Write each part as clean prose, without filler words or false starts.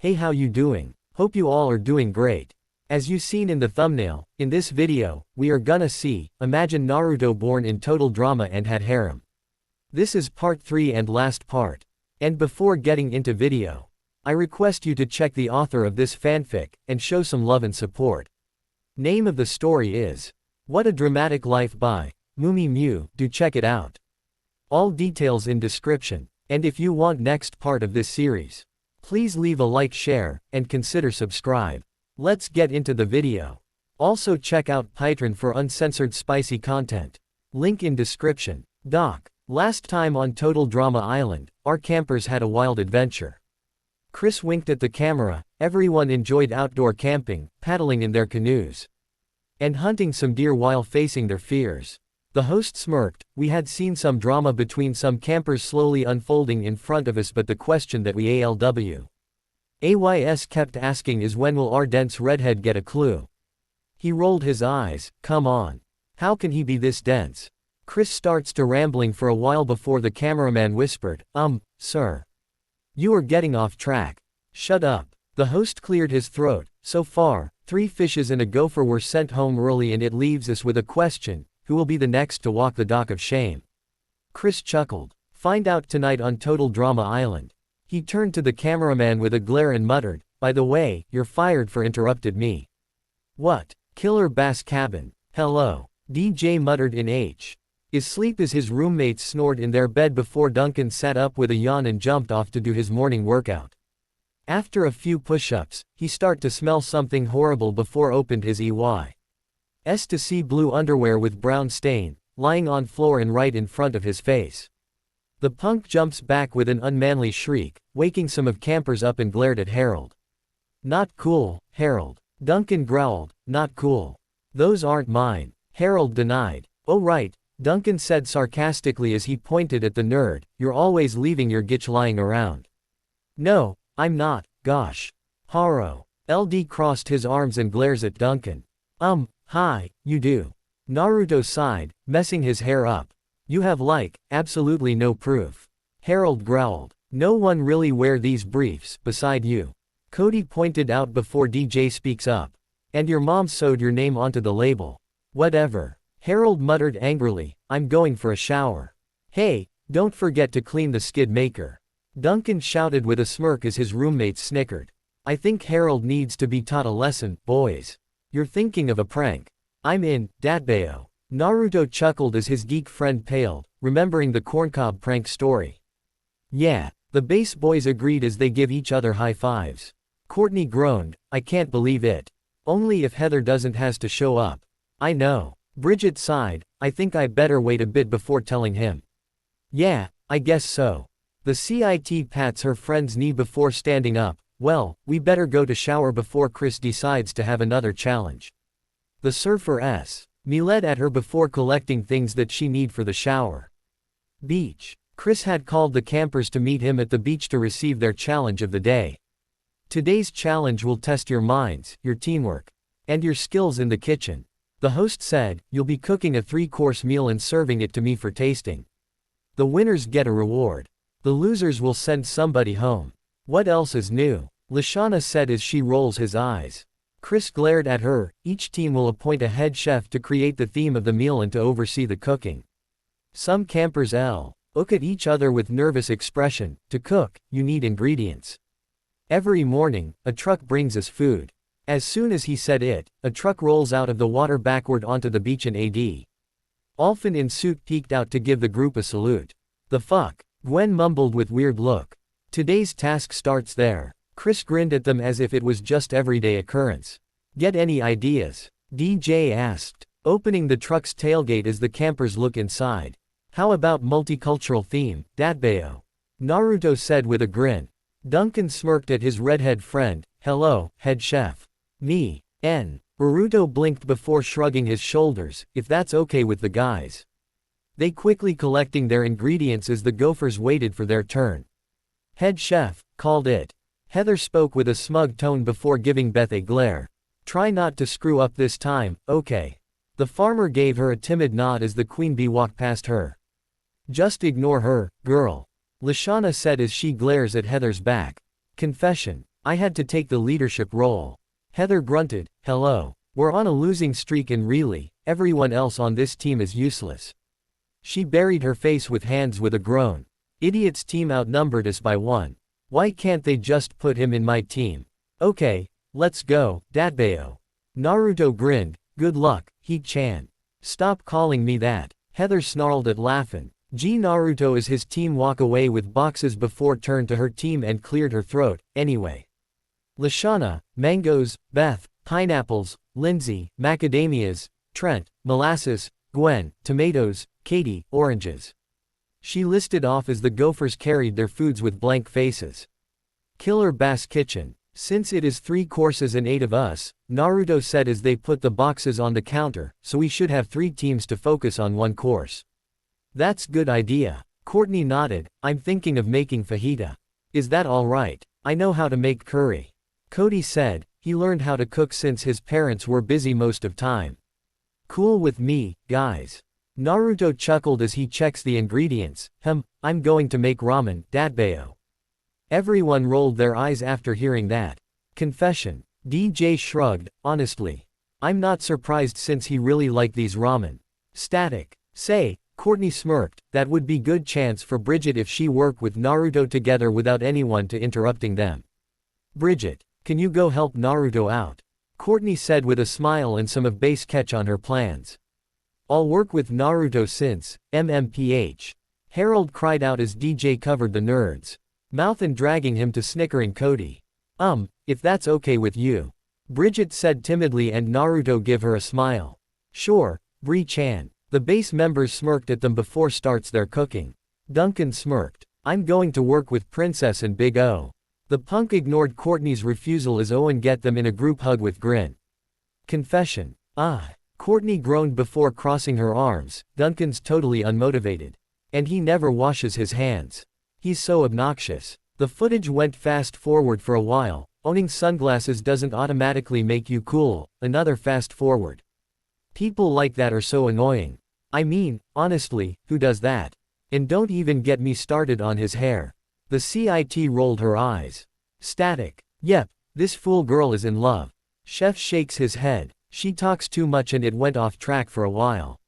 Hey, how you doing? Hope you all are doing great. As you seen in the thumbnail, in this video, we are gonna see, imagine Naruto born in total drama and had harem. This is part 3 and last part. And before getting into video, I request you to check the author of this fanfic, and show some love and support. Name of the story is, What a Dramatic Life by Mumei Mu. Do check it out. All details in description, and if you want next part of this series, please leave a like, share, and consider subscribe. Let's get into the video. Also check out Patreon for uncensored spicy content. Link in description. Doc. Last time on Total Drama Island, our campers had a wild adventure. Chris winked at the camera. Everyone enjoyed outdoor camping, paddling in their canoes, and hunting some deer while facing their fears. The host smirked. We had seen some drama between some campers slowly unfolding in front of us, but the question that we AYS kept asking is, when will our dense redhead get a clue? He rolled his eyes. Come on. How can he be this dense? Chris starts to rambling for a while before the cameraman whispered, sir. You are getting off track. Shut up. The host cleared his throat. So far, 3 fishes and a gopher were sent home early, and it leaves us with a question. Who will be the next to walk the dock of shame? Chris chuckled. Find out tonight on Total Drama Island. He turned to the cameraman with a glare and muttered, by the way, you're fired for interrupted me. What? Killer Bass Cabin. Hello. DJ muttered in Is sleep as his roommates snored in their bed before Duncan sat up with a yawn and jumped off to do his morning workout. After a few push-ups, he started to smell something horrible before opened his to see blue underwear with brown stain, lying on floor and right in front of his face. The punk jumps back with an unmanly shriek, waking some of campers up, and glared at Harold. Not cool, Harold. Duncan growled, not cool. Those aren't mine. Harold denied. Oh right, Duncan said sarcastically as he pointed at the nerd, you're always leaving your gitch lying around. No, I'm not, gosh. Haro. LD crossed his arms and glares at Duncan. Hi, you do. Naruto sighed, messing his hair up. You have absolutely no proof. Harold growled. No one really wear these briefs, beside you. Cody pointed out before DJ speaks up. And your mom sewed your name onto the label. Whatever. Harold muttered angrily, I'm going for a shower. Hey, don't forget to clean the skid maker. Duncan shouted with a smirk as his roommates snickered. I think Harold needs to be taught a lesson, boys. You're thinking of a prank. I'm in, Datbeo. Naruto chuckled as his geek friend paled, remembering the corncob prank story. Yeah, the base boys agreed as they give each other high fives. Courtney groaned, I can't believe it. Only if Heather doesn't has to show up. I know. Bridget sighed, I think I better wait a bit before telling him. Yeah, I guess so. The CIT pats her friend's knee before standing up. Well, we better go to shower before Chris decides to have another challenge. The surfer led at her before collecting things that she need for the shower. Beach. Chris had called the campers to meet him at the beach to receive their challenge of the day. Today's challenge will test your minds, your teamwork, and your skills in the kitchen. The host said, you'll be cooking a 3-course meal and serving it to me for tasting. The winners get a reward. The losers will send somebody home. What else is new? Lashana said as she rolls his eyes. Chris glared at her. Each team will appoint a head chef to create the theme of the meal and to oversee the cooking. Some campers look at each other with nervous expression. To cook, you need ingredients. Every morning, a truck brings us food. As soon as he said it, a truck rolls out of the water backward onto the beach, and Alphen in suit peeked out to give the group a salute. The fuck? Gwen mumbled with weird look. Today's task starts there. Chris grinned at them as if it was just everyday occurrence. Get any ideas? DJ asked, opening the truck's tailgate as the campers look inside. How about multicultural theme, Datbeo? Naruto said with a grin. Duncan smirked at his redhead friend. Hello, head chef. Me. Naruto blinked before shrugging his shoulders, if that's okay with the guys. They quickly collecting their ingredients as the gophers waited for their turn. Head chef, called it. Heather spoke with a smug tone before giving Beth a glare. Try not to screw up this time, okay? The farmer gave her a timid nod as the queen bee walked past her. Just ignore her, girl. Lashana said as she glares at Heather's back. Confession. I had to take the leadership role. Heather grunted, hello. We're on a losing streak and really, everyone else on this team is useless. She buried her face with hands with a groan. Idiot's team outnumbered us by 1. Why can't they just put him in my team? Okay, let's go, Datbeo. Naruto grinned, good luck, He-chan. Stop calling me that. Heather snarled at laughing. Naruto as his team walk away with boxes before turned to her team and cleared her throat, anyway. Lashana, mangoes, Beth, pineapples, Lindsay, macadamias, Trent, molasses, Gwen, tomatoes, Katie, oranges. She listed off as the Gophers carried their foods with blank faces. Killer Bass Kitchen. Since it is 3 courses and 8 of us, Naruto said as they put the boxes on the counter, so we should have 3 teams to focus on 1 course. That's good idea. Courtney nodded, I'm thinking of making fajita. Is that alright? I know how to make curry. Cody said, he learned how to cook since his parents were busy most of time. Cool with me, guys. Naruto chuckled as he checks the ingredients, I'm going to make ramen, Datbeo. Everyone rolled their eyes after hearing that. Confession. DJ shrugged, honestly. I'm not surprised since he really liked these ramen. Static. Say, Courtney smirked, that would be good chance for Bridget if she work with Naruto together without anyone to interrupting them. Bridget, can you go help Naruto out? Courtney said with a smile and some of base catch on her plans. I'll work with Naruto since, MMPH. Harold cried out as DJ covered the nerds. Mouth and dragging him to snickering Cody. If that's okay with you. Bridget said timidly and Naruto give her a smile. Sure, Bree-chan. The base members smirked at them before starts their cooking. Duncan smirked. I'm going to work with Princess and Big O. The punk ignored Courtney's refusal as Owen get them in a group hug with grin. Confession. Courtney groaned before crossing her arms, Duncan's totally unmotivated. And he never washes his hands. He's so obnoxious. The footage went fast forward for a while. Owning sunglasses doesn't automatically make you cool. Another fast forward. People like that are so annoying. I mean, honestly, who does that? And don't even get me started on his hair. The CIT rolled her eyes. Static. Yep, this fool girl is in love. Chef shakes his head. She talks too much and it went off track for a while.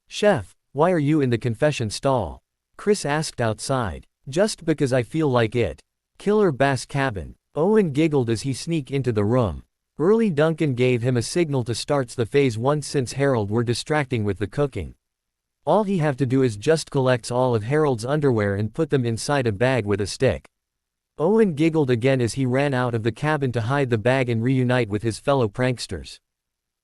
Chef, why are you in the confession stall? Chris asked outside. Just because I feel like it. Killer Bass Cabin. Owen giggled as he sneaked into the room. Early Duncan gave him a signal to starts the phase 1 since Harold were distracting with the cooking. All he have to do is just collects all of Harold's underwear and put them inside a bag with a stick. Owen giggled again as he ran out of the cabin to hide the bag and reunite with his fellow pranksters.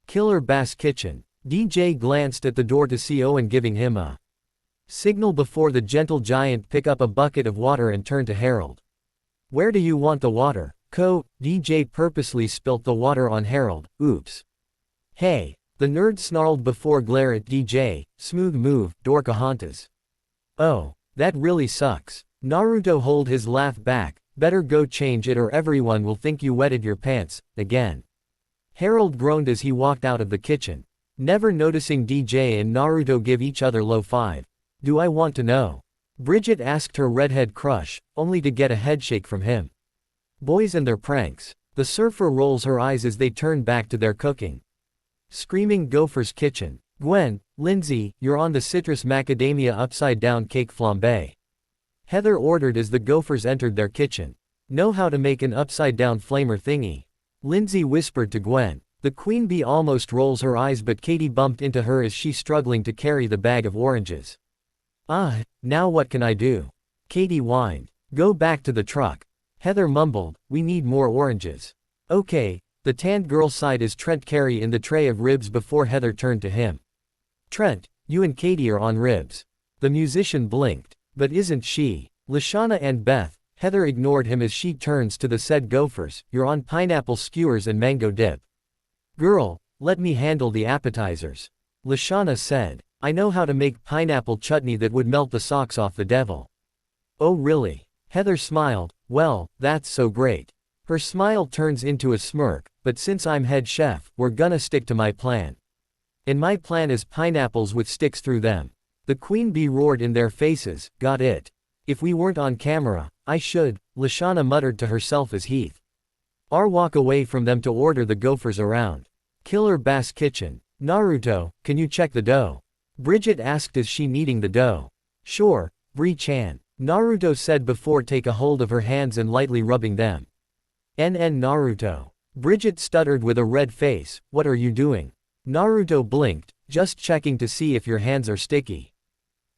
Killer Bass Kitchen. DJ glanced at the door to see Owen giving him a signal before the gentle giant pick up a bucket of water and turn to Harold. Where do you want the water? DJ purposely spilt the water on Harold, oops. Hey. The nerd snarled before glare at DJ, smooth move, Dorcahontas. Oh, that really sucks. Naruto hold his laugh back, better go change it or everyone will think you wetted your pants, again. Harold groaned as he walked out of the kitchen. Never noticing DJ and Naruto give each other low five. Do I want to know? Bridget asked her redhead crush, only to get a headshake from him. Boys and their pranks. The surfer rolls her eyes as they turn back to their cooking. Screaming Gopher's kitchen. Gwen, Lindsay, you're on the citrus macadamia upside down cake flambe. Heather ordered as the Gophers entered their kitchen. Know how to make an upside down flamer thingy. Lindsay whispered to Gwen. The queen bee almost rolls her eyes but Katie bumped into her as she struggling to carry the bag of oranges. Now what can I do? Katie whined. Go back to the truck. Heather mumbled, we need more oranges. Okay. The tanned girl sighed as Trent carried in the tray of ribs before Heather turned to him. Trent, you and Katie are on ribs. The musician blinked. But isn't she? Lashana and Beth. Heather ignored him as she turns to the said Gophers, you're on pineapple skewers and mango dip. Girl, let me handle the appetizers. Lashana said. I know how to make pineapple chutney that would melt the socks off the devil. Oh really? Heather smiled, well, that's so great. Her smile turns into a smirk, but since I'm head chef, we're gonna stick to my plan. And my plan is pineapples with sticks through them. The queen bee roared in their faces, got it. If we weren't on camera, I should, Lashana muttered to herself as Heath Walk away from them to order the gophers around. Killer Bass Kitchen. Naruto, can you check the dough? Bridget asked, is she kneading the dough? Sure, Bree-chan. Naruto said before take a hold of her hands and lightly rubbing them. Naruto. Bridget stuttered with a red face, what are you doing? Naruto blinked, just checking to see if your hands are sticky.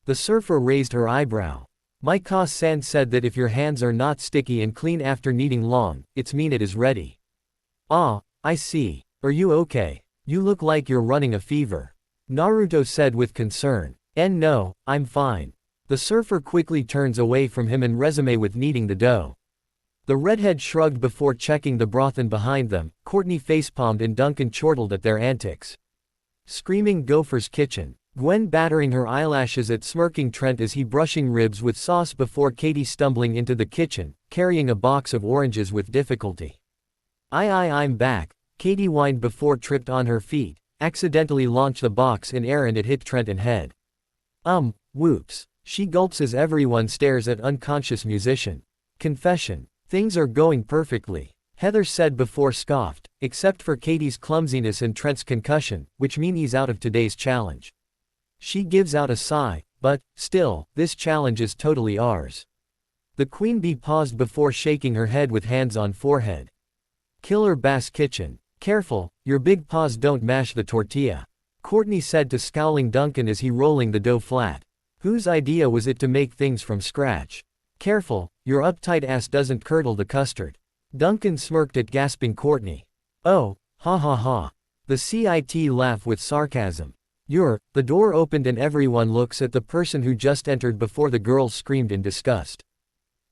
The surfer raised her eyebrow. My Ka-san said that if your hands are not sticky and clean after kneading long, it's mean it is ready. Ah, I see. Are you okay? You look like you're running a fever. Naruto said with concern. No, I'm fine. The surfer quickly turns away from him and resume with kneading the dough. The redhead shrugged before checking the broth, and behind them, Courtney facepalmed and Duncan chortled at their antics. Screaming Gopher's kitchen. Gwen battering her eyelashes at smirking Trent as he brushing ribs with sauce before Katie stumbling into the kitchen, carrying a box of oranges with difficulty. I'm back, Katie whined before tripped on her feet, accidentally launched the box in air and it hit Trent in head. Whoops. She gulps as everyone stares at unconscious musician. Confession. Things are going perfectly, Heather said before scoffed, except for Katie's clumsiness and Trent's concussion, which mean he's out of today's challenge. She gives out a sigh, but, still, this challenge is totally ours. The queen bee paused before shaking her head with hands on forehead. Killer Bass Kitchen. Careful, your big paws don't mash the tortilla, Courtney said to scowling Duncan as he rolling the dough flat. Whose idea was it to make things from scratch? Careful, your uptight ass doesn't curdle the custard. Duncan smirked at gasping Courtney. Oh, ha ha ha. The CIT laugh with sarcasm. The door opened and everyone looks at the person who just entered before the girls screamed in disgust.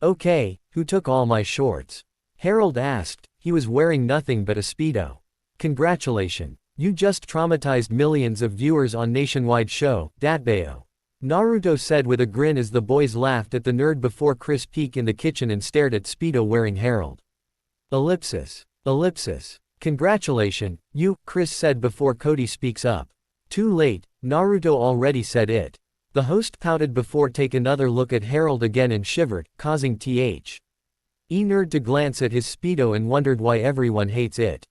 Okay, who took all my shorts? Harold asked, he was wearing nothing but a Speedo. Congratulations, you just traumatized millions of viewers on nationwide show, Datbayo. Naruto said with a grin as the boys laughed at the nerd before Chris peeked in the kitchen and stared at Speedo wearing Harold. Ellipsis. Congratulations, you, Chris said before Cody speaks up. Too late, Naruto already said it. The host pouted before take another look at Harold again and shivered, causing nerd to glance at his Speedo and wondered why everyone hates it.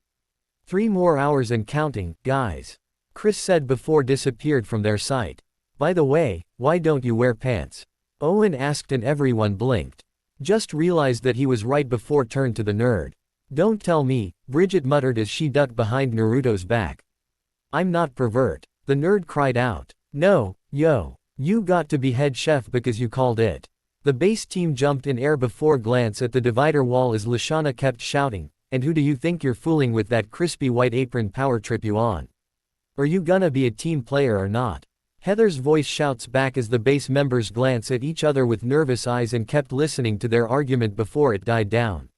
3 more hours and counting, guys. Chris said before disappeared from their sight. By the way, why don't you wear pants? Owen asked and everyone blinked. Just realized that he was right before turned to the nerd. Don't tell me, Bridget muttered as she ducked behind Naruto's back. I'm not pervert. The nerd cried out. No, yo. You got to be head chef because you called it. The base team jumped in air before glance at the divider wall as Lashana kept shouting, and who do you think you're fooling with that crispy white apron power trip you on? Are you gonna be a team player or not? Heather's voice shouts back as the base members glance at each other with nervous eyes and kept listening to their argument before it died down.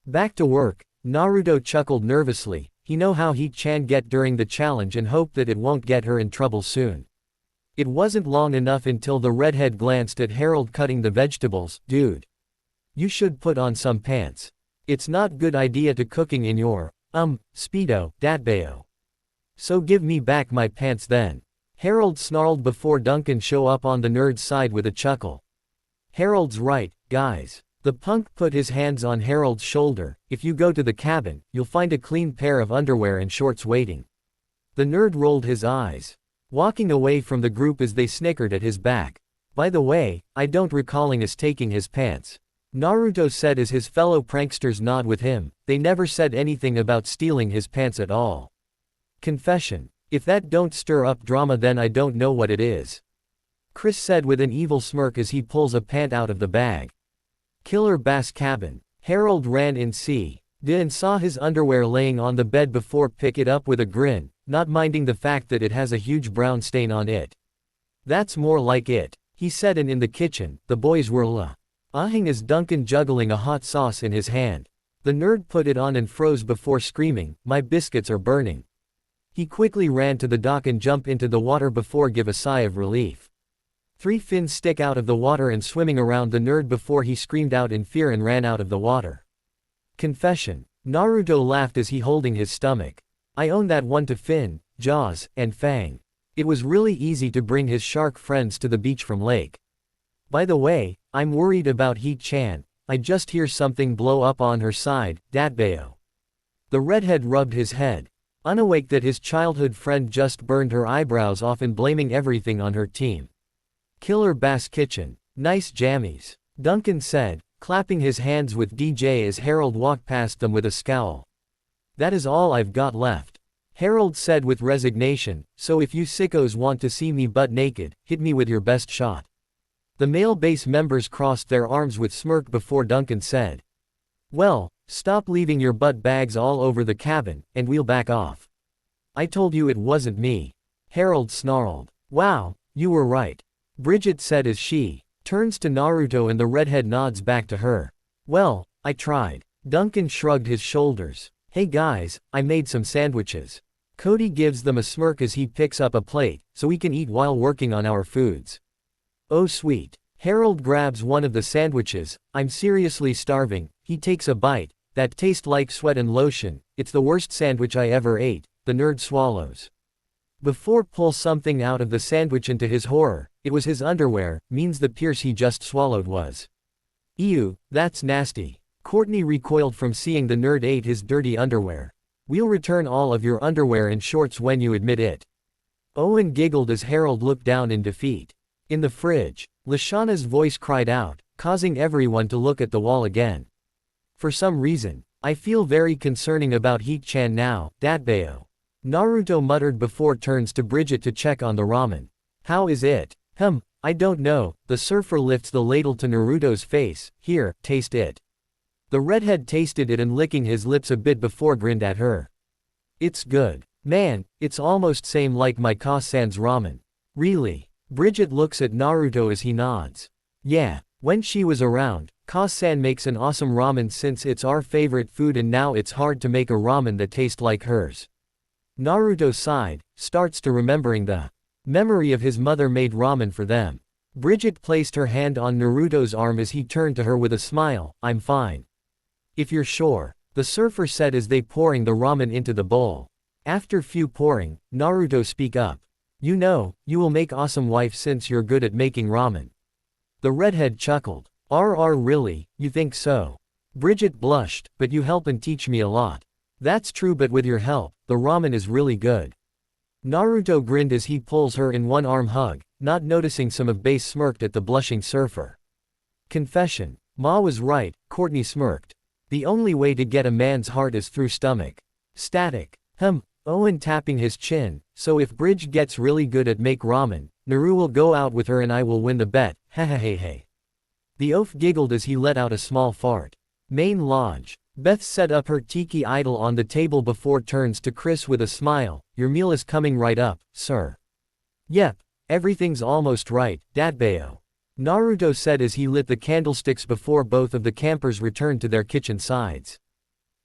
Back to work, Naruto chuckled nervously, he know how He-chan get during the challenge and hoped that it won't get her in trouble soon. It wasn't long enough until the redhead glanced at Harold cutting the vegetables. Dude. You should put on some pants. It's not good idea to cooking in your, Speedo, Datbayo. So give me back my pants then. Harold snarled before Duncan show up on the nerd's side with a chuckle. Harold's right, guys. The punk put his hands on Harold's shoulder, if you go to the cabin, you'll find a clean pair of underwear and shorts waiting. The nerd rolled his eyes, walking away from the group as they snickered at his back. By the way, I don't recalling us taking his pants. Naruto said as his fellow pranksters nod with him, they never said anything about stealing his pants at all. Confession. If that don't stir up drama then I don't know what it is. Chris said with an evil smirk as he pulls a pant out of the bag. Killer Bass Cabin. Harold ran in and saw his underwear laying on the bed before pick it up with a grin, not minding the fact that it has a huge brown stain on it. That's more like it, he said, and in the kitchen, the boys were ahing as Duncan juggling a hot sauce in his hand. The nerd put it on and froze before screaming, my biscuits are burning. He quickly ran to the dock and jumped into the water before give a sigh of relief. 3 fins stick out of the water and swimming around the nerd before he screamed out in fear and ran out of the water. Confession. Naruto laughed as he holding his stomach. I own that one to Fin, Jaws, and Fang. It was really easy to bring his shark friends to the beach from lake. By the way, I'm worried about He-chan, I just hear something blow up on her side, Datbayo. The redhead rubbed his head, unawake that his childhood friend just burned her eyebrows off and blaming everything on her team. Killer Bass Kitchen. Nice jammies, Duncan said, clapping his hands with DJ as Harold walked past them with a scowl. That is all I've got left, Harold said with resignation, so if you sickos want to see me butt naked, hit me with your best shot. The male base members crossed their arms with smirk before Duncan said, well, stop leaving your butt bags all over the cabin, and we'll back off. I told you it wasn't me, Harold snarled. Wow, you were right, Bridget said as she turns to Naruto and the redhead nods back to her. Well, I tried. Duncan shrugged his shoulders. Hey guys, I made some sandwiches. Cody gives them a smirk as he picks up a plate, so we can eat while working on our foods. Oh sweet. Harold grabs one of the sandwiches. I'm seriously starving. He takes a bite. That tastes like sweat and lotion. It's the worst sandwich I ever ate, the nerd swallows. Before pull something out of the sandwich into his horror, it was his underwear, means the Pierce he just swallowed was. Ew, that's nasty. Courtney recoiled from seeing the nerd ate his dirty underwear. We'll return all of your underwear and shorts when you admit it. Owen giggled as Harold looked down in defeat. In the fridge, Lashana's voice cried out, causing everyone to look at the wall again. For some reason, I feel very concerning about Heat-chan now, Datbeo. Naruto muttered before turns to Bridget to check on the ramen. How is it? I don't know. The surfer lifts the ladle to Naruto's face. Here, taste it. The redhead tasted it and licking his lips a bit before grinned at her. It's good. Man, it's almost same like my Ka-san's ramen. Really? Bridget looks at Naruto as he nods. Yeah, when she was around, Ka-san makes an awesome ramen since it's our favorite food and now it's hard to make a ramen that tastes like hers. Naruto sighed, starts to remembering the memory of his mother made ramen for them. Bridget placed her hand on Naruto's arm as he turned to her with a smile. I'm fine. If you're sure, the surfer said as they pouring the ramen into the bowl. After few pouring, Naruto speak up. You know, you will make awesome wife since you're good at making ramen. The redhead chuckled. Really, you think so? Bridget blushed, but you help and teach me a lot. That's true, but with your help, the ramen is really good. Naruto grinned as he pulls her in one arm hug, not noticing some of base smirked at the blushing surfer. Confession. Ma was right, Courtney smirked. The only way to get a man's heart is through stomach. Static. Owen tapping his chin, so if Bridge gets really good at make ramen, Naru will go out with her and I will win the bet, hehehehe. The oaf giggled as he let out a small fart. Main lodge. Beth set up her tiki idol on the table before turns to Chris with a smile. Your meal is coming right up, sir. Yep, everything's almost right, Datbeo. Naruto said as he lit the candlesticks before both of the campers returned to their kitchen sides.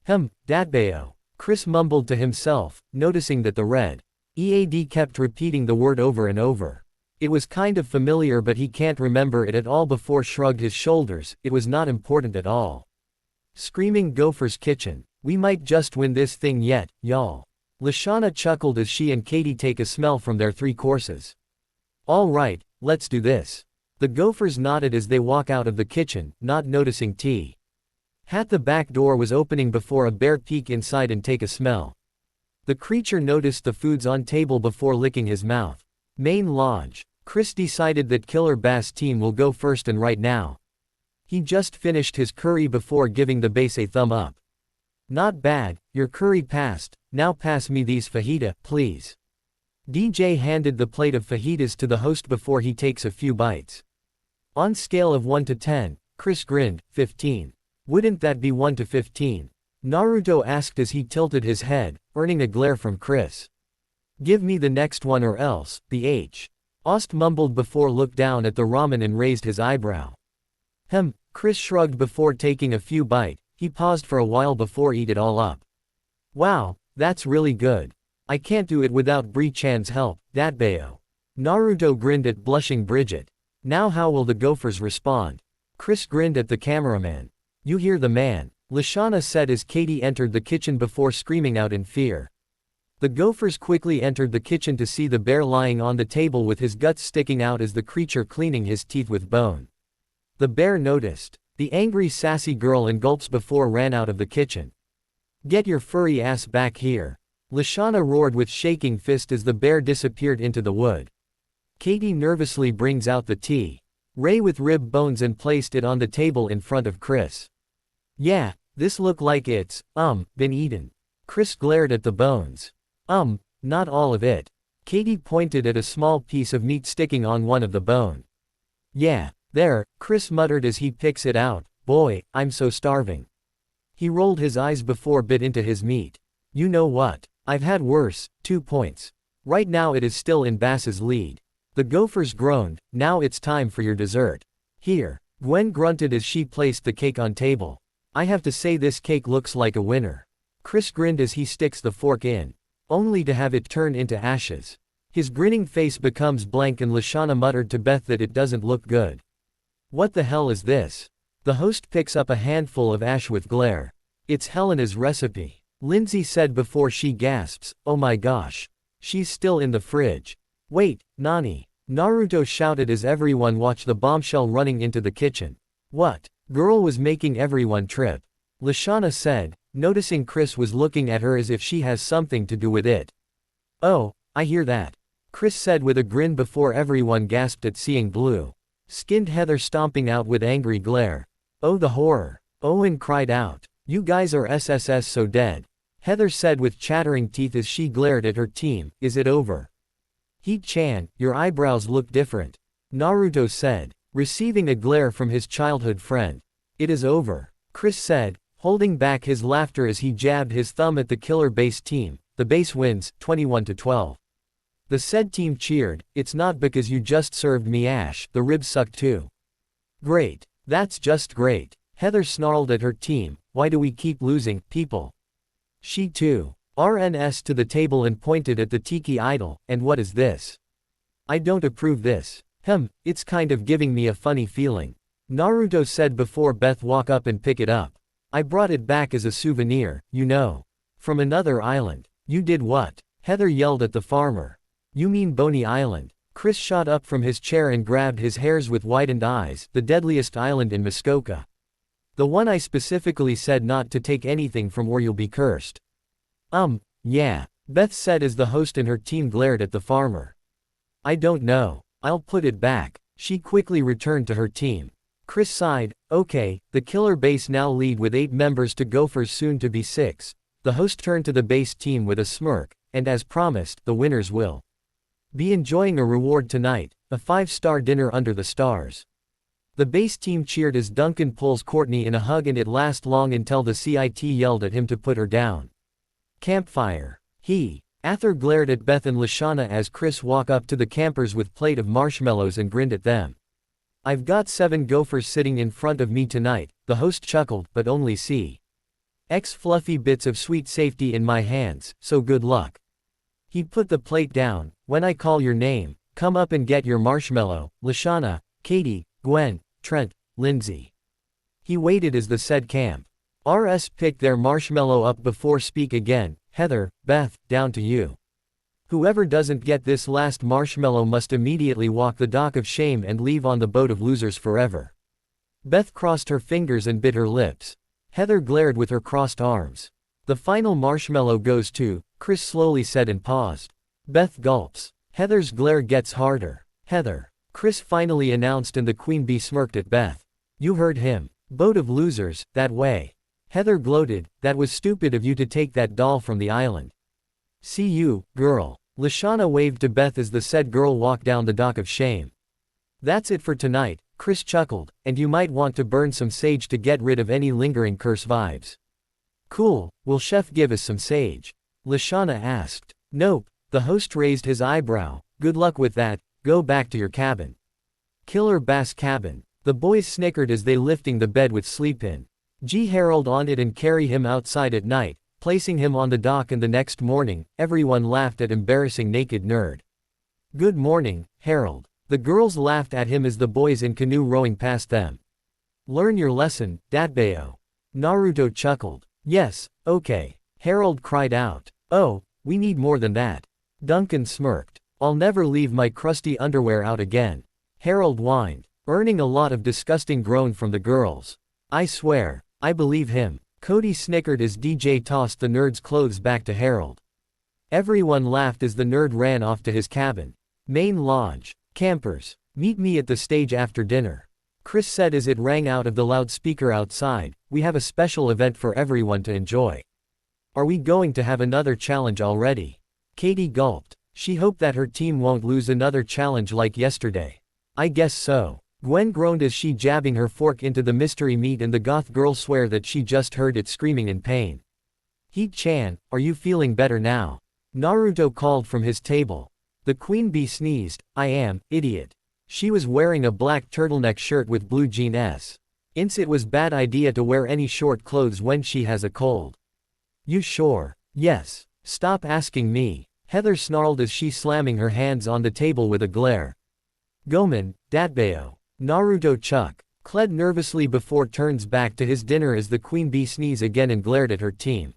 Datbeo. Chris mumbled to himself, noticing that the red EAD kept repeating the word over and over. It was kind of familiar but he can't remember it at all before shrugged his shoulders, it was not important at all. Screaming Gopher's kitchen. We might just win this thing yet, y'all. Lashana chuckled as she and Katie take a smell from their 3 courses. All right, let's do this. The Gophers nodded as they walk out of the kitchen, not noticing T. Hat the back door was opening before a bear peek inside and take a smell. The creature noticed the foods on table before licking his mouth. Main lodge. Chris decided that Killer Bass team will go first and right now. He just finished his curry before giving the base a thumb up. Not bad, your curry passed, now pass me these fajita, please. DJ handed the plate of fajitas to the host before he takes a few bites. On scale of 1 to 10, Chris grinned, 15. Wouldn't that be 1 to 15? Naruto asked as he tilted his head, earning a glare from Chris. Give me the next one or else, the H. Ost mumbled before looked down at the ramen and raised his eyebrow. Chris shrugged before taking a few bite, he paused for a while before eat it all up. Wow, that's really good. I can't do it without Bree-chan's help, Datbeo. Naruto grinned at blushing Bridget. Now how will the Gophers respond? Chris grinned at the cameraman. You hear the man, Lashana said as Katie entered the kitchen before screaming out in fear. The Gophers quickly entered the kitchen to see the bear lying on the table with his guts sticking out as the creature cleaning his teeth with bone. The bear noticed. The angry sassy girl and gulps before ran out of the kitchen. Get your furry ass back here. Lashana roared with shaking fist as the bear disappeared into the wood. Katie nervously brings out the tea. Ray with rib bones and placed it on the table in front of Chris. Yeah, this look like it's, been eaten. Chris glared at the bones. Not all of it. Katie pointed at a small piece of meat sticking on one of the bone. Yeah, there, Chris muttered as he picks it out. Boy, I'm so starving. He rolled his eyes before bit into his meat. You know what? I've had worse, 2 points. Right now it is still in Bass's lead. The Gophers groaned. Now it's time for your dessert. Here. Gwen grunted as she placed the cake on table. I have to say this cake looks like a winner. Chris grinned as he sticks the fork in. Only to have it turn into ashes. His grinning face becomes blank and Lashana muttered to Beth that it doesn't look good. What the hell is this? The host picks up a handful of ash with glare. It's Helena's recipe. Lindsay said before she gasps, oh my gosh. She's still in the fridge. Wait, Nani. Naruto shouted as everyone watched the bombshell running into the kitchen. What? Girl was making everyone trip. Lashana said, noticing Chris was looking at her as if she has something to do with it. Oh, I hear that. Chris said with a grin before everyone gasped at seeing blue-skinned Heather stomping out with angry glare. Oh the horror. Owen cried out. You guys are SSS so dead. Heather said with chattering teeth as she glared at her team, is it over? Heat-chan, your eyebrows look different. Naruto said, receiving a glare from his childhood friend. It is over. Chris said, holding back his laughter as he jabbed his thumb at the killer base team. The base wins, 21-12. The said team cheered, it's not because you just served me ash, the ribs suck too. Great. That's just great. Heather snarled at her team, why do we keep losing, people? She too. RNS to the table and pointed at the tiki idol, and what is this? I don't approve this. It's kind of giving me a funny feeling. Naruto said before Beth walk up and pick it up. I brought it back as a souvenir, you know. From another island. You did what? Heather yelled at the farmer. You mean Boney Island. Chris shot up from his chair and grabbed his hairs with widened eyes, the deadliest island in Muskoka. The one I specifically said not to take anything from or you'll be cursed. Yeah, Beth said as the host and her team glared at the farmer. I don't know. I'll put it back. She quickly returned to her team. Chris sighed, okay, the killer base now lead with 8 members to Gophers soon to be 6. The host turned to the base team with a smirk, and as promised, the winners will be enjoying a reward tonight, a 5-star dinner under the stars. The base team cheered as Duncan pulls Courtney in a hug and it lasts long until the CIT yelled at him to put her down. Campfire. Arthur glared at Beth and Lashana as Chris walked up to the campers with plate of marshmallows and grinned at them. I've got 7 Gophers sitting in front of me tonight, the host chuckled, but only X fluffy bits of sweet safety in my hands, so good luck. He put the plate down. When I call your name, come up and get your marshmallow, Lashana, Katie, Gwen, Trent, Lindsay. He waited as the said camp RS picked their marshmallow up before speak again. Heather, Beth, down to you. Whoever doesn't get this last marshmallow must immediately walk the dock of shame and leave on the boat of losers forever. Beth crossed her fingers and bit her lips. Heather glared with her crossed arms. The final marshmallow goes to, Chris slowly said and paused. Beth gulps. Heather's glare gets harder. Heather. Chris finally announced and the queen bee smirked at Beth. You heard him. Boat of losers, that way. Heather gloated, that was stupid of you to take that doll from the island. See you, girl. Lashana waved to Beth as the said girl walked down the dock of shame. That's it for tonight, Chris chuckled, and you might want to burn some sage to get rid of any lingering curse vibes. Cool, will Chef give us some sage? Lashana asked. Nope, the host raised his eyebrow, good luck with that, go back to your cabin. Killer Bass cabin. The boys snickered as they lifting the bed with sleep in. Harold on it and carry him outside at night, placing him on the dock and the next morning, everyone laughed at embarrassing naked nerd. Good morning, Harold. The girls laughed at him as the boys in canoe rowing past them. Learn your lesson, Datbeo. Naruto chuckled. Yes, okay. Harold cried out. Oh, we need more than that. Duncan smirked. I'll never leave my crusty underwear out again. Harold whined, earning a lot of disgusting groan from the girls. I swear, I believe him. Cody snickered as DJ tossed the nerd's clothes back to Harold. Everyone laughed as the nerd ran off to his cabin. Main lodge. Campers, meet me at the stage after dinner. Chris said as it rang out of the loudspeaker outside, we have a special event for everyone to enjoy. Are we going to have another challenge already? Katie gulped. She hoped that her team won't lose another challenge like yesterday. I guess so. Gwen groaned as she jabbing her fork into the mystery meat and the goth girl swore that she just heard it screaming in pain. Heat-chan, are you feeling better now? Naruto called from his table. The queen bee sneezed, I am, idiot. She was wearing a black turtleneck shirt with blue jeans. It was bad idea to wear any short clothes when she has a cold. You sure? Yes. Stop asking me. Heather snarled as she slamming her hands on the table with a glare. Gomen, Datbeo. Naruto Chuck. Cled nervously before turns back to his dinner as the queen bee sneezed again and glared at her team.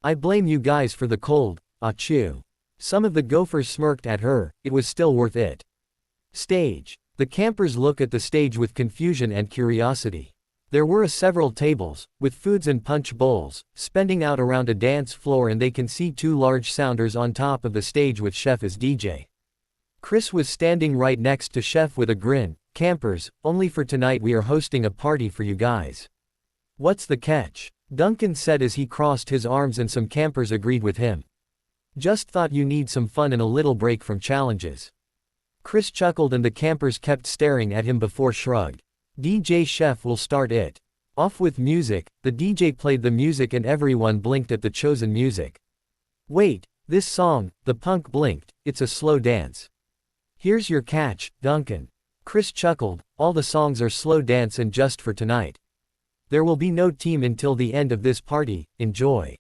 I blame you guys for the cold, achoo. Some of the gophers smirked at her, it was still worth it. Stage. The campers look at the stage with confusion and curiosity. There were several tables, with foods and punch bowls, spending out around a dance floor and they can see two large sounders on top of the stage with Chef as DJ. Chris was standing right next to Chef with a grin. Campers, only for tonight we are hosting a party for you guys. What's the catch? Duncan said as he crossed his arms and some campers agreed with him. Just thought you need some fun and a little break from challenges. Chris chuckled and the campers kept staring at him before shrugged. DJ Chef will start it. Off with music, the DJ played the music and everyone blinked at the chosen music. Wait, this song, the punk blinked, it's a slow dance. Here's your catch, Duncan. Chris chuckled, all the songs are slow dance and just for tonight. There will be no team until the end of this party, enjoy.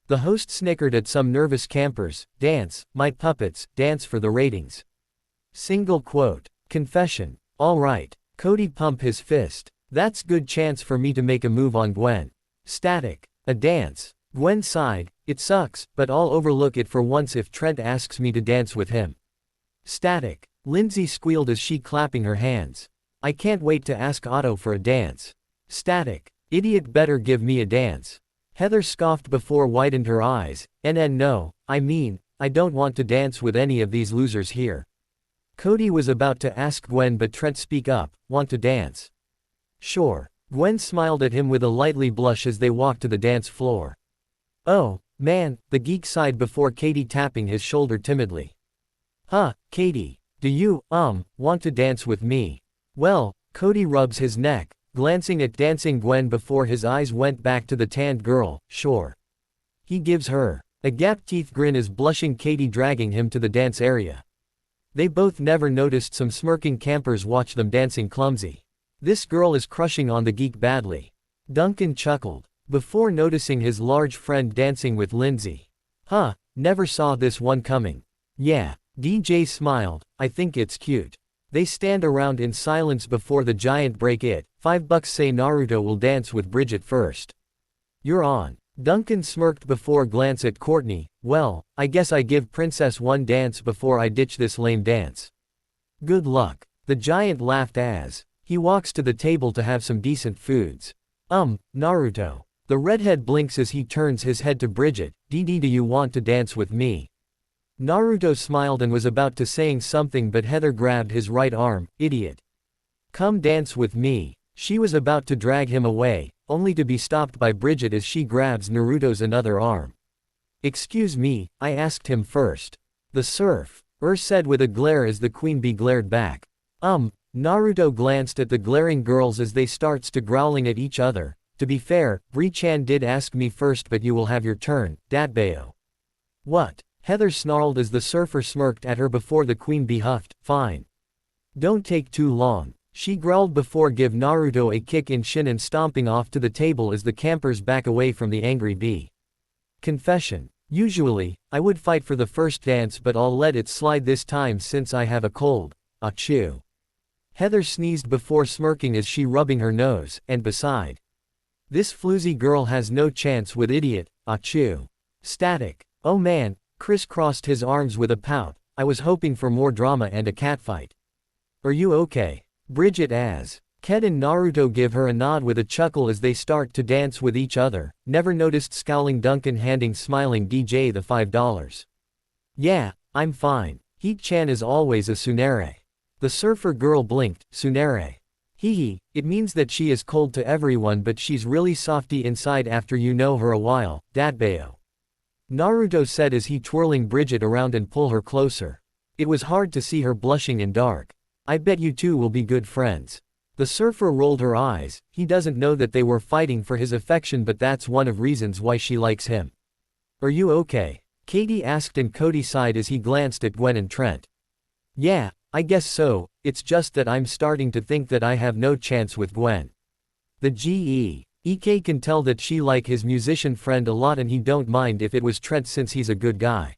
The host snickered at some nervous campers, dance, my puppets, dance for the ratings. Single quote. Confession. Alright. Cody pump his fist. That's good chance for me to make a move on Gwen. Static. A dance. Gwen sighed, it sucks, but I'll overlook it for once if Trent asks me to dance with him. Static. Lindsay squealed as she clapping her hands. I can't wait to ask Otto for a dance. Static. Idiot better give me a dance. Heather scoffed before widened her eyes, no, I mean, I don't want to dance with any of these losers here. Cody was about to ask Gwen but Trent speak up, want to dance? Sure. Gwen smiled at him with a lightly blush as they walked to the dance floor. Oh, man, the geek sighed before Katie tapping his shoulder timidly. Huh, Katie. Do you, want to dance with me? Well, Cody rubs his neck, glancing at dancing Gwen before his eyes went back to the tanned girl, sure. He gives her a gap-teeth grin as blushing Katie dragging him to the dance area. They both never noticed some smirking campers watch them dancing clumsy. This girl is crushing on the geek badly. Duncan chuckled, before noticing his large friend dancing with Lindsay. Huh, never saw this one coming. Yeah. DJ smiled, I think it's cute. They stand around in silence before the giant break it. $5 say Naruto will dance with Bridget first. You're on. Duncan smirked before glance at Courtney, well, I guess I give Princess one dance before I ditch this lame dance. Good luck. The giant laughed as he walks to the table to have some decent foods. Naruto. The redhead blinks as he turns his head to Bridget, DD do you want to dance with me? Naruto smiled and was about to saying something but Heather grabbed his right arm, idiot. Come dance with me. She was about to drag him away, only to be stopped by Bridget as she grabs Naruto's another arm. Excuse me, I asked him first. The surf, said with a glare as the queen bee glared back. Naruto glanced at the glaring girls as they starts to growling at each other. To be fair, Bree-chan did ask me first but you will have your turn, Datbeo. What? Heather snarled as the surfer smirked at her before the queen bee huffed, fine. Don't take too long. She growled before give Naruto a kick in shin and stomping off to the table as the campers back away from the angry bee. Confession. Usually, I would fight for the first dance but I'll let it slide this time since I have a cold, achoo. Heather sneezed before smirking as she rubbing her nose, and beside. This floozy girl has no chance with idiot, achoo. Static. Oh man. Chris crossed his arms with a pout, I was hoping for more drama and a catfight. Are you okay? Bridget as Ken and Naruto give her a nod with a chuckle as they start to dance with each other. Never noticed scowling Duncan handing smiling DJ the $5. Yeah, I'm fine. Heat-chan is always a tsundere. The surfer girl blinked. Tsundere. Hehe, it means that she is cold to everyone but she's really softy inside after you know her a while, Datbeo. Naruto said as he twirling Bridget around and pull her closer. It was hard to see her blushing in dark. I bet you two will be good friends. The surfer rolled her eyes. He doesn't know that they were fighting for his affection, but that's one of reasons why she likes him. Are you okay? Katie asked and Cody sighed as he glanced at Gwen and Trent. Yeah, I guess so, it's just that I'm starting to think that I have no chance with Gwen. The EK can tell that she like his musician friend a lot and he don't mind if it was Trent since he's a good guy.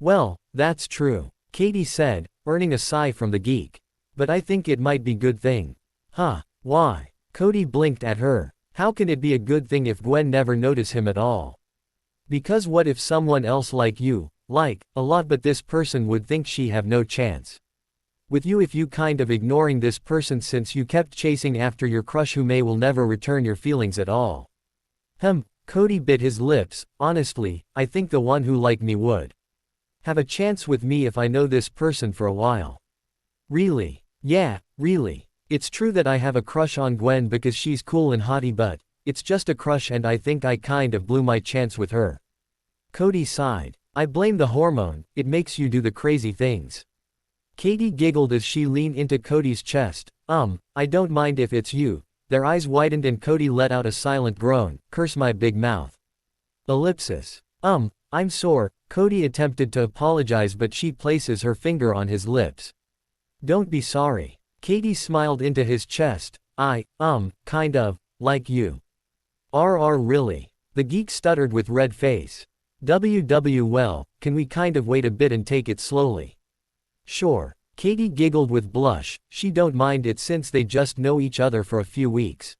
Well, that's true, Katie said, earning a sigh from the geek. But I think it might be good thing. Huh, why? Cody blinked at her. How can it be a good thing if Gwen never notice him at all? Because what if someone else like you, like, a lot but this person would think she have no chance. With you if you kind of ignoring this person since you kept chasing after your crush who will never return your feelings at all. Cody bit his lips. Honestly, I think the one who like me would have a chance with me if I know this person for a while. Really? Yeah, really. It's true that I have a crush on Gwen because she's cool and haughty, but it's just a crush and I think I kind of blew my chance with her. Cody sighed. I blame the hormone, it makes you do the crazy things. Katie giggled as she leaned into Cody's chest. I don't mind if it's you. Their eyes widened and Cody let out a silent groan. Curse my big mouth. Ellipsis. I'm sore. Cody attempted to apologize but she places her finger on his lips. Don't be sorry. Katie smiled into his chest. Kind of, like you. Really? The geek stuttered with red face. Well, can we kind of wait a bit and take it slowly? Sure. Katie giggled with blush, she don't mind it since they just know each other for a few weeks.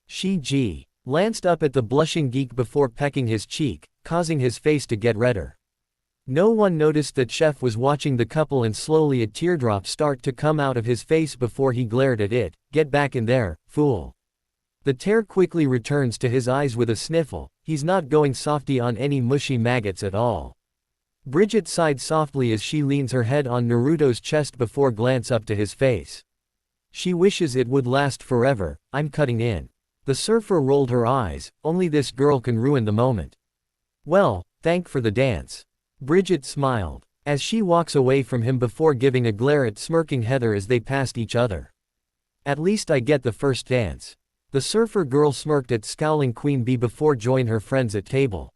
She glanced up at the blushing geek before pecking his cheek, causing his face to get redder. No one noticed that Chef was watching the couple and slowly a teardrop start to come out of his face before he glared at it. Get back in there, fool. The tear quickly returns to his eyes with a sniffle. He's not going softy on any mushy maggots at all. Bridget sighed softly as she leans her head on Naruto's chest before glance up to his face. She wishes it would last forever. I'm cutting in. The surfer rolled her eyes. Only this girl can ruin the moment. Well, thank for the dance. Bridget smiled, as she walks away from him before giving a glare at smirking Heather as they passed each other. At least I get the first dance. The surfer girl smirked at scowling Queen Bee before join her friends at table.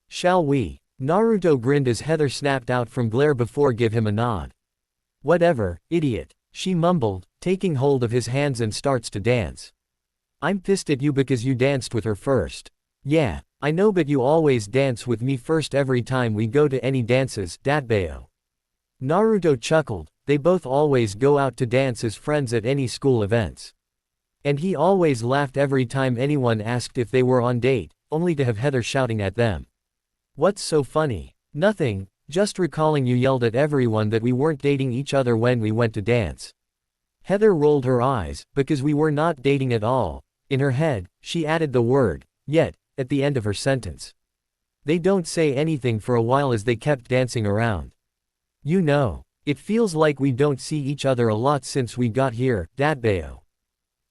Shall we? Naruto grinned as Heather snapped out from glare before give him a nod. Whatever, idiot, she mumbled, taking hold of his hands and starts to dance. I'm pissed at you because you danced with her first. Yeah, I know but you always dance with me first every time we go to any dances, Datbeo. Naruto chuckled, they both always go out to dance as friends at any school events. And he always laughed every time anyone asked if they were on date, only to have Heather shouting at them. What's so funny? Nothing, just recalling you yelled at everyone that we weren't dating each other when we went to dance. Heather rolled her eyes, because we were not dating at all. In her head, she added the word, yet, at the end of her sentence. They don't say anything for a while as they kept dancing around. You know, it feels like we don't see each other a lot since we got here, Datbeo.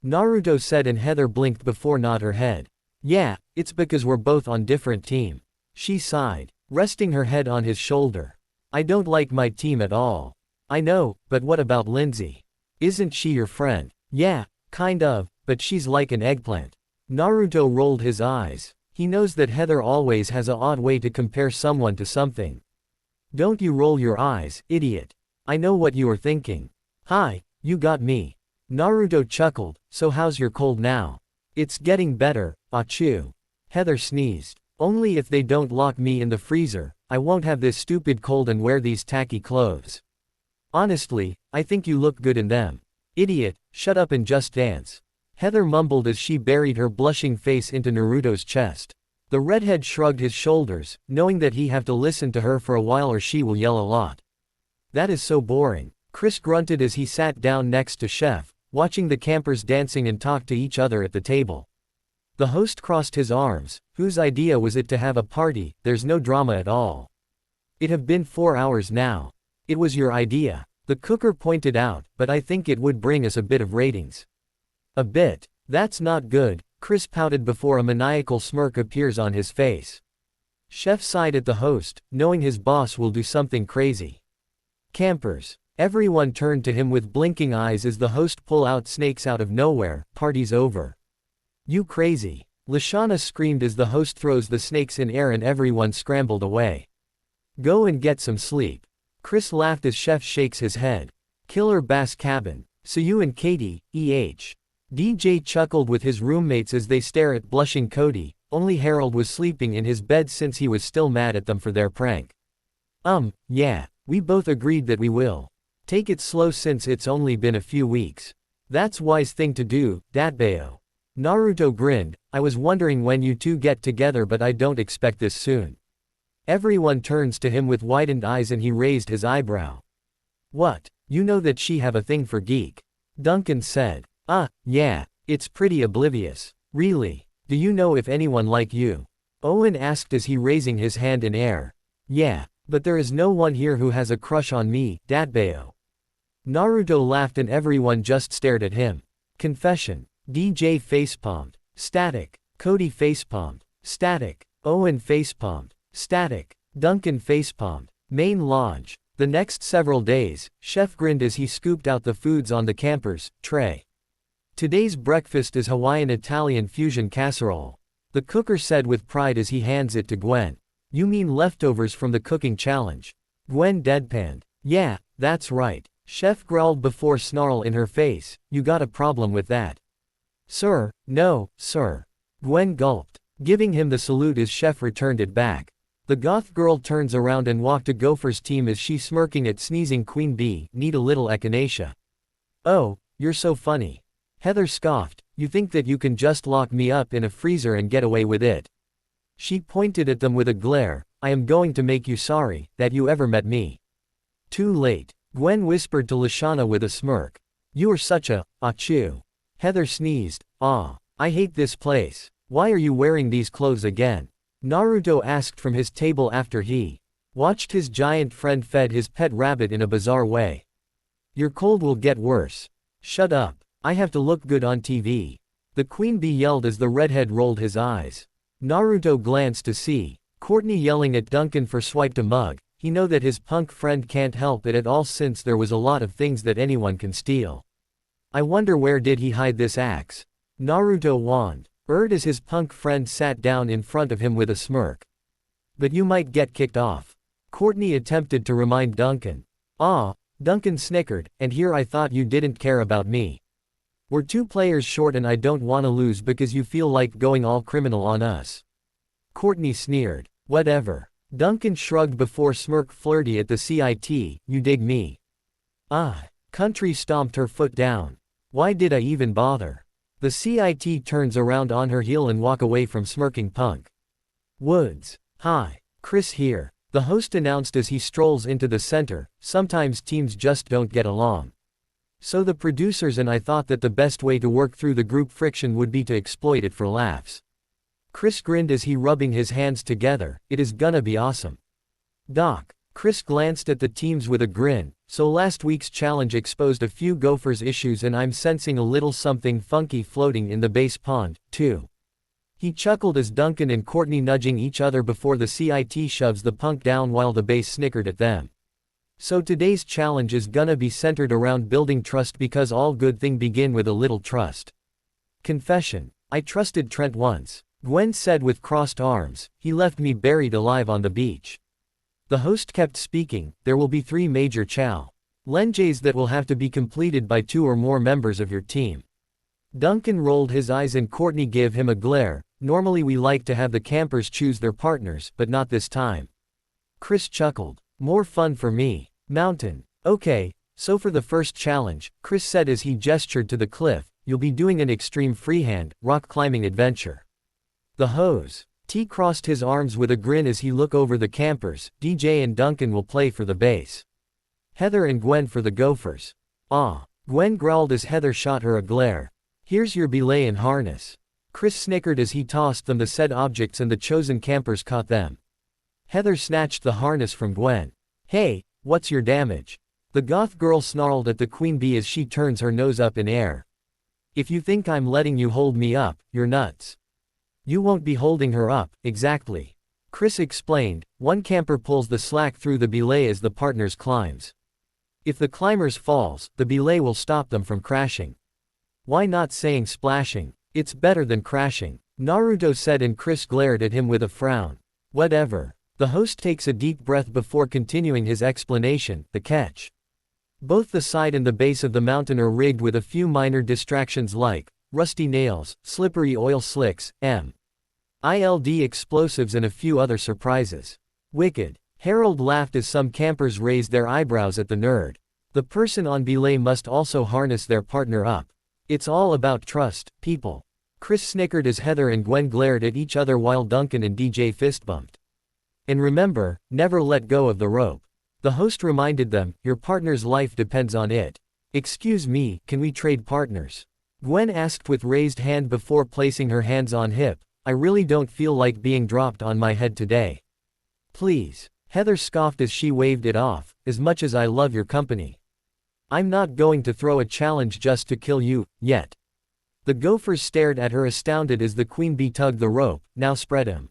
Naruto said and Heather blinked before nod her head. Yeah, it's because we're both on different team. She sighed, resting her head on his shoulder. I don't like my team at all. I know, but what about Lindsay? Isn't she your friend? Yeah, kind of, but she's like an eggplant. Naruto rolled his eyes. He knows that Heather always has a odd way to compare someone to something. Don't you roll your eyes, idiot. I know what you are thinking. Hi, you got me. Naruto chuckled, so how's your cold now? It's getting better, achoo. Heather sneezed. Only if they don't lock me in the freezer, I won't have this stupid cold and wear these tacky clothes. Honestly, I think you look good in them. Idiot, shut up and just dance. Heather mumbled as she buried her blushing face into Naruto's chest. The redhead shrugged his shoulders, knowing that he have to listen to her for a while or she will yell a lot. That is so boring. Chris grunted as he sat down next to Chef. watching the campers dancing and talk to each other at the table. The host crossed his arms. Whose idea was it to have a party? There's no drama at all. It have been 4 hours now. It was your idea, the cooker pointed out, but I think it would bring us a bit of ratings. A bit? That's not good, Chris pouted before a maniacal smirk appears on his face. Chef sighed at the host, knowing his boss will do something crazy. Campers. Everyone turned to him with blinking eyes as the host pull out snakes out of nowhere. Party's over. You crazy. Lashana screamed as the host throws the snakes in air and everyone scrambled away. Go and get some sleep. Chris laughed as Chef shakes his head. Killer Bass Cabin. So you and Katie, DJ chuckled with his roommates as they stare at blushing Cody. Only Harold was sleeping in his bed since he was still mad at them for their prank. Yeah, we both agreed that we will. Take it slow since it's only been a few weeks. That's wise thing to do, Datbeo. Naruto grinned, I was wondering when you two get together but I don't expect this soon. Everyone turns to him with widened eyes and he raised his eyebrow. What, you know that she have a thing for geek? Duncan said. Yeah, it's pretty oblivious. Really? Do you know if anyone like you? Owen asked as he raising his hand in air. Yeah, but there is no one here who has a crush on me, Datbeo. Naruto laughed and everyone just stared at him. Confession. DJ facepalmed. Static. Cody facepalmed. Static. Owen facepalmed. Static. Duncan facepalmed. Main lodge. The next several days, Chef grinned as he scooped out the foods on the camper's tray. Today's breakfast is Hawaiian-Italian fusion casserole. The cooker said with pride as he hands it to Gwen. You mean leftovers from the cooking challenge? Gwen deadpanned. Yeah, that's right. Chef growled before snarl in her face. You got a problem with that? Sir, no, sir. Gwen gulped, giving him the salute as Chef returned it back. The goth girl turns around and walked to Gopher's team as she smirking at sneezing Queen Bee. Need a little echinacea. Oh, you're so funny. Heather scoffed, you think that you can just lock me up in a freezer and get away with it? She pointed at them with a glare. I am going to make you sorry that you ever met me. Too late. Gwen whispered to Lashana with a smirk. You are such a, achoo. Heather sneezed. I hate this place. Why are you wearing these clothes again? Naruto asked from his table after he watched his giant friend fed his pet rabbit in a bizarre way. Your cold will get worse. Shut up. I have to look good on TV. The queen bee yelled as the redhead rolled his eyes. Naruto glanced to see Courtney yelling at Duncan for swiped a mug. He know that his punk friend can't help it at all since there was a lot of things that anyone can steal. I wonder where did he hide this axe? Naruto whined as his punk friend sat down in front of him with a smirk. But you might get kicked off. Courtney attempted to remind Duncan. Duncan snickered, and here I thought you didn't care about me. We're 2 players short and I don't wanna lose because you feel like going all criminal on us. Courtney sneered. Whatever. Duncan shrugged before smirk flirty at the CIT, you dig me? Country stomped her foot down. Why did I even bother? The CIT turns around on her heel and walk away from smirking punk. Woods. Hi. Chris here. The host announced as he strolls into the center. Sometimes teams just don't get along. So the producers and I thought that the best way to work through the group friction would be to exploit it for laughs. Chris grinned as he rubbing his hands together. It is gonna be awesome. Doc. Chris glanced at the teams with a grin. So last week's challenge exposed a few Gophers issues and I'm sensing a little something funky floating in the base pond, too. He chuckled as Duncan and Courtney nudging each other before the CIT shoves the punk down while the base snickered at them. So today's challenge is gonna be centered around building trust because all good things begin with a little trust. Confession. I trusted Trent once. Gwen said with crossed arms. He left me buried alive on the beach. The host kept speaking. There will be 3 major challenges that will have to be completed by 2 or more members of your team. Duncan rolled his eyes and Courtney gave him a glare. Normally we like to have the campers choose their partners, but not this time. Chris chuckled. More fun for me. Mountain. Okay, so for the first challenge, Chris said as he gestured to the cliff, you'll be doing an extreme freehand, rock climbing adventure. The hose. T crossed his arms with a grin as he looked over the campers. DJ and Duncan will play for the base. Heather and Gwen for the Gophers. Gwen growled as Heather shot her a glare. Here's your belay and harness. Chris snickered as he tossed them the said objects and the chosen campers caught them. Heather snatched the harness from Gwen. Hey, what's your damage? The goth girl snarled at the queen bee as she turns her nose up in air. If you think I'm letting you hold me up, you're nuts. You won't be holding her up, exactly. Chris explained. One camper pulls the slack through the belay as the partners climbs. If the climbers falls, the belay will stop them from crashing. Why not saying splashing? It's better than crashing, Naruto said, and Chris glared at him with a frown. Whatever. The host takes a deep breath before continuing his explanation. The catch. Both the side and the base of the mountain are rigged with a few minor distractions like rusty nails, slippery oil slicks, mild explosives, and a few other surprises. Wicked. Harold laughed as some campers raised their eyebrows at the nerd. The person on belay must also harness their partner up. It's all about trust, people. Chris snickered as Heather and Gwen glared at each other while Duncan and DJ fist bumped. And remember, never let go of the rope. The host reminded them, your partner's life depends on it. Excuse me, can we trade partners? Gwen asked with raised hand before placing her hands on hip. I really don't feel like being dropped on my head today. Please. Heather scoffed as she waved it off. As much as I love your company, I'm not going to throw a challenge just to kill you, yet. The gophers stared at her astounded as the queen bee tugged the rope. Now spread him.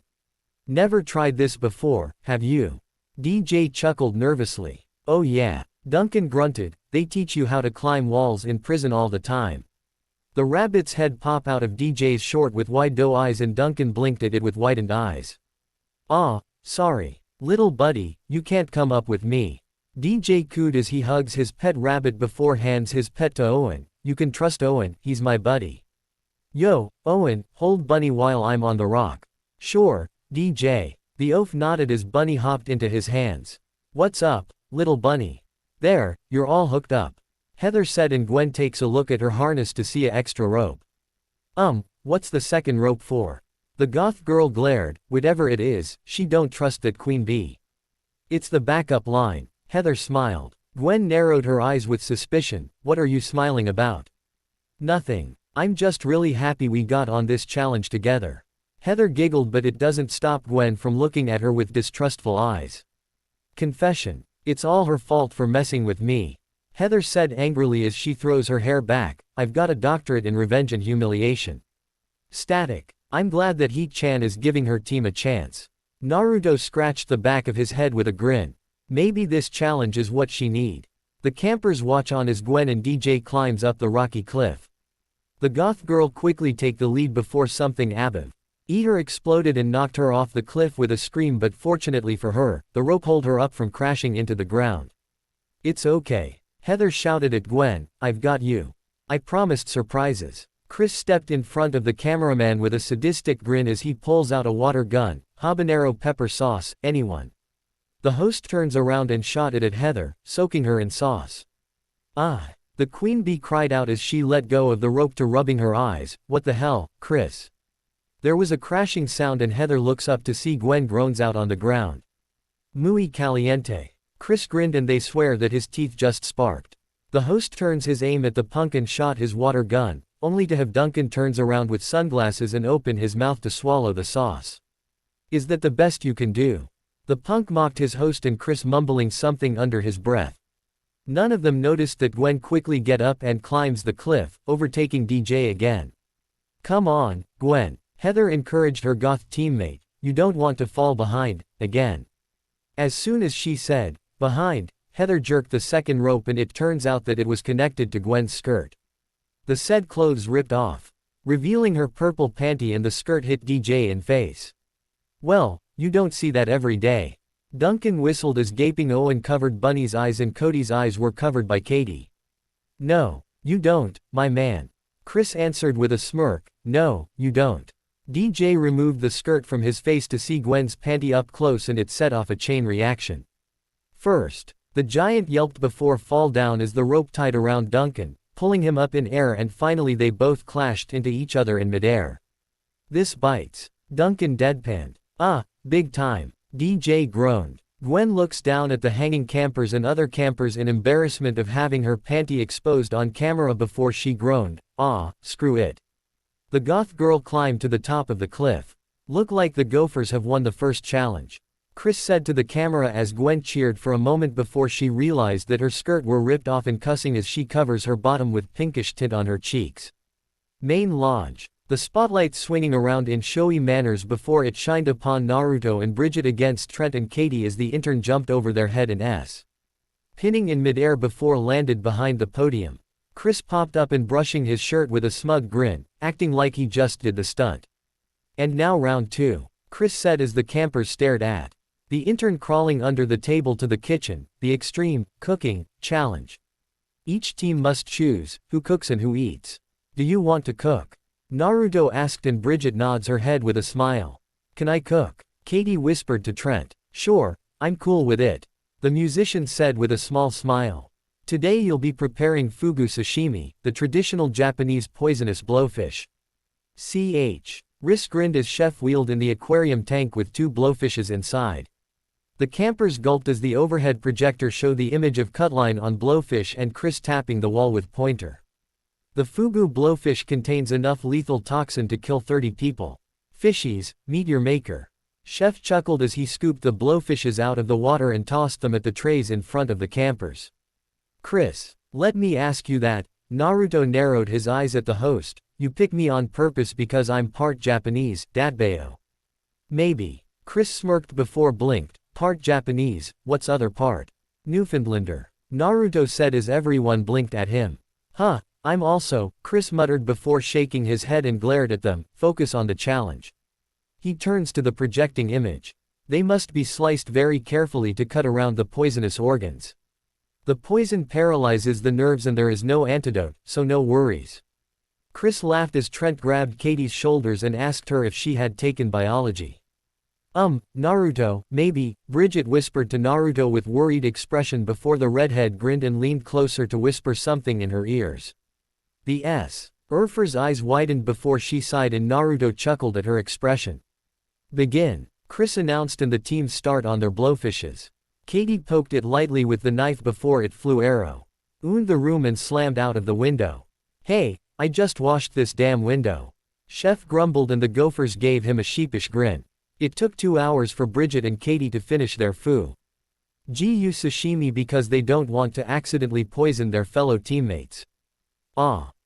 Never tried this before, have you? DJ chuckled nervously. Oh yeah. Duncan grunted. They teach you how to climb walls in prison all the time. The rabbit's head popped out of DJ's short with wide doe eyes and Duncan blinked at it with widened eyes. Ah, sorry. Little buddy, you can't come up with me. DJ cooed as he hugs his pet rabbit before hands his pet to Owen. You can trust Owen, he's my buddy. Yo, Owen, hold Bunny while I'm on the rock. Sure, DJ. The oaf nodded as Bunny hopped into his hands. What's up, little bunny? There, you're all hooked up. Heather said, and Gwen takes a look at her harness to see a extra rope. What's the second rope for? The goth girl glared. Whatever it is, she don't trust that queen bee. It's the backup line. Heather smiled. Gwen narrowed her eyes with suspicion. What are you smiling about? Nothing. I'm just really happy we got on this challenge together. Heather giggled, but it doesn't stop Gwen from looking at her with distrustful eyes. Confession. It's all her fault for messing with me. Heather said angrily as she throws her hair back. I've got a doctorate in revenge and humiliation. Static. I'm glad that Heat-chan is giving her team a chance. Naruto scratched the back of his head with a grin. Maybe this challenge is what she need. The campers watch on as Gwen and DJ climbs up the rocky cliff. The goth girl quickly take the lead before something above. Eater exploded and knocked her off the cliff with a scream, but fortunately for her, the rope held her up from crashing into the ground. It's okay. Heather shouted at Gwen, I've got you. I promised surprises. Chris stepped in front of the cameraman with a sadistic grin as he pulls out a water gun. Habanero pepper sauce, anyone? The host turns around and shot it at Heather, soaking her in sauce. Ah! The queen bee cried out as she let go of the rope to rubbing her eyes. What the hell, Chris? There was a crashing sound and Heather looks up to see Gwen groans out on the ground. Muy caliente. Chris grinned and they swear that his teeth just sparked. The host turns his aim at the punk and shot his water gun, only to have Duncan turns around with sunglasses and open his mouth to swallow the sauce. Is that the best you can do? The punk mocked his host and Chris mumbling something under his breath. None of them noticed that Gwen quickly get up and climbs the cliff, overtaking DJ again. Come on, Gwen. Heather encouraged her goth teammate. You don't want to fall behind, again. As soon as she said, behind, Heather jerked the second rope and it turns out that it was connected to Gwen's skirt. The said clothes ripped off, revealing her purple panty, and the skirt hit DJ in face. Well, you don't see that every day. Duncan whistled as gaping Owen covered Bunny's eyes and Cody's eyes were covered by Katie. No, you don't, my man. Chris answered with a smirk. No, you don't. DJ removed the skirt from his face to see Gwen's panty up close and it set off a chain reaction. First, the giant yelped before fall down as the rope tied around Duncan, pulling him up in air, and finally they both clashed into each other in midair. This bites. Duncan deadpanned. Ah, big time. DJ groaned. Gwen looks down at the hanging campers and other campers in embarrassment of having her panty exposed on camera before she groaned, "Ah, screw it." The goth girl climbed to the top of the cliff. "Look like the Gophers have won the first challenge," Chris said to the camera as Gwen cheered for a moment before she realized that her skirt were ripped off and cussing as she covers her bottom with pinkish tint on her cheeks. Main Lodge. The spotlight swinging around in showy manners before it shined upon Naruto and Bridget against Trent and Katie as the intern jumped over their head and pinning in midair before landed behind the podium. Chris popped up and brushing his shirt with a smug grin, acting like he just did the stunt. "And now round 2, Chris said as the campers stared at the intern crawling under the table to the kitchen, the extreme cooking challenge. Each team must choose who cooks and who eats. Do you want to cook?" Naruto asked and Bridget nods her head with a smile. "Can I cook?" Katie whispered to Trent. "Sure, I'm cool with it," the musician said with a small smile. "Today you'll be preparing fugu sashimi, the traditional Japanese poisonous blowfish." Riss grinned as Chef wheeled in the aquarium tank with 2 blowfishes inside. The campers gulped as the overhead projector showed the image of Cutline on blowfish and Chris tapping the wall with pointer. The fugu blowfish contains enough lethal toxin to kill 30 people. "Fishies, meet your maker." Chef chuckled as he scooped the blowfishes out of the water and tossed them at the trays in front of the campers. "Chris, let me ask you that." Naruto narrowed his eyes at the host. "You pick me on purpose because I'm part Japanese, Datbayo?" "Maybe." Chris smirked before blinked. "Part Japanese, what's other part?" "Newfoundlander." Naruto said as everyone blinked at him. "Huh. I'm also," Chris muttered before shaking his head and glared at them. "Focus on the challenge." He turns to the projecting image. "They must be sliced very carefully to cut around the poisonous organs. The poison paralyzes the nerves and there is no antidote, so no worries." Chris laughed as Trent grabbed Katie's shoulders and asked her if she had taken biology. Naruto, maybe," Bridget whispered to Naruto with worried expression before the redhead grinned and leaned closer to whisper something in her ears. Urfer's eyes widened before she sighed and Naruto chuckled at her expression. "Begin," Chris announced and the teams start on their blowfishes. Katie poked it lightly with the knife before it flew arrow. Ooned the room and slammed out of the window. "Hey, I just washed this damn window." Chef grumbled and the Gophers gave him a sheepish grin. It took 2 hours for Bridget and Katie to finish their fugu sashimi because they don't want to accidentally poison their fellow teammates.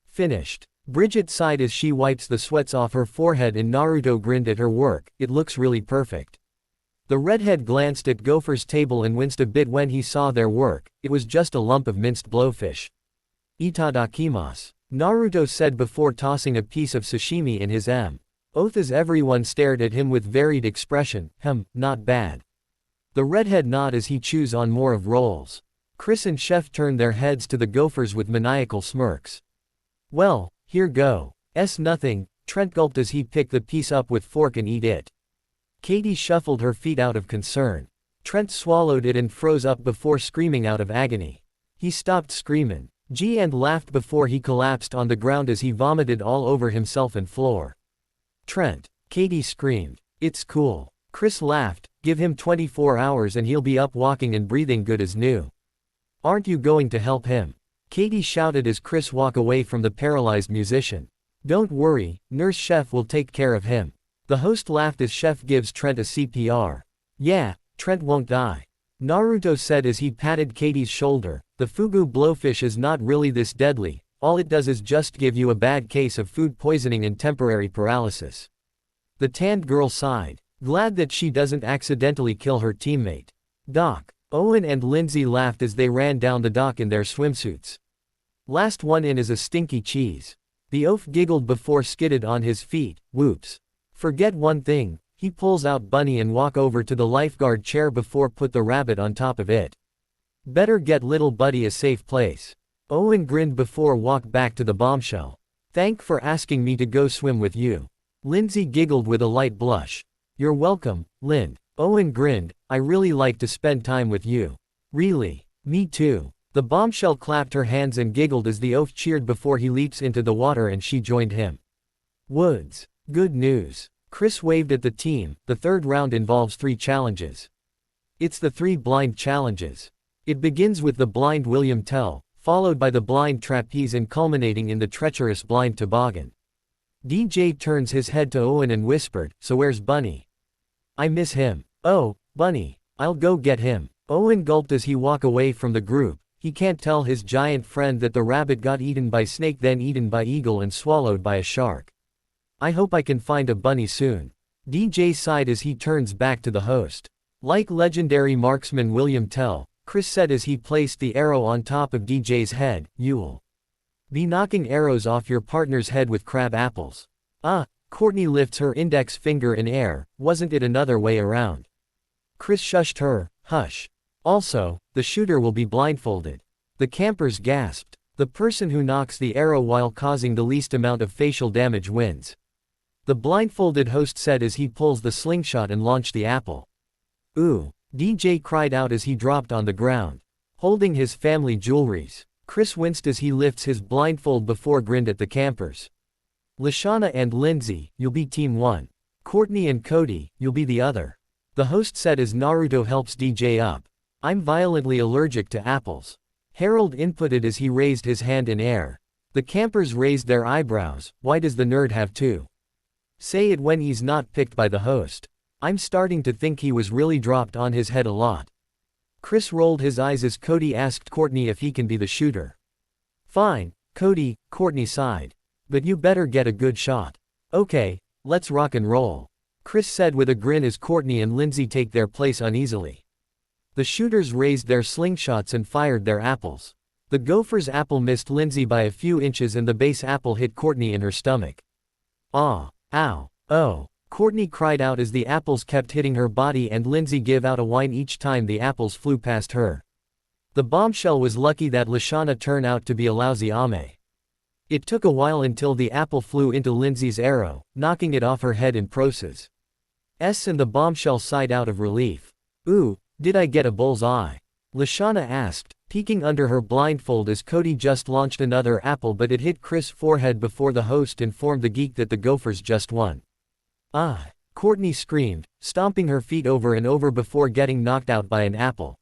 Finished. Bridget sighed as she wipes the sweats off her forehead and Naruto grinned at her work. "It looks really perfect." The redhead glanced at Gopher's table and winced a bit when he saw their work. It was just a lump of minced blowfish. "Itadakimasu," Naruto said before tossing a piece of sashimi in his oath as everyone stared at him with varied expression. Not bad." The redhead nodded as he chews on more of rolls. Chris and Chef turned their heads to the Gophers with maniacal smirks. "Well, here go." Nothing, Trent gulped as he picked the piece up with fork and eat it. Katie shuffled her feet out of concern. Trent swallowed it and froze up before screaming out of agony. He stopped screaming. And laughed before he collapsed on the ground as he vomited all over himself and floor. "Trent," Katie screamed. "It's cool." Chris laughed. "Give him 24 hours and he'll be up walking and breathing good as new." "Aren't you going to help him?" Katie shouted as Chris walked away from the paralyzed musician. "Don't worry, Nurse Chef will take care of him." The host laughed as Chef gives Trent a CPR. "Yeah, Trent won't die." Naruto said as he patted Katie's shoulder. "The fugu blowfish is not really this deadly, all it does is just give you a bad case of food poisoning and temporary paralysis." The tanned girl sighed, glad that she doesn't accidentally kill her teammate. "Doc." Owen and Lindsay laughed as they ran down the dock in their swimsuits. "Last one in is a stinky cheese." The oaf giggled before skidded on his feet. "Whoops. Forget one thing." He pulls out Bunny and walk over to the lifeguard chair before put the rabbit on top of it. "Better get little buddy a safe place." Owen grinned before walk back to the bombshell. "Thank for asking me to go swim with you." Lindsay giggled with a light blush. "You're welcome, Lind." Owen grinned. "I really like to spend time with you." "Really? Me too." The bombshell clapped her hands and giggled as the oaf cheered before he leaps into the water and she joined him. "Woods. Good news." Chris waved at the team. "The third round involves 3 challenges. It's the 3 blind challenges. It begins with the blind William Tell, followed by the blind trapeze and culminating in the treacherous blind toboggan. DJ turns his head to Owen and whispered, "So where's Bunny? I miss him." "Oh, Bunny. I'll go get him." Owen gulped as he walked away from the group. He can't tell his giant friend that the rabbit got eaten by snake, then eaten by eagle and swallowed by a shark. "I hope I can find a bunny soon." DJ sighed as he turns back to the host. Like legendary marksman William Tell, Chris said as he placed the arrow on top of DJ's head, "You'll be knocking arrows off your partner's head with crab apples." Courtney lifts her index finger in air. "Wasn't it another way around?" Chris shushed her. "Hush. Also, the shooter will be blindfolded." The campers gasped. The person who knocks the arrow while causing the least amount of facial damage wins. The blindfolded host said as he pulls the slingshot and launched the apple. "Ooh," DJ cried out as he dropped on the ground, holding his family jewelries. Chris winced as he lifts his blindfold before grinned at the campers. "Lashana and Lindsay, you'll be team 1. Courtney and Cody, you'll be the other." The host said as Naruto helps DJ up. "I'm violently allergic to apples." Harold inputted as he raised his hand in air. The campers raised their eyebrows. "Why does the nerd have to say it when he's not picked by the host? I'm starting to think he was really dropped on his head a lot." Chris rolled his eyes as Cody asked Courtney if he can be the shooter. "Fine, Cody," Courtney sighed. "But you better get a good shot." "Okay, let's rock and roll," Chris said with a grin as Courtney and Lindsay take their place uneasily. The shooters raised their slingshots and fired their apples. The gopher's apple missed Lindsay by a few inches and the base apple hit Courtney in her stomach. "Aw, ow, oh," Courtney cried out as the apples kept hitting her body and Lindsay gave out a whine each time the apples flew past her. The bombshell was lucky that Lashana turned out to be a lousy ame. It took a while until the apple flew into Lindsay's arrow, knocking it off her head in process. And the bombshell sighed out of relief. "Ooh, did I get a bullseye?" Lashana asked, peeking under her blindfold as Cody just launched another apple but it hit Chris' forehead before the host informed the geek that the Gophers just won. "Ah!" Courtney screamed, stomping her feet over and over before getting knocked out by an apple.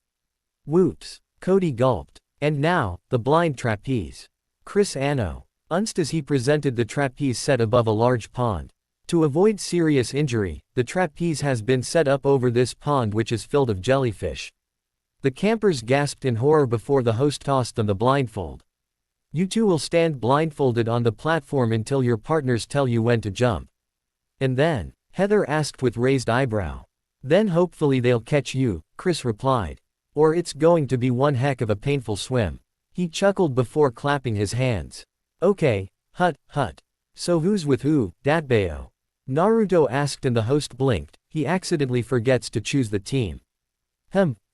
"Whoops!" Cody gulped. "And now, the blind trapeze." Chris announced as he presented the trapeze set above a large pond. To avoid serious injury, the trapeze has been set up over this pond which is filled of jellyfish. The campers gasped in horror before the host tossed them the blindfold. "You two will stand blindfolded on the platform until your partners tell you when to jump." "And then?" Heather asked with raised eyebrow. "Then hopefully they'll catch you," Chris replied. "Or it's going to be one heck of a painful swim." He chuckled before clapping his hands. "Okay, hut. So who's with who, Datbeo?" Naruto asked and the host blinked. He accidentally forgets to choose the team.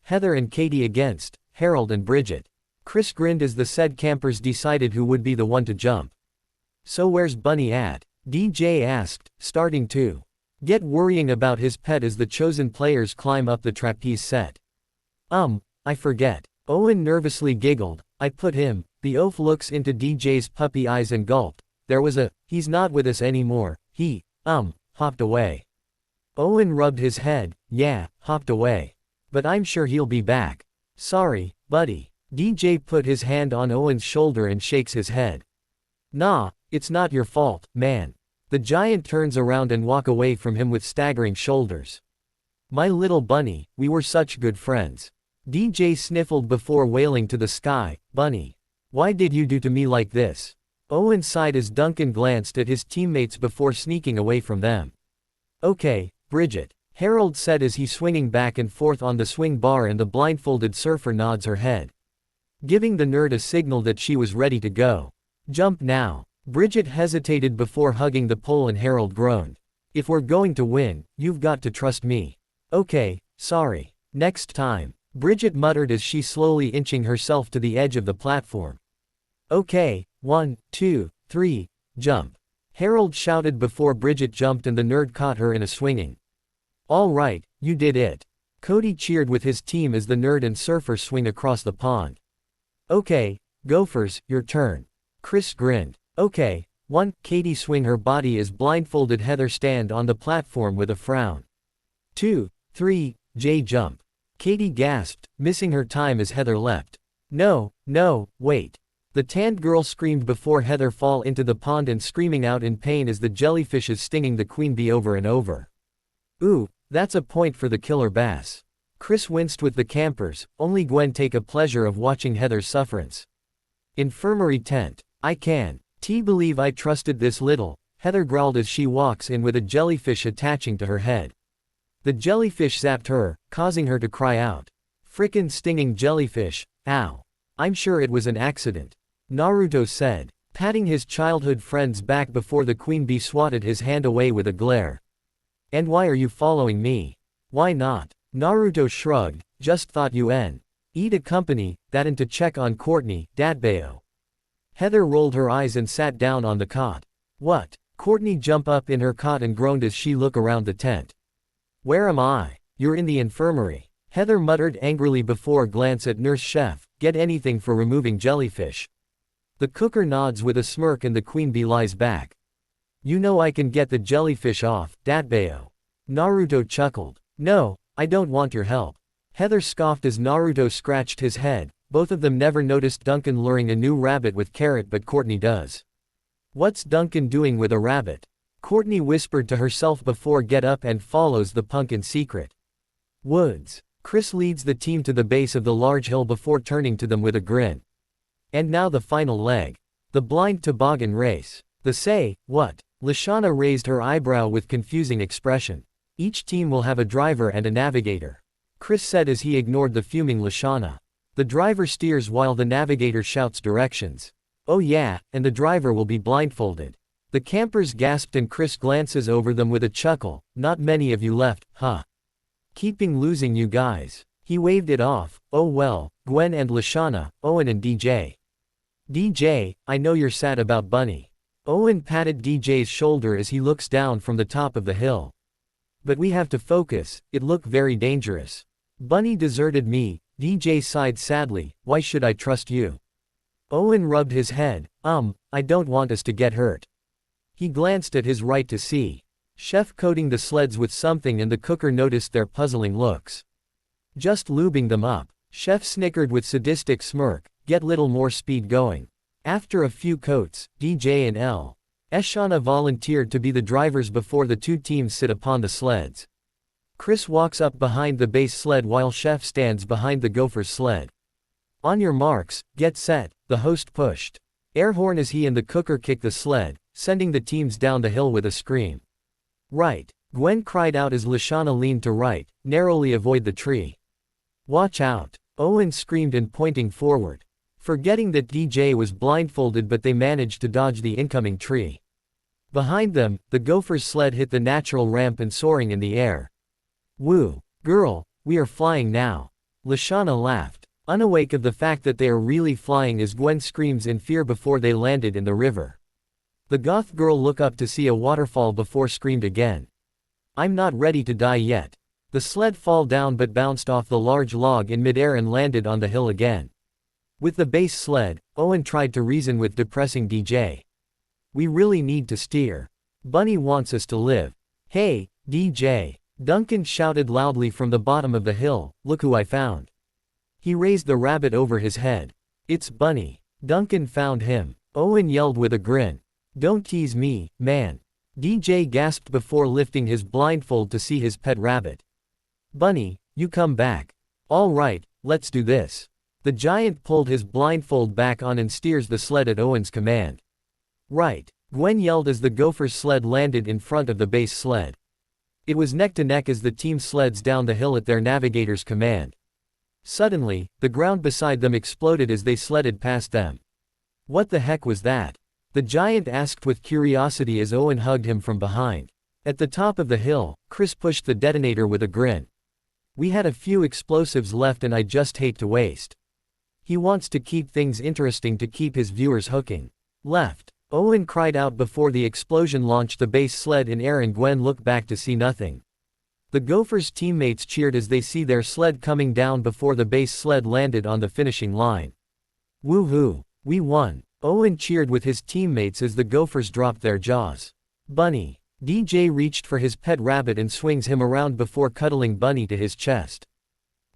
Heather and Katie against Harold and Bridget." Chris grinned as the said campers decided who would be the one to jump. "So where's Bunny at?" DJ asked, starting to get worrying about his pet as the chosen players climb up the trapeze set. I forget." Owen nervously giggled. "I put him." The oaf looks into DJ's puppy eyes and gulped. "He's not with us anymore. He hopped away." Owen rubbed his head. "Yeah, hopped away. But I'm sure he'll be back." "Sorry, buddy." DJ put his hand on Owen's shoulder and shakes his head. "Nah, it's not your fault, man." The giant turns around and walk away from him with staggering shoulders. "My little bunny, we were such good friends." DJ sniffled before wailing to the sky, "Bunny, why did you do to me like this?" Owen sighed as Duncan glanced at his teammates before sneaking away from them. "Okay, Bridget," Harold said as he swinging back and forth on the swing bar and the blindfolded surfer nods her head, giving the nerd a signal that she was ready to go. "Jump now." Bridget hesitated before hugging the pole and Harold groaned. "If we're going to win, you've got to trust me." "Okay, sorry. Next time," Bridget muttered as she slowly inching herself to the edge of the platform. "Okay, 1, 2, 3, jump." Harold shouted before Bridget jumped and the nerd caught her in a swinging. "All right, you did it." Cody cheered with his team as the nerd and surfer swing across the pond. "Okay, Gophers, your turn." Chris grinned. "Okay, 1, Katie swing her body as blindfolded Heather stand on the platform with a frown. 2, 3, Jay jump." Katie gasped, missing her time as Heather leapt. No, no, wait. The tanned girl screamed before Heather fall into the pond and screaming out in pain as the jellyfish is stinging the queen bee over and over. Ooh, that's a point for the killer bass. Chris winced with the campers, only Gwen take a pleasure of watching Heather's sufferance. Infirmary tent. I can't believe I trusted this little, Heather growled as she walks in with a jellyfish attaching to her head. The jellyfish zapped her, causing her to cry out. Frickin' stinging jellyfish, ow. I'm sure it was an accident. Naruto said, patting his childhood friend's back before the queen bee swatted his hand away with a glare. And why are you following me? Why not? Naruto shrugged, just thought you'd accompany that and to check on Courtney, Datbeo. Heather rolled her eyes and sat down on the cot. What? Courtney jumped up in her cot and groaned as she looked around the tent. Where am I? You're in the infirmary. Heather muttered angrily before a glance at Nurse Chef, get anything for removing jellyfish. The cooker nods with a smirk and the queen bee lies back. You know I can get the jellyfish off, Datbeo. Naruto chuckled. No, I don't want your help. Heather scoffed as Naruto scratched his head. Both of them never noticed Duncan luring a new rabbit with carrot, but Courtney does. What's Duncan doing with a rabbit? Courtney whispered to herself before get up and follows the punk in secret. Woods. Chris leads the team to the base of the large hill before turning to them with a grin. And now the final leg. The blind toboggan race. The say, what? Lashana raised her eyebrow with confusing expression. Each team will have a driver and a navigator. Chris said as he ignored the fuming Lashana. The driver steers while the navigator shouts directions. Oh yeah, and the driver will be blindfolded. The campers gasped and Chris glances over them with a chuckle. Not many of you left, huh? Keeping losing you guys. He waved it off. Oh well, Gwen and Lashana, Owen and DJ. DJ, I know you're sad about Bunny. Owen patted DJ's shoulder as he looks down from the top of the hill. But we have to focus, it looked very dangerous. Bunny deserted me, DJ sighed sadly, why should I trust you? Owen rubbed his head, I don't want us to get hurt. He glanced at his right to see Chef coating the sleds with something and the cooker noticed their puzzling looks. Just lubing them up. Chef snickered with sadistic smirk, get little more speed going. After a few coats, DJ and Eshana volunteered to be the drivers before the two teams sit upon the sleds. Chris walks up behind the base sled while Chef stands behind the gopher's sled. On your marks, get set, the host pushed air horn as he and the cooker kick the sled, sending the teams down the hill with a scream. Right, Gwen cried out as Lashana leaned to right, narrowly avoid the tree. Watch out, Owen screamed and pointing forward. Forgetting that DJ was blindfolded, but they managed to dodge the incoming tree. Behind them, the gopher's sled hit the natural ramp and soaring in the air. Woo, girl, we are flying now. Lashana laughed, unawake of the fact that they are really flying as Gwen screams in fear before they landed in the river. The goth girl looked up to see a waterfall before screamed again. I'm not ready to die yet. The sled fall down but bounced off the large log in midair and landed on the hill again. With the base sled, Owen tried to reason with depressing DJ. We really need to steer. Bunny wants us to live. Hey, DJ. Duncan shouted loudly from the bottom of the hill, look who I found. He raised the rabbit over his head. It's Bunny. Duncan found him. Owen yelled with a grin. Don't tease me, man. DJ gasped before lifting his blindfold to see his pet rabbit. Bunny, you come back. All right, let's do this. The giant pulled his blindfold back on and steers the sled at Owen's command. Right, Gwen yelled as the gopher's sled landed in front of the base sled. It was neck to neck as the team sleds down the hill at their navigator's command. Suddenly, the ground beside them exploded as they sledded past them. What the heck was that? The giant asked with curiosity as Owen hugged him from behind. At the top of the hill, Chris pushed the detonator with a grin. We had a few explosives left and I just hate to waste. He wants to keep things interesting to keep his viewers hooking. Left. Owen cried out before the explosion launched the base sled in air and Gwen looked back to see nothing. The Gophers' teammates cheered as they see their sled coming down before the base sled landed on the finishing line. Woohoo! We won! Owen cheered with his teammates as the Gophers dropped their jaws. Bunny. DJ reached for his pet rabbit and swings him around before cuddling Bunny to his chest.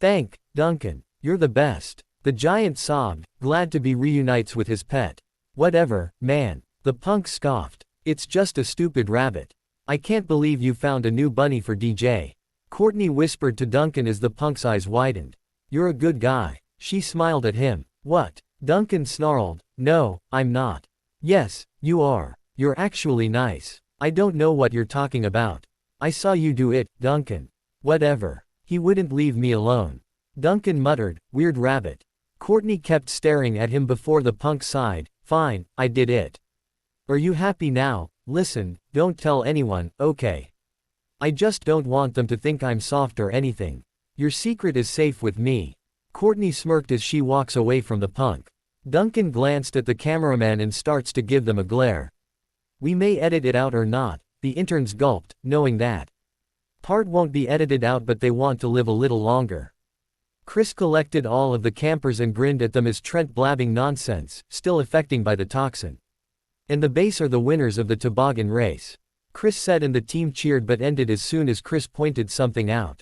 Thank, Duncan. You're the best. The giant sobbed, glad to be reunites with his pet. Whatever, man. The punk scoffed. It's just a stupid rabbit. I can't believe you found a new bunny for DJ. Courtney whispered to Duncan as the punk's eyes widened. You're a good guy. She smiled at him. What? Duncan snarled. No, I'm not. Yes, you are. You're actually nice. I don't know what you're talking about. I saw you do it, Duncan. Whatever. He wouldn't leave me alone. Duncan muttered, weird rabbit. Courtney kept staring at him before the punk sighed. Fine, I did it. Are you happy now? Listen, don't tell anyone, okay? I just don't want them to think I'm soft or anything. Your secret is safe with me. Courtney smirked as she walks away from the punk. Duncan glanced at the cameraman and starts to give them a glare. We may edit it out or not, the interns gulped, knowing that part won't be edited out, but they want to live a little longer. Chris collected all of the campers and grinned at them as Trent blabbing nonsense, still affecting by the toxin. And the base are the winners of the toboggan race. Chris said, and the team cheered but ended as soon as Chris pointed something out.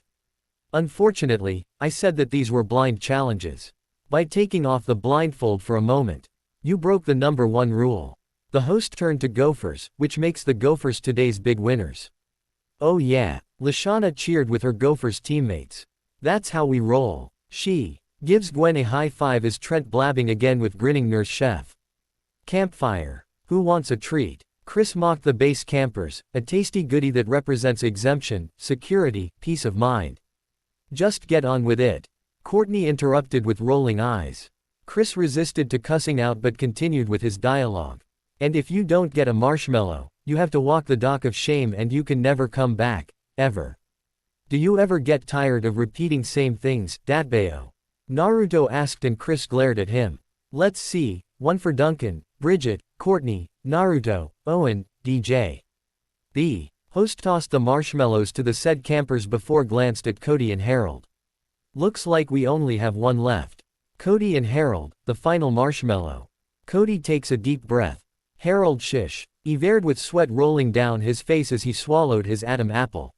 Unfortunately, I said that these were blind challenges. By taking off the blindfold for a moment, you broke the number one rule. The host turned to Gophers, which makes the Gophers today's big winners. Oh yeah, Lashana cheered with her Gophers teammates. That's how we roll. She gives Gwen a high five as Trent blabbing again with grinning nurse chef. Campfire. Who wants a treat? Chris mocked the base campers, a tasty goodie that represents exemption, security, peace of mind. Just get on with it. Courtney interrupted with rolling eyes. Chris resisted to cussing out but continued with his dialogue. And if you don't get a marshmallow, you have to walk the dock of shame and you can never come back, ever. Do you ever get tired of repeating same things, Datbeo? Naruto asked and Chris glared at him. Let's see, one for Duncan, Bridget, Courtney, Naruto, Owen, DJ. The host tossed the marshmallows to the said campers before glanced at Cody and Harold. Looks like we only have one left. Cody and Harold, the final marshmallow. Cody takes a deep breath. Harold shish, evade with sweat rolling down his face as he swallowed his Adam apple.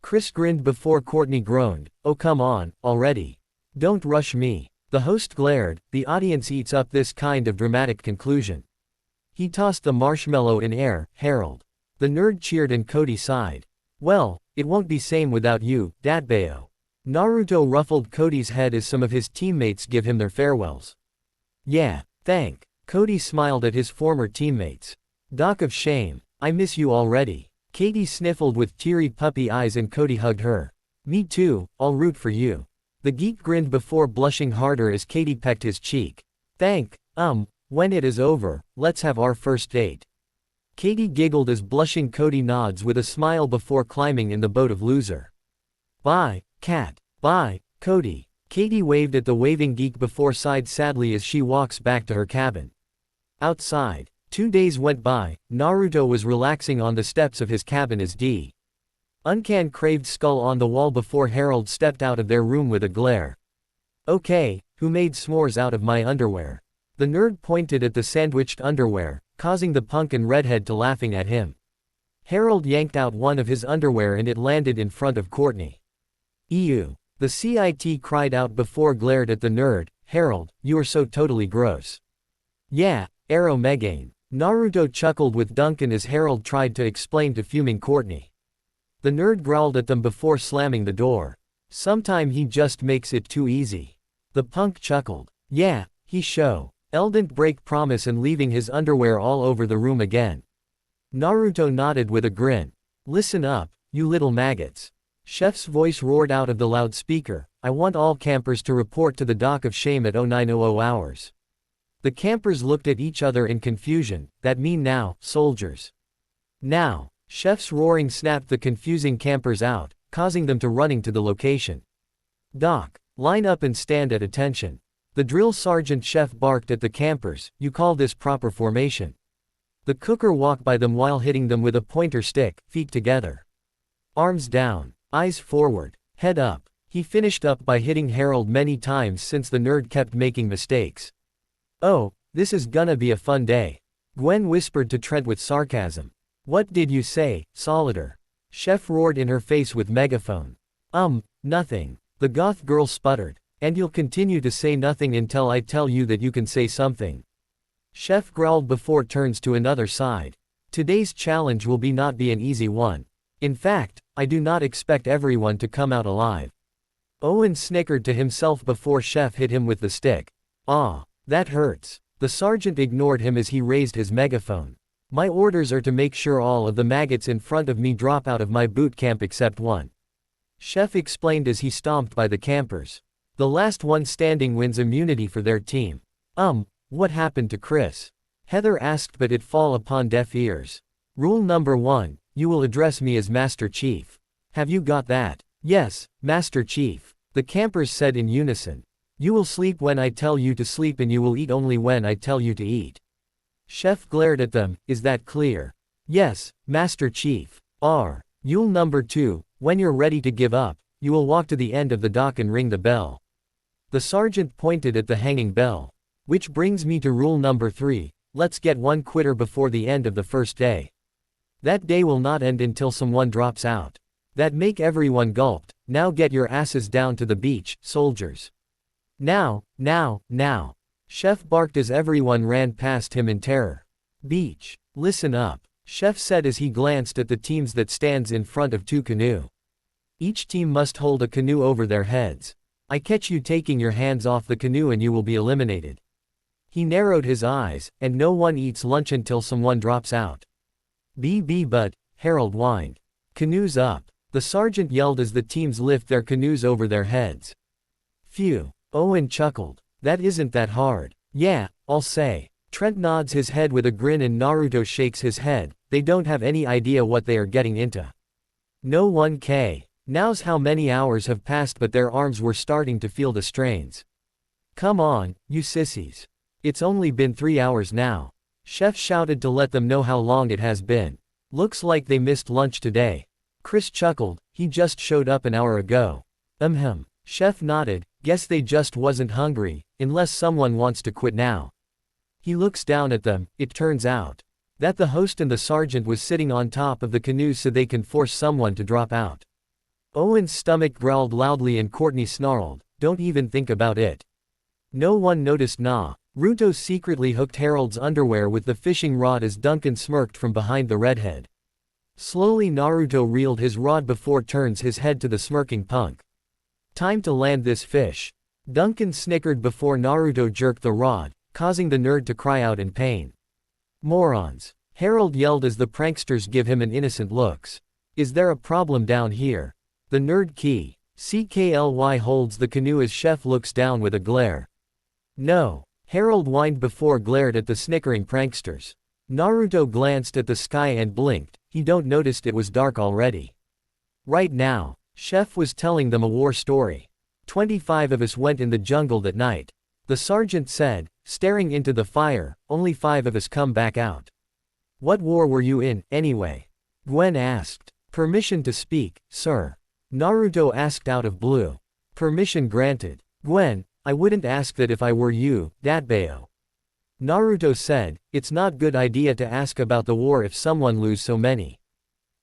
Chris grinned before Courtney groaned, oh come on, already. Don't rush me. The host glared, the audience eats up this kind of dramatic conclusion. He tossed the marshmallow in air, Harold. The nerd cheered and Cody sighed. Well, it won't be same without you, Datbeo. Naruto ruffled Cody's head as some of his teammates give him their farewells. Yeah, thank. Cody smiled at his former teammates. Dock of shame, I miss you already. Katie sniffled with teary puppy eyes and Cody hugged her. Me too, I'll root for you. The geek grinned before blushing harder as Katie pecked his cheek. Thank, when it is over, let's have our first date. Katie giggled as blushing Cody nods with a smile before climbing in the boat of loser. Bye, Cat. Bye, Cody. Katie waved at the waving geek before sighed sadly as she walks back to her cabin. Outside, 2 days went by. Naruto was relaxing on the steps of his cabin as D. Uncan craved skull on the wall before Harold stepped out of their room with a glare. Okay, who made s'mores out of my underwear? The nerd pointed at the sandwiched underwear, causing the punk and redhead to laughing at him. Harold yanked out one of his underwear and it landed in front of Courtney. Ew. The CIT cried out before glared at the nerd. Harold, you are so totally gross. Yeah, Arrow Megane. Naruto chuckled with Duncan as Harold tried to explain to fuming Courtney. The nerd growled at them before slamming the door. Sometime he just makes it too easy. The punk chuckled. Yeah, he show. Eldent break promise and leaving his underwear all over the room again. Naruto nodded with a grin. Listen up, you little maggots. Chef's voice roared out of the loudspeaker. I want all campers to report to the dock of shame at 0900 hours. The campers looked at each other in confusion. That mean now, soldiers. Now. Chef's roaring snapped the confusing campers out, causing them to running to the location. Doc, line up and stand at attention. The drill sergeant chef barked at the campers. You call this proper formation? The cooker walked by them while hitting them with a pointer stick, feet together. Arms down, eyes forward, head up. He finished up by hitting Harold many times since the nerd kept making mistakes. Oh, this is gonna be a fun day. Gwen whispered to Trent with sarcasm. What did you say, Solitaire? Chef roared in her face with megaphone. Nothing. The goth girl sputtered. And you'll continue to say nothing until I tell you that you can say something. Chef growled before turns to another side. Today's challenge will not be an easy one. In fact, I do not expect everyone to come out alive. Owen snickered to himself before Chef hit him with the stick. Ah, that hurts. The sergeant ignored him as he raised his megaphone. My orders are to make sure all of the maggots in front of me drop out of my boot camp except one. Chef explained as he stomped by the campers. The last one standing wins immunity for their team. What happened to Chris? Heather asked, but it fall upon deaf ears. Rule number 1, you will address me as Master Chief. Have you got that? Yes, Master Chief. The campers said in unison. You will sleep when I tell you to sleep and you will eat only when I tell you to eat. Chef glared at them, is that clear? Yes, Master Chief. Rule number 2, when you're ready to give up, you will walk to the end of the dock and ring the bell. The sergeant pointed at the hanging bell. Which brings me to rule number 3, let's get one quitter before the end of the first day. That day will not end until someone drops out. That make everyone gulped. Now get your asses down to the beach, soldiers. Now. Chef barked as everyone ran past him in terror. Beach. Listen up, Chef said as he glanced at the teams that stands in front of 2 canoe. Each team must hold a canoe over their heads. I catch you taking your hands off the canoe and you will be eliminated. He narrowed his eyes, and no one eats lunch until someone drops out. But, Harold whined. Canoes up. The sergeant yelled as the teams lift their canoes over their heads. Phew. Owen chuckled. That isn't that hard. Yeah, I'll say. Trent nods his head with a grin and Naruto shakes his head. They don't have any idea what they are getting into. No 1K. Now's how many hours have passed, but their arms were starting to feel the strains. Come on, you sissies. It's only been 3 hours now. Chef shouted to let them know how long it has been. Looks like they missed lunch today. Chris chuckled, he just showed up an hour ago. Chef nodded, guess they just wasn't hungry, unless someone wants to quit now. He looks down at them, it turns out that the host and the sergeant was sitting on top of the canoe so they can force someone to drop out. Owen's stomach growled loudly and Courtney snarled, don't even think about it. No one noticed Naruto secretly hooked Harold's underwear with the fishing rod as Duncan smirked from behind the redhead. Slowly Naruto reeled his rod before turns his head to the smirking punk. Time to land this fish. Duncan snickered before Naruto jerked the rod, causing the nerd to cry out in pain. Morons. Harold yelled as the pranksters give him an innocent looks. Is there a problem down here? The nerd CKLY holds the canoe as Chef looks down with a glare. No. Harold whined before glared at the snickering pranksters. Naruto glanced at the sky and blinked, he don't noticed it was dark already. Right now, Chef was telling them a war story. 25 of us went in the jungle that night. The sergeant said, staring into the fire, only 5 of us come back out. What war were you in, anyway? Gwen asked. Permission to speak, sir. Naruto asked out of blue. Permission granted. Gwen, I wouldn't ask that if I were you, Datbeo. Naruto said, it's not good idea to ask about the war if someone lose so many.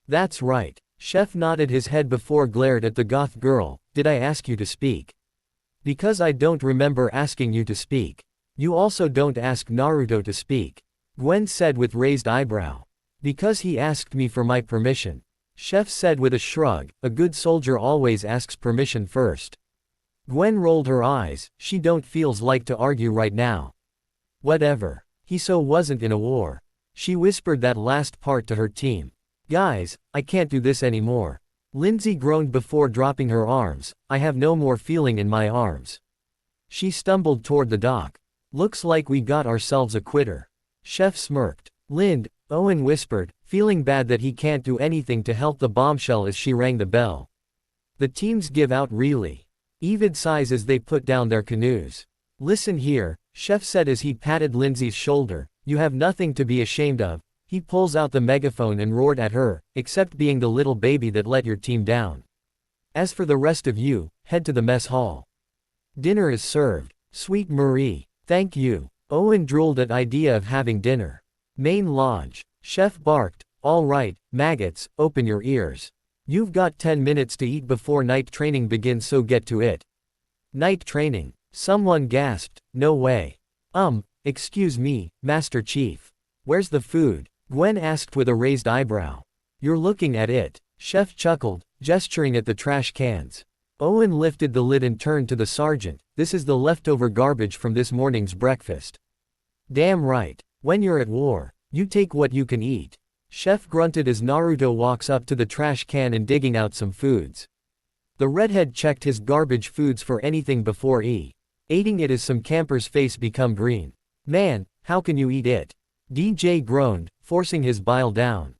That's right. Chef nodded his head before glared at the goth girl, did I ask you to speak? Because I don't remember asking you to speak. You also don't ask Naruto to speak. Gwen said with raised eyebrow. Because he asked me for my permission. Chef said with a shrug, a good soldier always asks permission first. Gwen rolled her eyes, she don't feels like to argue right now. Whatever. He so wasn't in a war. She whispered that last part to her team. Guys, I can't do this anymore. Lindsay groaned before dropping her arms, I have no more feeling in my arms. She stumbled toward the dock. Looks like we got ourselves a quitter. Chef smirked. Owen whispered, feeling bad that he can't do anything to help the bombshell as she rang the bell. The teams give out really. Even sighs as they put down their canoes. Listen here, Chef said as he patted Lindsay's shoulder, you have nothing to be ashamed of. He pulls out the megaphone and roared at her, except being the little baby that let your team down. As for the rest of you, head to the mess hall. Dinner is served. Sweet Marie. Thank you. Owen drooled at idea of having dinner. Main lodge. Chef barked, all right, maggots, open your ears. You've got 10 minutes to eat before night training begins, so get to it. Night training. Someone gasped, no way. Excuse me, Master Chief. Where's the food? Gwen asked with a raised eyebrow. You're looking at it. Chef chuckled, gesturing at the trash cans. Owen lifted the lid and turned to the sergeant. This is the leftover garbage from this morning's breakfast. Damn right. When you're at war, you take what you can eat. Chef grunted as Naruto walks up to the trash can and digging out some foods. The redhead checked his garbage foods for anything before eating it as some camper's face become green. Man, how can you eat it? DJ groaned, forcing his bile down.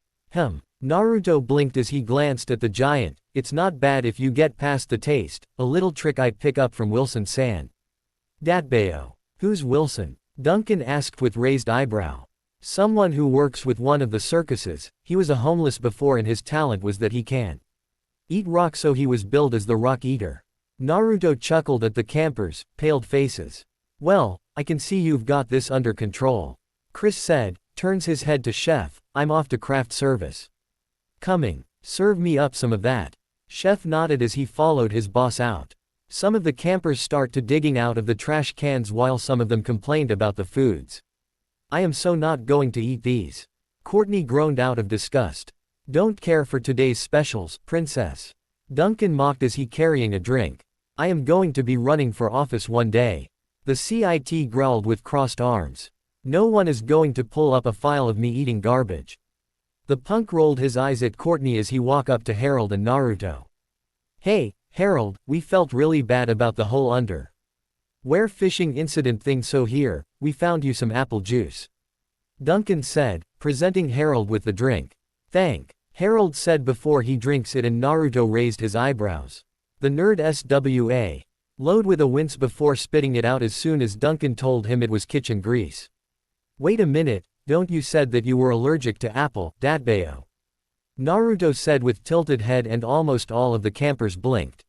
Naruto blinked as he glanced at the giant. It's not bad if you get past the taste, a little trick I pick up from Wilson-san. Datbeo. Who's Wilson? Duncan asked with raised eyebrow. Someone who works with one of the circuses. He was a homeless before and his talent was that he can eat rock, so he was billed as the Rock Eater. Naruto chuckled at the campers' paled faces. Well, I can see you've got this under control. Chris said, turns his head to Chef. I'm off to craft service. Coming. Serve me up some of that. Chef nodded as he followed his boss out. Some of the campers start to digging out of the trash cans while some of them complained about the foods. I am so not going to eat these. Courtney groaned out of disgust. Don't care for today's specials, princess. Duncan mocked as he carrying a drink. I am going to be running for office one day. The CIT growled with crossed arms. No one is going to pull up a file of me eating garbage. The punk rolled his eyes at Courtney as he walked up to Harold and Naruto. Hey, Harold, we felt really bad about the whole underwear fishing incident thing, so here, we found you some apple juice. Duncan said, presenting Harold with the drink. Thank. Harold said before he drinks it, and Naruto raised his eyebrows. The nerd SWA. Load with a wince before spitting it out as soon as Duncan told him it was kitchen grease. Wait a minute, don't you said that you were allergic to apple, Datbeo? Naruto said with tilted head, and almost all of the campers blinked.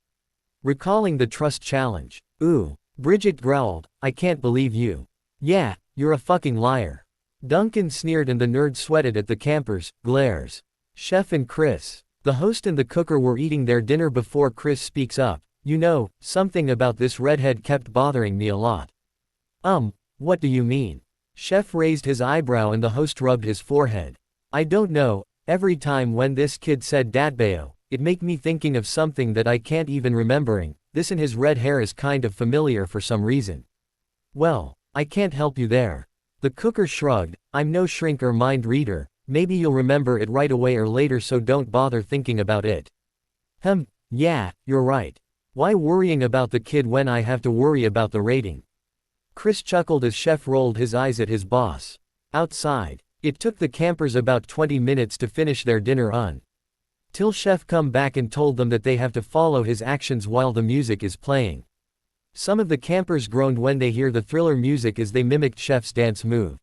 Recalling the trust challenge. Ooh. Bridget growled, I can't believe you. Yeah, you're a fucking liar. Duncan sneered and the nerd sweated at the campers' glares. Chef and Chris. The host and the cooker were eating their dinner before Chris speaks up. You know, something about this redhead kept bothering me a lot. What do you mean? Chef raised his eyebrow and the host rubbed his forehead. I don't know, every time when this kid said Datbeo, it make me thinking of something that I can't even remembering. This and his red hair is kind of familiar for some reason. Well, I can't help you there. The cooker shrugged, I'm no shrink or mind reader, maybe you'll remember it right away or later, so don't bother thinking about it. Yeah, you're right. Why worrying about the kid when I have to worry about the rating? Chris chuckled as Chef rolled his eyes at his boss. Outside, it took the campers about 20 minutes to finish their dinner till Chef come back and told them that they have to follow his actions while the music is playing. Some of the campers groaned when they hear the Thriller music as they mimicked Chef's dance move.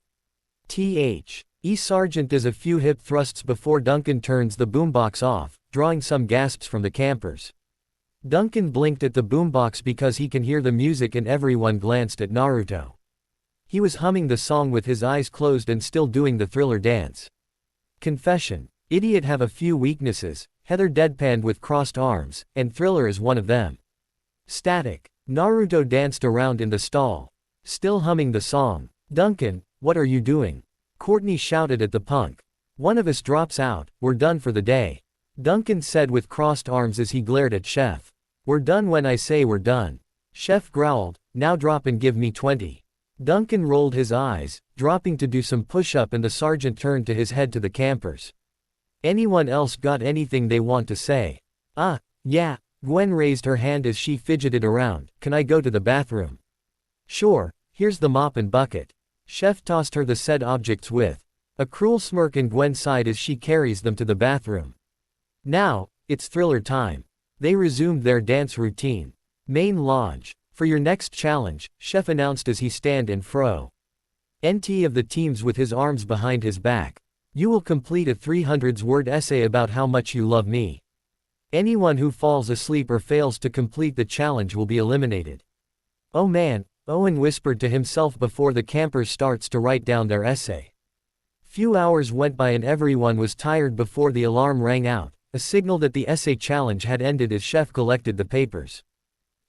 Sergeant does a few hip thrusts before Duncan turns the boombox off, drawing some gasps from the campers. Duncan blinked at the boombox because he can hear the music, and everyone glanced at Naruto. He was humming the song with his eyes closed and still doing the Thriller dance. Confession. Idiot have a few weaknesses, Heather deadpanned with crossed arms, and Thriller is one of them. Static. Naruto danced around in the stall, still humming the song. Duncan, what are you doing? Courtney shouted at the punk. One of us drops out, we're done for the day. Duncan said with crossed arms as he glared at Chef. We're done when I say we're done. Chef growled, now drop and give me 20. Duncan rolled his eyes, dropping to do some push-up, and the sergeant turned to his head to the campers. Anyone else got anything they want to say? Yeah. Gwen raised her hand as she fidgeted around. Can I go to the bathroom? Sure, here's the mop and bucket. Chef tossed her the said objects with a cruel smirk, and Gwen sighed as she carries them to the bathroom. Now, it's Thriller time. They resumed their dance routine. Main lodge. For your next challenge, Chef announced as he stand in fro. NT of the teams with his arms behind his back. You will complete a 300-word essay about how much you love me. Anyone who falls asleep or fails to complete the challenge will be eliminated. Oh man, Owen whispered to himself before the campers starts to write down their essay. Few hours went by and everyone was tired before the alarm rang out. a signal that the essay challenge had ended as Chef collected the papers.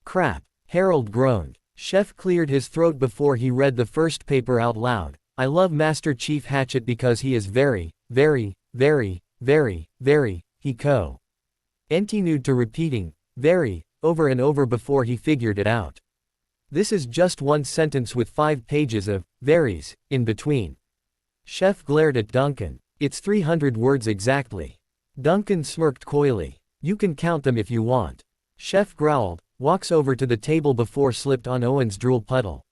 Crap, Harold groaned. Chef cleared his throat before he read the first paper out loud. I love Master Chief Hatchet because he is very, very, very, very, very, he continued to repeating, very, over and over before he figured it out. This is just one sentence with 5 pages of veries in between. Chef glared at Duncan. It's 300 words exactly. Duncan smirked coyly. You can count them if you want. Chef growled, walks over to the table before slipped on Owen's drool puddle.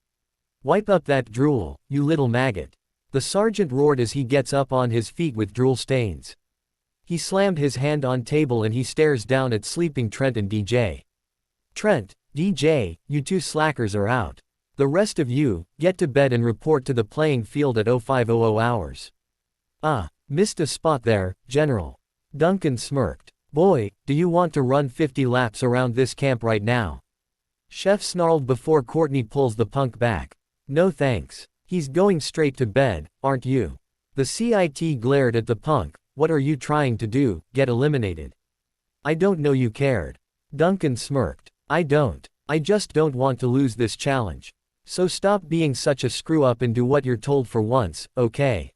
Wipe up that drool, you little maggot. The sergeant roared as he gets up on his feet with drool stains. He slammed his hand on table and he stares down at sleeping Trent and DJ. Trent, DJ, you two slackers are out. The rest of you, get to bed and report to the playing field at 0500 hours. Missed a spot there, General. Duncan smirked. Boy, do you want to run 50 laps around this camp right now? Chef snarled before Courtney pulls the punk back. No thanks. He's going straight to bed, aren't you? The CIT glared at the punk. What are you trying to do, get eliminated? I don't know you cared. Duncan smirked. I don't. I just don't want to lose this challenge. So stop being such a screw-up and do what you're told for once, okay?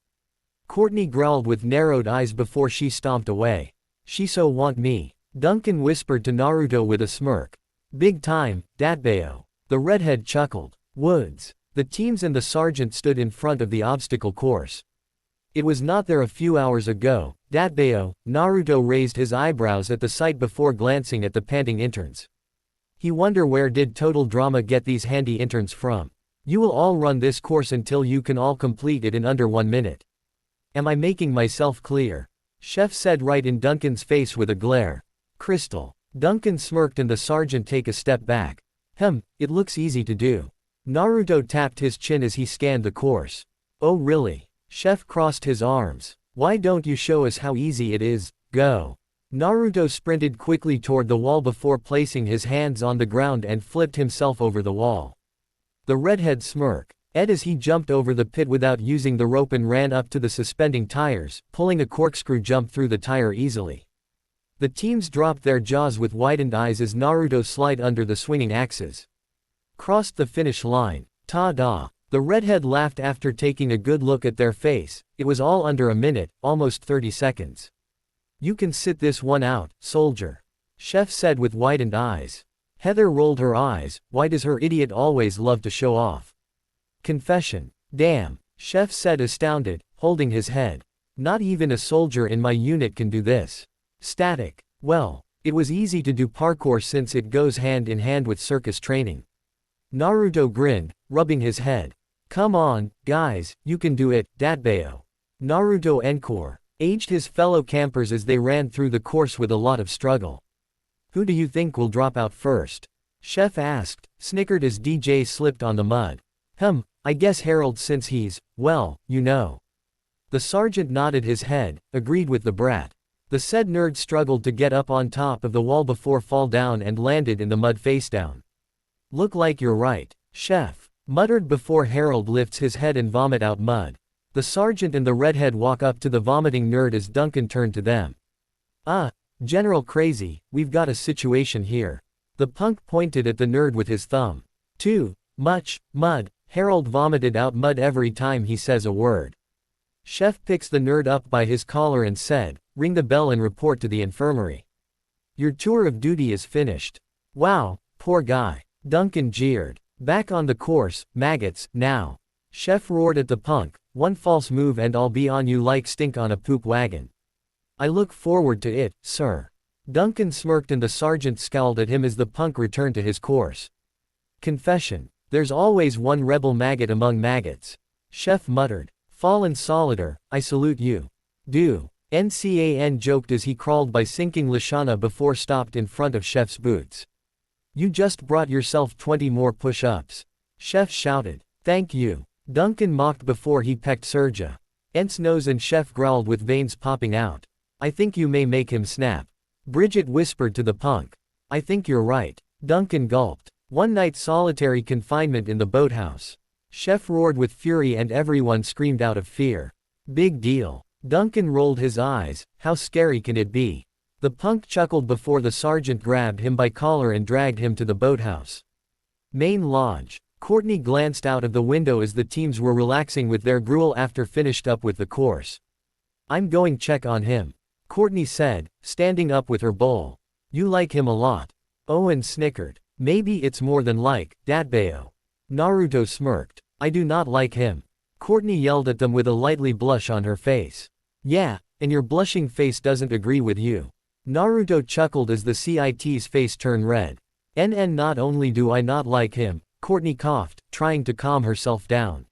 Courtney growled with narrowed eyes before she stomped away. She so want me. Duncan whispered to Naruto with a smirk. Big time, Datbeo. The redhead chuckled. Woods. The teams and the sergeant stood in front of the obstacle course. It was not there a few hours ago, Datbeo. Naruto raised his eyebrows at the sight before glancing at the panting interns. He wonder where did Total Drama get these handy interns from. You will all run this course until you can all complete it in under 1 minute. Am I making myself clear? Chef said right in Duncan's face with a glare. Crystal. Duncan smirked and the sergeant take a step back. It looks easy to do. Naruto tapped his chin as he scanned the course. Oh really? Chef crossed his arms. Why don't you show us how easy it is, go. Naruto sprinted quickly toward the wall before placing his hands on the ground and flipped himself over the wall. The redhead smirked as he jumped over the pit without using the rope and ran up to the suspending tires, pulling a corkscrew jump through the tire easily. The teams dropped their jaws with widened eyes as Naruto slid under the swinging axes. Crossed the finish line. Ta-da! The redhead laughed after taking a good look at their face. It was all under a minute, almost 30 seconds. You can sit this one out, soldier. Chef said with widened eyes. Heather rolled her eyes. Why does her idiot always love to show off? Confession. Damn, Chef said astounded, holding his head. Not even a soldier in my unit can do this. Static. Well, it was easy to do parkour since it goes hand in hand with circus training. Naruto grinned, rubbing his head. Come on, guys, you can do it, Datbeo. Naruto encore aged his fellow campers as they ran through the course with a lot of struggle. Who do you think will drop out first? Chef asked, snickered as DJ slipped on the mud. I guess Harold since he's, well, you know. The sergeant nodded his head, agreed with the brat. The said nerd struggled to get up on top of the wall before fall down and landed in the mud face down. Look like you're right, Chef muttered before Harold lifts his head and vomit out mud. The sergeant and the redhead walk up to the vomiting nerd as Duncan turned to them. General Crazy, we've got a situation here. The punk pointed at the nerd with his thumb. Too much mud. Harold vomited out mud every time he says a word. Chef picks the nerd up by his collar and said, ring the bell and report to the infirmary. Your tour of duty is finished. Wow, poor guy. Duncan jeered. Back on the course, maggots, now. Chef roared at the punk, one false move and I'll be on you like stink on a poop wagon. I look forward to it, sir. Duncan smirked and the sergeant scowled at him as the punk returned to his course. Confession. There's always one rebel maggot among maggots. Chef muttered. Fallen Solider, I salute you. Do. Ncan joked as he crawled by sinking Lashana before stopped in front of Chef's boots. You just brought yourself 20 more push-ups. Chef shouted. Thank you. Duncan mocked before he pecked Serja. Ent's nose and Chef growled with veins popping out. I think you may make him snap. Bridget whispered to the punk. I think you're right. Duncan gulped. One night solitary confinement in the boathouse. Chef roared with fury and everyone screamed out of fear. Big deal. Duncan rolled his eyes. How scary can it be? The punk chuckled before the sergeant grabbed him by collar and dragged him to the boathouse. Main lodge. Courtney glanced out of the window as the teams were relaxing with their gruel after finished up with the course. I'm going check on him, Courtney said, standing up with her bowl. You like him a lot. Owen snickered. Maybe it's more than like, Datbeo. Naruto smirked. I do not like him. Courtney yelled at them with a lightly blush on her face. Yeah, and your blushing face doesn't agree with you. Naruto chuckled as the CIT's face turned red. Not only do I not like him, Courtney coughed, trying to calm herself down.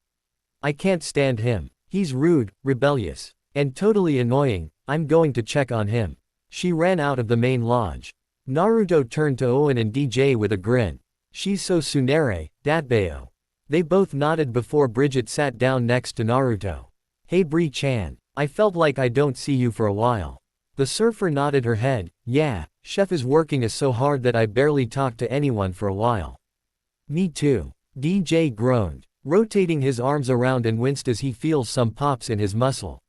I can't stand him. He's rude, rebellious, and totally annoying. I'm going to check on him. She ran out of the main lodge. Naruto turned to Owen and DJ with a grin. She's so tsundere, Datbeo. They both nodded before Bridget sat down next to Naruto. Hey Bree-chan, I felt like I don't see you for a while. The surfer nodded her head. Yeah, chef is working us so hard that I barely talked to anyone for a while. Me too. DJ groaned, rotating his arms around and winced as he feels some pops in his muscle.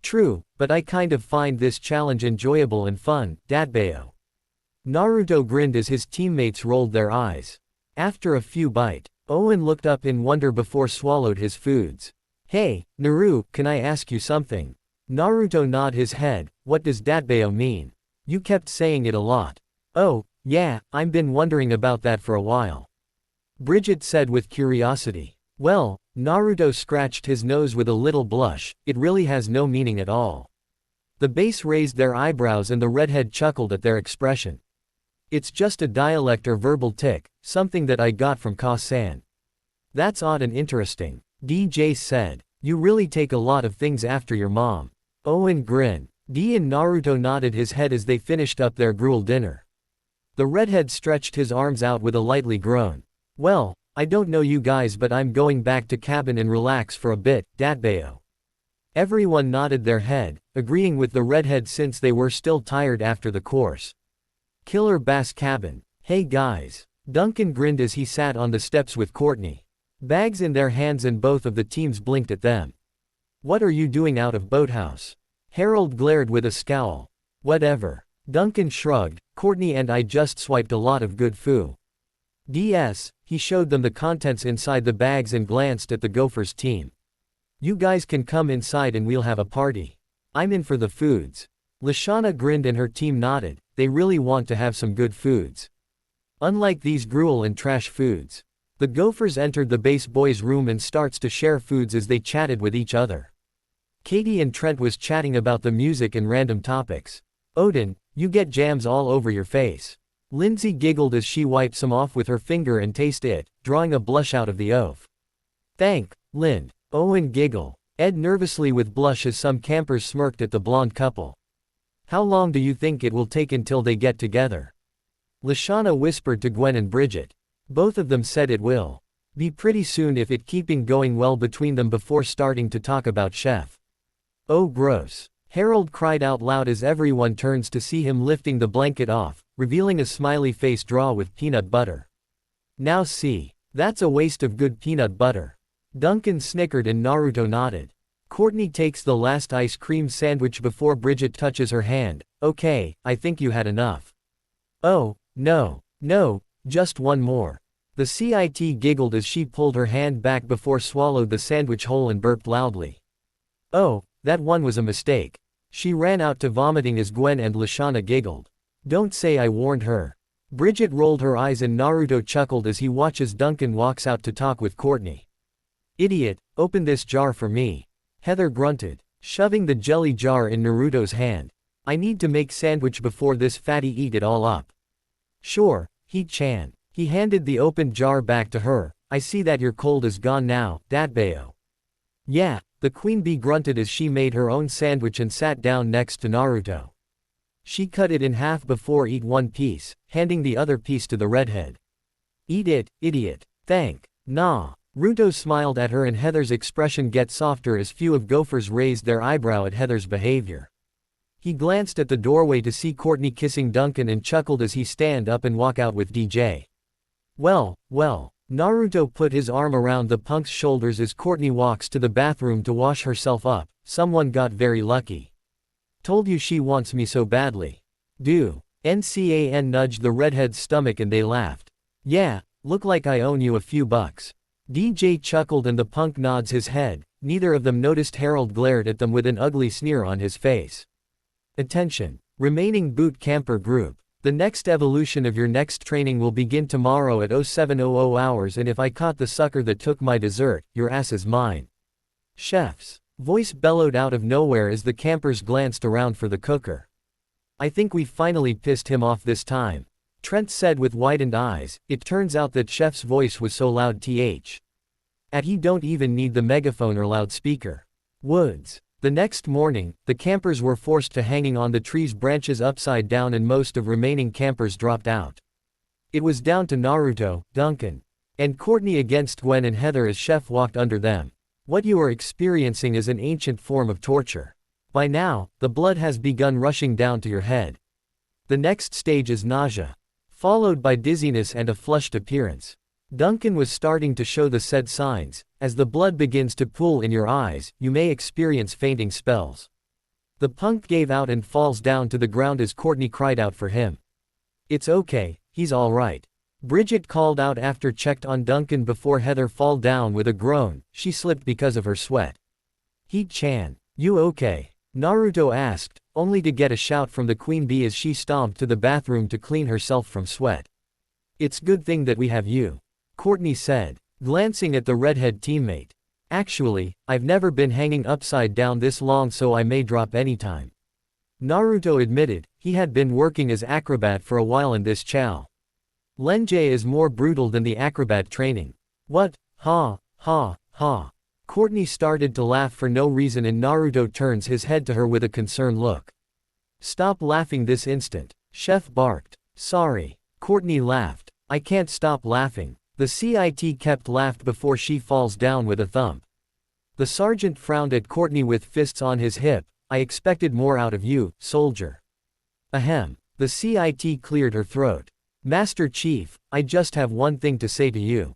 True, but I kind of find this challenge enjoyable and fun, Datbeo. Naruto grinned as his teammates rolled their eyes. After a few bites, Owen looked up in wonder before swallowed his foods. Hey, Naru, can I ask you something? Naruto nodded his head. What does Datbeo mean? You kept saying it a lot. Oh, yeah, I've been wondering about that for a while. Bridget said with curiosity. Well, Naruto scratched his nose with a little blush, it really has no meaning at all. The base raised their eyebrows and the redhead chuckled at their expression. It's just a dialect or verbal tic, something that I got from Ka-san. That's odd and interesting, DJ said. You really take a lot of things after your mom. Owen grinned. D and Naruto nodded his head as they finished up their gruel dinner. The redhead stretched his arms out with a lightly groan. Well, I don't know you guys but I'm going back to cabin and relax for a bit, Datbeo. Everyone nodded their head, agreeing with the redhead since they were still tired after the course. Killer Bass cabin. Hey guys. Duncan grinned as he sat on the steps with Courtney. Bags in their hands and both of the teams blinked at them. What are you doing out of boathouse? Harold glared with a scowl. Whatever. Duncan shrugged. Courtney and I just swiped a lot of good foo. DS, he showed them the contents inside the bags and glanced at the Gophers team. You guys can come inside and we'll have a party. I'm in for the foods. Lashana grinned and her team nodded. They really want to have some good foods. Unlike these gruel and trash foods. The Gophers entered the base boys' room and starts to share foods as they chatted with each other. Katie and Trent was chatting about the music and random topics. Odin, you get jams all over your face. Lindsay giggled as she wiped some off with her finger and tasted it, drawing a blush out of the oaf. Thank, Lind. Owen giggled. Ed nervously with blush as some campers smirked at the blonde couple. How long do you think it will take until they get together? Lashana whispered to Gwen and Bridget. Both of them said it will be pretty soon if it keeping going well between them before starting to talk about chef. Oh gross. Harold cried out loud as everyone turns to see him lifting the blanket off, revealing a smiley face draw with peanut butter. Now see, that's a waste of good peanut butter. Duncan snickered and Naruto nodded. Courtney takes the last ice cream sandwich before Bridget touches her hand. Okay, I think you had enough. Oh, no, just one more. The CIT giggled as she pulled her hand back before swallowed the sandwich whole and burped loudly. Oh, that one was a mistake. She ran out to vomiting as Gwen and Lashana giggled. Don't say I warned her. Bridget rolled her eyes and Naruto chuckled as he watches Duncan walks out to talk with Courtney. Idiot, open this jar for me. Heather grunted, shoving the jelly jar in Naruto's hand. I need to make sandwich before this fatty eat it all up. Sure, He-chan. He handed the opened jar back to her. I see that your cold is gone now, Datbeo. Yeah, the queen bee grunted as she made her own sandwich and sat down next to Naruto. She cut it in half before eat one piece, handing the other piece to the redhead. Eat it, idiot. Thank. Nah. Ruto smiled at her and Heather's expression gets softer as few of Gophers raised their eyebrow at Heather's behavior. He glanced at the doorway to see Courtney kissing Duncan and chuckled as he stand up and walk out with DJ. Well, Naruto put his arm around the punk's shoulders as Courtney walks to the bathroom to wash herself up. Someone got very lucky. Told you she wants me so badly. Do. NCAN nudged the redhead's stomach and they laughed. Yeah, look like I own you a few bucks. DJ chuckled and the punk nods his head. Neither of them noticed Harold glared at them with an ugly sneer on his face. Attention. Remaining boot camper group. The next evolution of your next training will begin tomorrow at 0700 hours, and if I caught the sucker that took my dessert, your ass is mine. Chef's voice bellowed out of nowhere as the campers glanced around for the cooker. I think we've finally pissed him off this time, Trent said with widened eyes. It turns out that Chef's voice was so loud he don't even need the megaphone or loudspeaker. Woods. The next morning, the campers were forced to hanging on the tree's branches upside down and most of remaining campers dropped out. It was down to Naruto, Duncan, and Courtney against Gwen and Heather as Chef walked under them. What you are experiencing is an ancient form of torture. By now, the blood has begun rushing down to your head. The next stage is nausea, followed by dizziness and a flushed appearance. Duncan was starting to show the said signs. As the blood begins to pool in your eyes, you may experience fainting spells. The punk gave out and falls down to the ground as Courtney cried out for him. It's okay, he's alright. Bridget called out after checked on Duncan before Heather fall down with a groan. She slipped because of her sweat. Heat-chan, you okay? Naruto asked, only to get a shout from the queen bee as she stomped to the bathroom to clean herself from sweat. It's good thing that we have you, Courtney said, glancing at the redhead teammate. Actually, I've never been hanging upside down this long, so I may drop anytime. Naruto admitted, he had been working as acrobat for a while in this chow. Lenjay is more brutal than the acrobat training. What? Ha, ha, ha. Courtney started to laugh for no reason and Naruto turns his head to her with a concerned look. Stop laughing this instant, Chef barked. Sorry. Courtney laughed. I can't stop laughing. The CIT kept laughed before she falls down with a thump. The sergeant frowned at Courtney with fists on his hip. I expected more out of you, soldier. Ahem. The CIT cleared her throat. Master Chief, I just have one thing to say to you.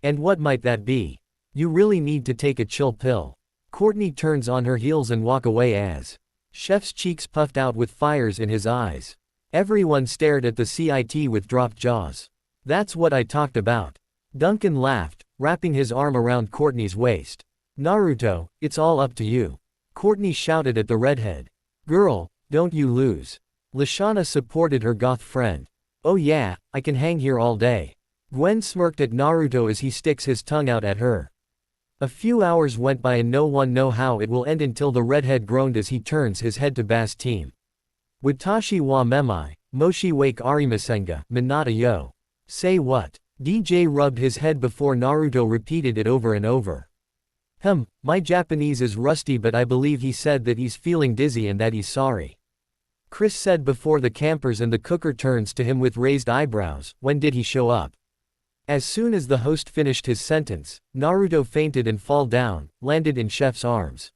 And what might that be? You really need to take a chill pill. Courtney turns on her heels and walk away as Chef's cheeks puffed out with fires in his eyes. Everyone stared at the CIT with dropped jaws. That's what I talked about. Duncan laughed, wrapping his arm around Courtney's waist. Naruto, it's all up to you. Courtney shouted at the redhead. Girl, don't you lose. Lashana supported her goth friend. Oh yeah, I can hang here all day. Gwen smirked at Naruto as he sticks his tongue out at her. A few hours went by and no one know how it will end until the redhead groaned as he turns his head to Bass team. Watashi wa memai, moshi wake arimasenga, minata yo. Say what? DJ rubbed his head before Naruto repeated it over and over. My Japanese is rusty, but I believe he said that he's feeling dizzy and that he's sorry. Chris said before the campers and the cooker turns to him with raised eyebrows. When did he show up? As soon as the host finished his sentence, Naruto fainted and fall down, landed in Chef's arms.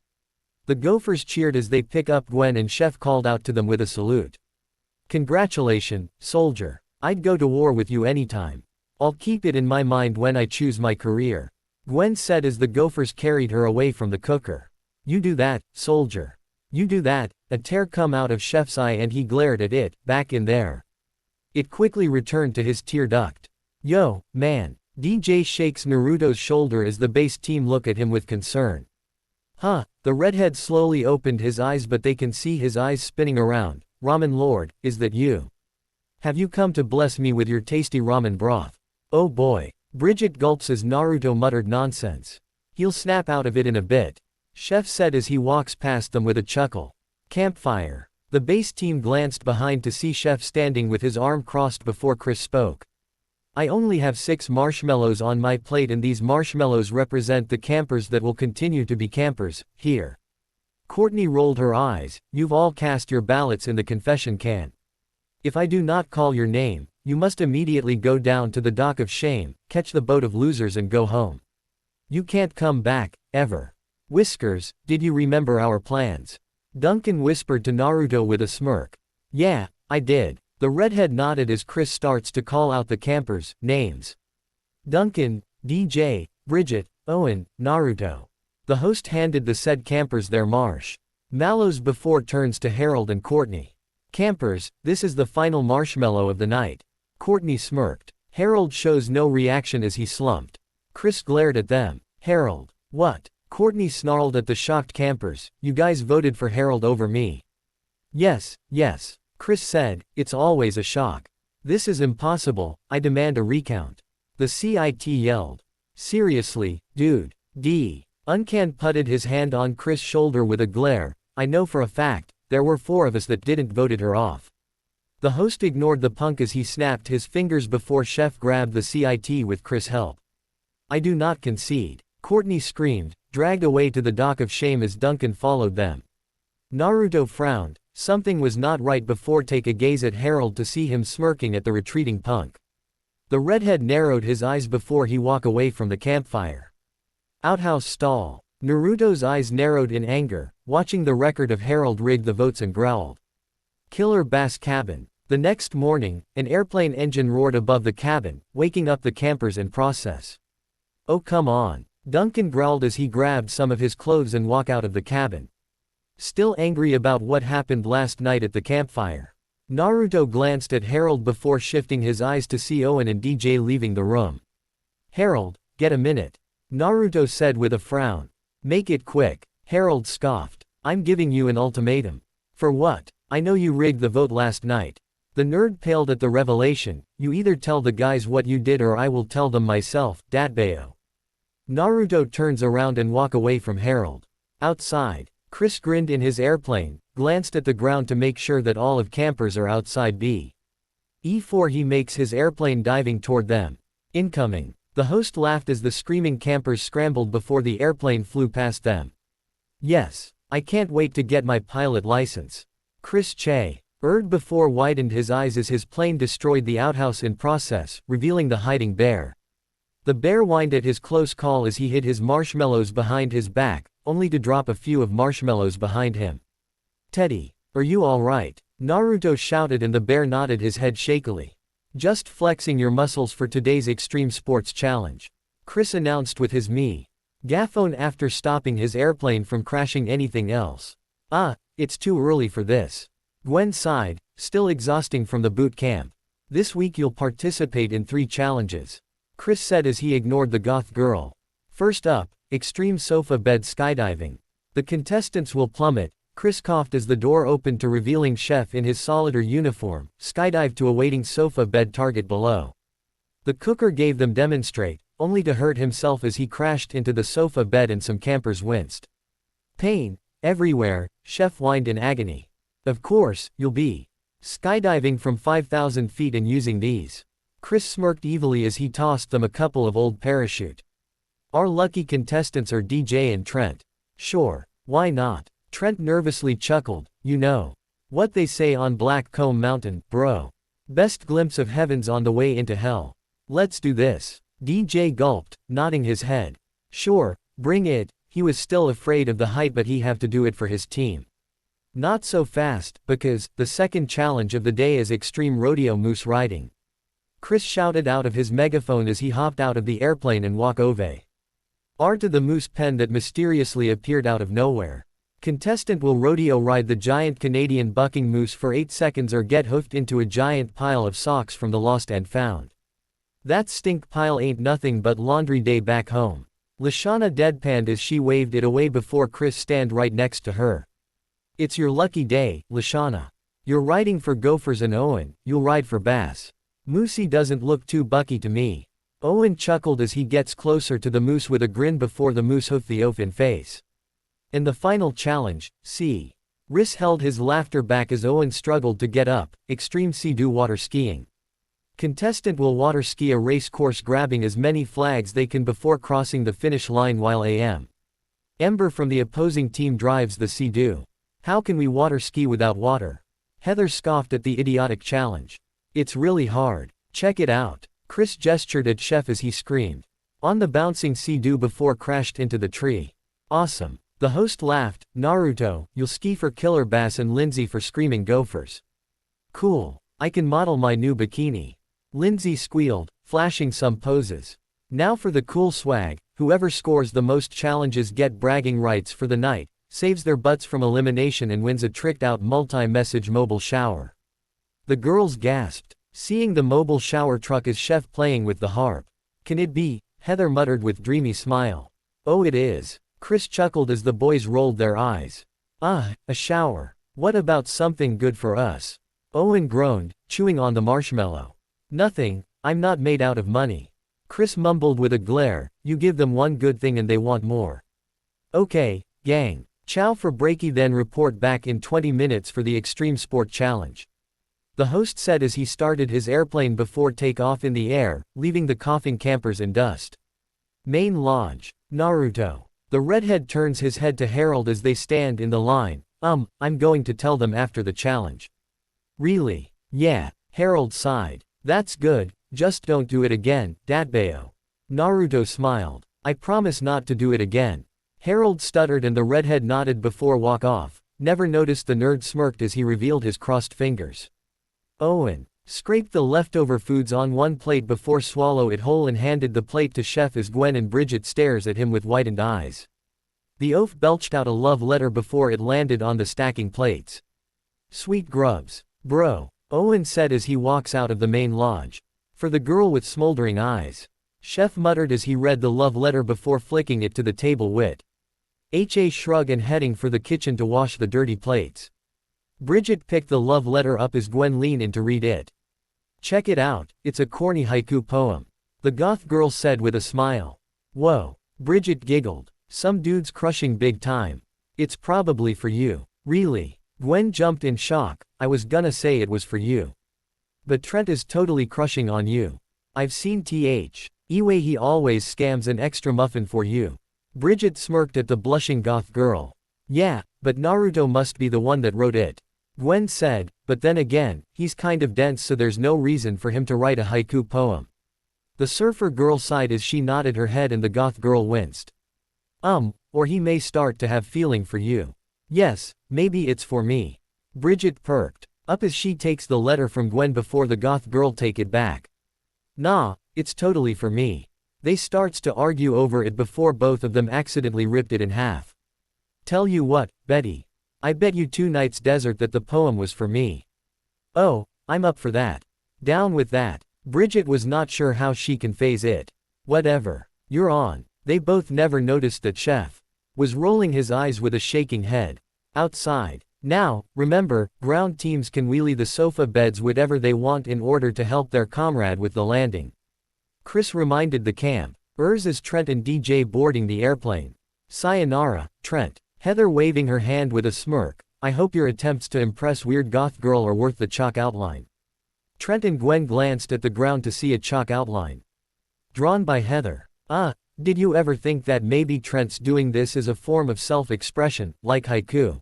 The Gophers cheered as they pick up Gwen and Chef called out to them with a salute. Congratulations, soldier. I'd go to war with you anytime. I'll keep it in my mind when I choose my career. Gwen said as the Gophers carried her away from the cooker. You do that, soldier. You do that. A tear come out of Chef's eye and he glared at it, back in there. It quickly returned to his tear duct. Yo, man. DJ shakes Naruto's shoulder as the base team look at him with concern. Huh, the redhead slowly opened his eyes but they can see his eyes spinning around. Ramen Lord, is that you? Have you come to bless me with your tasty ramen broth? Oh boy. Bridget gulps as Naruto muttered nonsense. He'll snap out of it in a bit. Chef said as he walks past them with a chuckle. Campfire. The base team glanced behind to see Chef standing with his arm crossed before Chris spoke. I only have 6 marshmallows on my plate and these marshmallows represent the campers that will continue to be campers, here. Courtney rolled her eyes. You've all cast your ballots in the confession can. If I do not call your name, you must immediately go down to the dock of shame, catch the boat of losers and go home. You can't come back, ever. Whiskers, did you remember our plans? Duncan whispered to Naruto with a smirk. Yeah, I did. The redhead nodded as Chris starts to call out the campers' names. Duncan, DJ, Bridget, Owen, Naruto. The host handed the said campers their marsh mallows before turns to Harold and Courtney. Campers, this is the final marshmallow of the night. Courtney smirked. Harold shows no reaction as he slumped. Chris glared at them. Harold. What? Courtney snarled at the shocked campers. You guys voted for Harold over me. Yes, yes. Chris said, it's always a shock. This is impossible, I demand a recount. The CIT yelled. Seriously, dude. D. Uncan putted his hand on Chris' shoulder with a glare. I know for a fact, there were 4 of us that didn't voted her off. The host ignored the punk as he snapped his fingers before Chef grabbed the CIT with Chris' help. I do not concede. Courtney screamed, dragged away to the dock of shame as Duncan followed them. Naruto frowned. Something was not right before take a gaze at Harold to see him smirking at the retreating punk. The redhead narrowed his eyes before he walked away from the campfire. Outhouse stall. Naruto's eyes narrowed in anger, watching the record of Harold rig the votes and growled. Killer Bass cabin. The next morning, an airplane engine roared above the cabin, waking up the campers in process. Oh come on. Duncan growled as he grabbed some of his clothes and walked out of the cabin. Still angry about what happened last night at the campfire. Naruto glanced at Harold before shifting his eyes to see Owen and DJ leaving the room. Harold, get a minute. Naruto said with a frown. Make it quick. Harold scoffed. I'm giving you an ultimatum. For what? I know you rigged the vote last night. The nerd paled at the revelation. You either tell the guys what you did or I will tell them myself, Datbayo. Naruto turns around and walks away from Harold. Outside, Chris grinned in his airplane, glanced at the ground to make sure that all of campers are outside E4. He makes his airplane diving toward them. Incoming. The host laughed as the screaming campers scrambled before the airplane flew past them. Yes, I can't wait to get my pilot license. Chris Erd before widened his eyes as his plane destroyed the outhouse in process, revealing the hiding bear. The bear whined at his close call as he hid his marshmallows behind his back, only to drop a few of marshmallows behind him. Teddy, are you alright? Naruto shouted and the bear nodded his head shakily. Just flexing your muscles for today's extreme sports challenge. Chris announced with his megaphone after stopping his airplane from crashing anything else. It's too early for this. Gwen sighed, still exhausting from the boot camp. This week you'll participate in 3 challenges. Chris said as he ignored the goth girl. First up, extreme sofa bed skydiving. The contestants will plummet. Chris coughed as the door opened to revealing Chef in his solitaire uniform, skydive to a waiting sofa bed target below. The cooker gave them demonstrate, only to hurt himself as he crashed into the sofa bed and some campers winced. Pain, everywhere, Chef whined in agony. Of course, you'll be skydiving from 5,000 feet and using these. Chris smirked evilly as he tossed them a couple of old parachute. Our lucky contestants are DJ and Trent. Sure, why not? Trent nervously chuckled, you know what they say on Black Comb Mountain, bro. Best glimpse of heavens on the way into hell. Let's do this. DJ gulped, nodding his head. Sure, bring it. He was still afraid of the height but he have to do it for his team. Not so fast, because the second challenge of the day is extreme rodeo moose riding. Chris shouted out of his megaphone as he hopped out of the airplane and walked over to the moose pen that mysteriously appeared out of nowhere. Contestant will rodeo ride the giant Canadian bucking moose for 8 seconds or get hoofed into a giant pile of socks from the lost and found. That stink pile ain't nothing but laundry day back home. Lashana deadpanned as she waved it away before Chris stand right next to her. It's your lucky day, Lashana. You're riding for Gophers and Owen, you'll ride for Bass. Moosey doesn't look too bucky to me. Owen chuckled as he gets closer to the moose with a grin before the moose hoofed the oaf in face. In the final challenge, Riss held his laughter back as Owen struggled to get up, extreme sea-doo water skiing. Contestant will water ski a race course grabbing as many flags they can before crossing the finish line while Ember from the opposing team drives the sea-doo. How can we water ski without water? Heather scoffed at the idiotic challenge. It's really hard. Check it out. Chris gestured at Chef as he screamed. On the bouncing sea-doo before crashed into the tree. Awesome. The host laughed. Naruto, you'll ski for Killer Bass and Lindsay for Screaming Gophers. Cool. I can model my new bikini. Lindsay squealed, flashing some poses. Now for the cool swag, whoever scores the most challenges get bragging rights for the night. saves their butts from elimination and wins a tricked-out multi-message mobile shower. The girls gasped, seeing the mobile shower truck as Chef playing with the harp. Can it be? Heather muttered with dreamy smile. Oh, it is. Chris chuckled as the boys rolled their eyes. Ah, a shower. What about something good for us? Owen groaned, chewing on the marshmallow. Nothing, I'm not made out of money. Chris mumbled with a glare, you give them one good thing and they want more. Okay, gang. Chow for breaky, then report back in 20 minutes for the Extreme Sport Challenge. The host said as he started his airplane before takeoff in the air, leaving the coughing campers in dust. Main Lodge. Naruto. The redhead turns his head to Harold as they stand in the line. I'm going to tell them after the challenge. Really? Yeah. Harold sighed. That's good, just don't do it again, Datbeo. Naruto smiled. I promise not to do it again. Harold stuttered and the redhead nodded before walk off. Never noticed the nerd smirked as he revealed his crossed fingers. Owen scraped the leftover foods on one plate before swallow it whole and handed the plate to Chef as Gwen and Bridget stares at him with widened eyes. The oaf belched out a love letter before it landed on the stacking plates. Sweet grubs. Bro, Owen said as he walks out of the main lodge. For the girl with smoldering eyes. Chef muttered as he read the love letter before flicking it to the table wit. HA shrug and heading for the kitchen to wash the dirty plates. Bridget picked the love letter up as Gwen leaned in to read it. Check it out, it's a corny haiku poem. The goth girl said with a smile. Whoa. Bridget giggled. Some dude's crushing big time. It's probably for you. Really? Gwen jumped in shock. I was gonna say it was for you. But Trent is totally crushing on you. I've seen Anyway, he always scams an extra muffin for you. Bridget smirked at the blushing goth girl. Yeah, but Naruto must be the one that wrote it. Gwen said, but then again, he's kind of dense so there's no reason for him to write a haiku poem. The surfer girl sighed as she nodded her head and the goth girl winced. Or he may start to have feeling for you. Yes, maybe it's for me. Bridget perked up as she takes the letter from Gwen before the goth girl take it back. Nah, it's totally for me. They starts to argue over it before both of them accidentally ripped it in half. Tell you what, Betty. I bet you 2 nights desert that the poem was for me. Oh, I'm up for that. Down with that. Bridget was not sure how she can phase it. Whatever. You're on. They both never noticed that Chef was rolling his eyes with a shaking head. Outside. Now, remember, ground teams can wheelie the sofa beds whatever they want in order to help their comrade with the landing. Chris reminded the camp. As Trent and DJ boarding the airplane. Sayonara, Trent. Heather waving her hand with a smirk. I hope your attempts to impress weird goth girl are worth the chalk outline. Trent and Gwen glanced at the ground to see a chalk outline. Drawn by Heather. Did you ever think that maybe Trent's doing this as a form of self-expression, like haiku?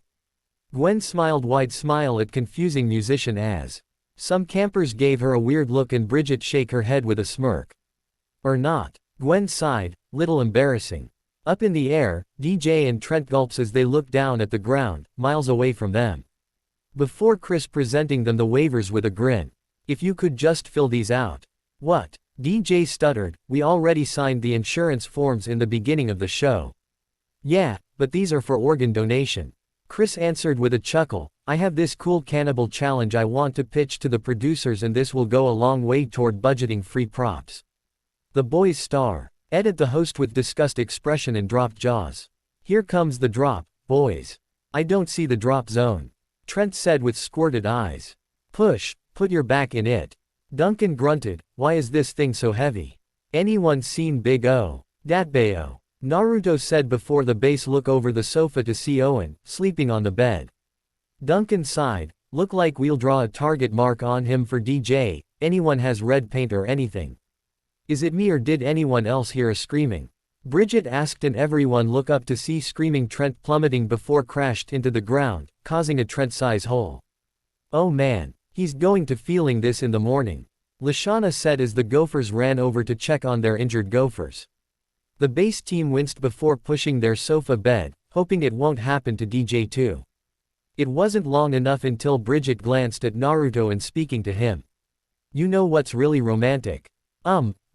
Gwen smiled wide smile at confusing musician as. Some campers gave her a weird look and Bridget shake her head with a smirk. Or not. Gwen sighed, little embarrassing. Up in the air, DJ and Trent gulps as they look down at the ground, miles away from them. Before Chris presenting them the waivers with a grin. If you could just fill these out. What? DJ stuttered, we already signed the insurance forms in the beginning of the show. Yeah, but these are for organ donation. Chris answered with a chuckle, I have this cool cannibal challenge I want to pitch to the producers and this will go a long way toward budgeting free props. The boys star. Edit the host with disgust expression and dropped jaws. Here comes the drop, boys. I don't see the drop zone. Trent said with squirted eyes. Push, put your back in it. Duncan grunted, why is this thing so heavy? Anyone seen Big O? Datbeo. Naruto said before the base look over the sofa to see Owen, sleeping on the bed. Duncan sighed, look like we'll draw a target mark on him for DJ, anyone has red paint or anything. Is it me or did anyone else hear a screaming? Bridget asked and everyone look up to see screaming Trent plummeting before crashed into the ground, causing a Trent-size hole. Oh man. He's going to feeling this in the morning. Lashana said as the Gophers ran over to check on their injured Gophers. The base team winced before pushing their sofa bed, hoping it won't happen to DJ too. It wasn't long enough until Bridget glanced at Naruto and speaking to him. You know what's really romantic?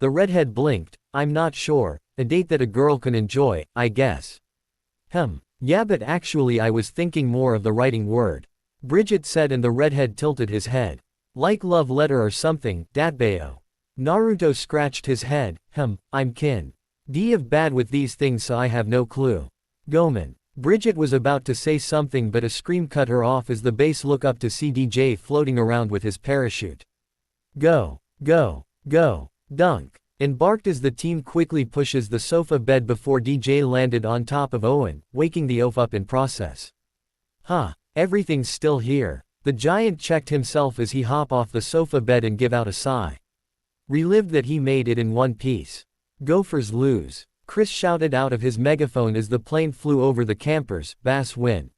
The redhead blinked, I'm not sure, a date that a girl can enjoy, I guess. Yeah, but actually I was thinking more of the writing word. Bridget said, and the redhead tilted his head. Like love letter or something, Datbeo. Naruto scratched his head. I'm kin. D of bad with these things, so I have no clue. Gomen. Bridget was about to say something, but a scream cut her off as the base look up to see DJ floating around with his parachute. Go, go, go, dunk. And barked as the team quickly pushes the sofa bed before DJ landed on top of Owen, waking the oaf up in process. Everything's still here. The giant checked himself as he hop off the sofa bed and give out a sigh. Relived that he made it in one piece. Gophers lose. Chris shouted out of his megaphone as the plane flew over the campers. Bass win.